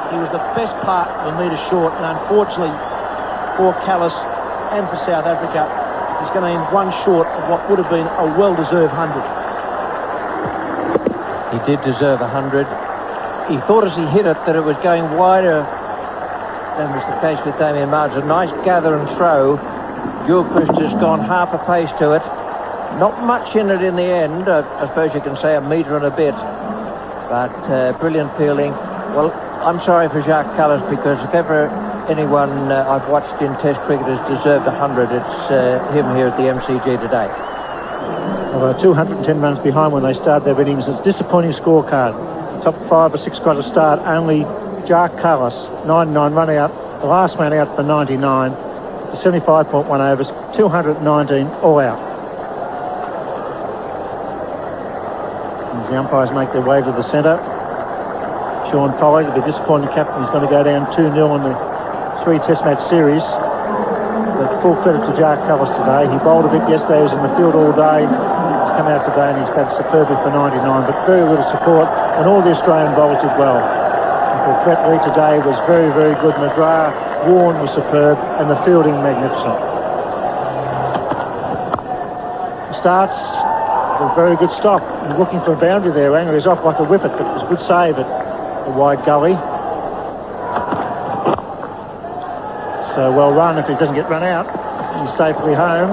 he was the best part of a metre short, and unfortunately for Kallis and for South Africa, he's going to end 1 short of what would have been a well-deserved 100. He did deserve 100. He thought as he hit it that it was going wider than was the case with Damien Martin. A nice gather and throw. Gilchrist has gone half a pace to it. Not much in it in the end. I suppose you can say a metre and a bit. But brilliant fielding. Well, I'm sorry for Jacques Kallis, because if ever anyone I've watched in Test cricket has deserved 100, it's him here at the MCG today. Well, 210 runs behind when they start their innings. It's a disappointing scorecard. Top 5 or 6 got to start. Only Jacques Kallis, 99 run out. The last man out for 99. The 75.1 overs, 219 all out. As the umpires make their way to the centre, Sean Foley, the disappointing captain, is going to go down 2-0 in the 3 Test match series. But full credit to Jacques Kallis today. He bowled a bit yesterday, he was in the field all day. He's come out today and he's batted superbly for 99, but very little support, and all the Australian bowlers did well. And for Brett Lee today was very, very good. McGrath, Warren was superb, and the fielding magnificent. Starts a very good stop. He's looking for a boundary there. Anger is off like a whippet, but it was a good save at the wide gully. So well run if he doesn't get run out. He's safely home.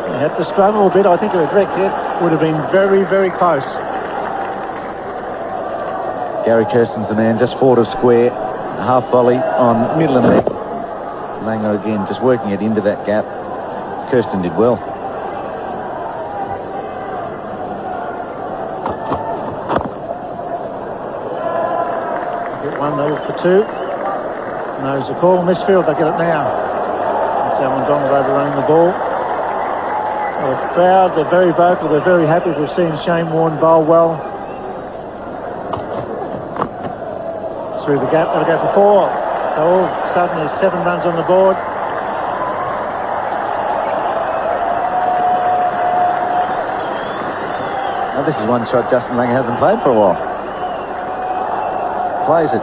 He had to struggle a bit. I think a direct hit would have been very, very close. Gary Kirsten's the man, just forward of square, half volley on middle and leg. Langer again, just working it into that gap. Kirsten did well. Get 1-0 for 2. Knows the call. Misfield, they get it now. It's Alan Donald overrunning the ball. Well, the crowd, they're very vocal, they're very happy. We've seen Shane Warne bowl well. Through the gap, they'll go for 4. So all of a sudden there's 7 runs on the board. Now this is one shot Justin Langer hasn't played for a while. plays it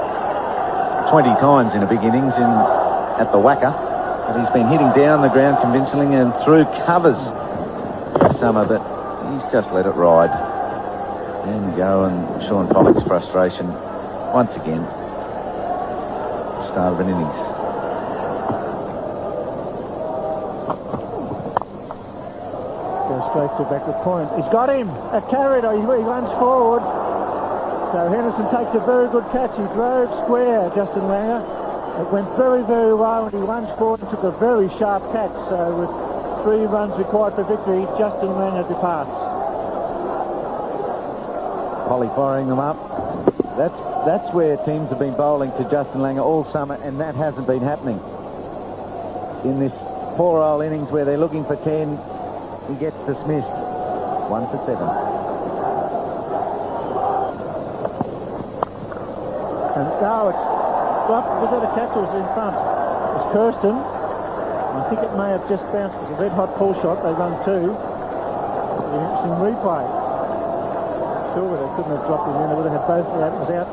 20 times in a big innings at the Wacker. But he's been hitting down the ground convincingly and through covers this summer, but he's just let it ride. There we go, and Sean Pollock's frustration once again. Start of an innings. Goes straight to backward point. He's got him. A carried. He runs forward. So Henderson takes a very good catch. He drove square, Justin Langer. It went very, very well, and he runs forward and took a very sharp catch. So with 3 runs required for victory, Justin Langer departs. Polly firing them up. That's where teams have been bowling to Justin Langer all summer, and that hasn't been happening. In this poor old innings where they're looking for 10, he gets dismissed. 1 for 7. And now it's dropped. Was that a catch or was it in front? It's Kirsten. I think it may have just bounced. It was a red-hot pull shot. They run 2. It's an interesting replay. Sure, they couldn't have dropped him in. They would have had both. That was out.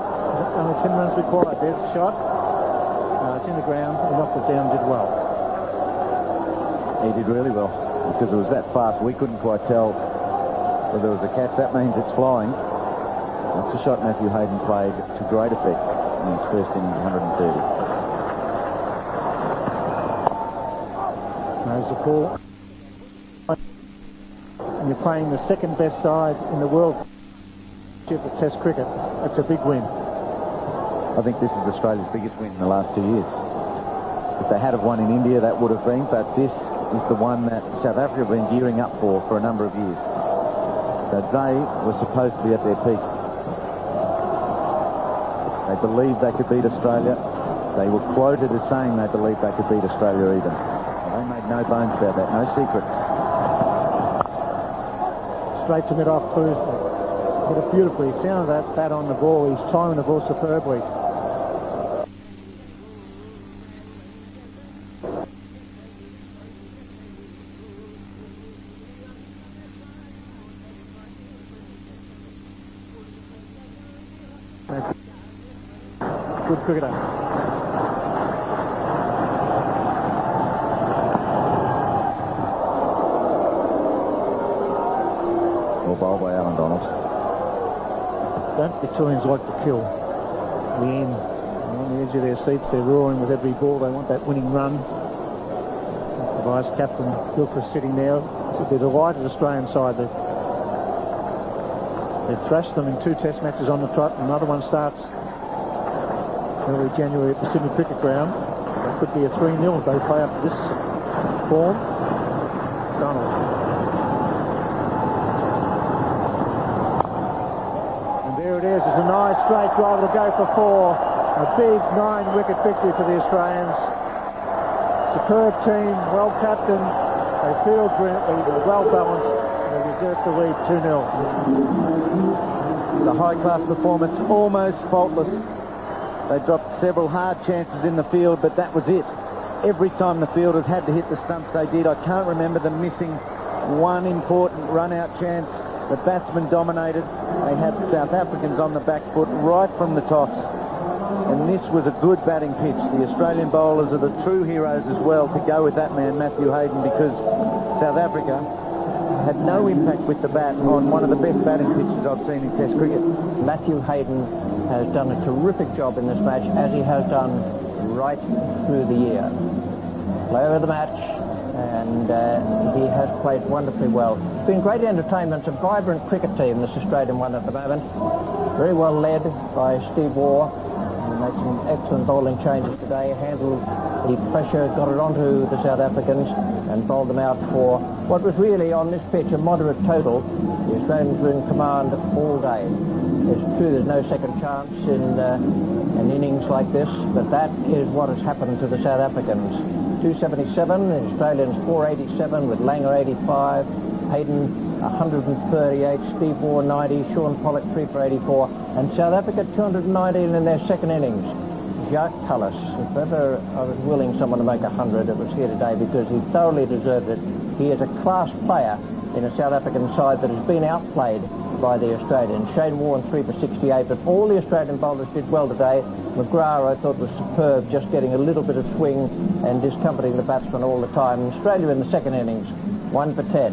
Only 10 runs required. There's the shot. It's in the ground. He knocked it down, did well. He did really well because it was that fast. We couldn't quite tell whether it was a catch. That means it's flying. That's a shot Matthew Hayden played to great effect in his first innings, 130. There's the call. And you're playing the second best side in the world of Test cricket. That's a big win. I think this is Australia's biggest win in the last 2 years. If they had have won in India, that would have been, but this is the one that South Africa have been gearing up for a number of years. So they were supposed to be at their peak. They believed they could beat Australia. They were quoted as saying they believed they could beat Australia even. They made no bones about that, no secrets. Straight to mid-off cruise. Hit it beautifully. He sounded that bat on the ball. He's timing the ball superbly. Good cricketer. Well bowled by Alan Donald. Don't Victorians like to kill? The end. They're on the edge of their seats. They're roaring with every ball. They want that winning run. The vice captain Gilchrist sitting there. They're delighted Australian side. They've thrashed them in 2 Test matches on the trot. Another one starts early January at the Sydney Cricket Ground. That could be a 3-0 if they play up to this form. Donald. And there it is. It's a nice straight drive to go for 4. A big 9-wicket victory for the Australians. Superb team, well captained. They field brilliantly. They're well balanced. They deserve to lead 2-0. The high-class performance, almost faultless. They dropped several hard chances in the field, but that was it. Every time the fielders had to hit the stumps, they did. I can't remember them missing one important run-out chance. The batsmen dominated. They had South Africans on the back foot right from the toss. And this was a good batting pitch. The Australian bowlers are the true heroes as well to go with that man, Matthew Hayden, because South Africa had no impact with the bat on one of the best batting pitches I've seen in Test cricket. Matthew Hayden has done a terrific job in this match, as he has done right through the year. Player of the match, and he has played wonderfully well. It's been great entertainment. It's a vibrant cricket team, this Australian one at the moment. Very well led by Steve Waugh. He made some excellent bowling changes today, handled the pressure, got it onto the South Africans and bowled them out for what was really on this pitch a moderate total. The Australians were in command all day. It's true there's no second chance in an innings like this, but that is what has happened to the South Africans. 277, the Australians 487 with Langer 85, Hayden 138, Steve Waugh 90, Sean Pollock 3 for 84, and South Africa 219 in their second innings. Jacques Kallis, if ever I was willing someone to make 100, it was here today because he thoroughly deserved it. He is a class player in a South African side that has been outplayed by the Australians. Shane Warne 3 for 68, but all the Australian bowlers did well today. McGrath, I thought, was superb, just getting a little bit of swing and discomforting the batsman all the time. Australia in the second innings, 1 for 10.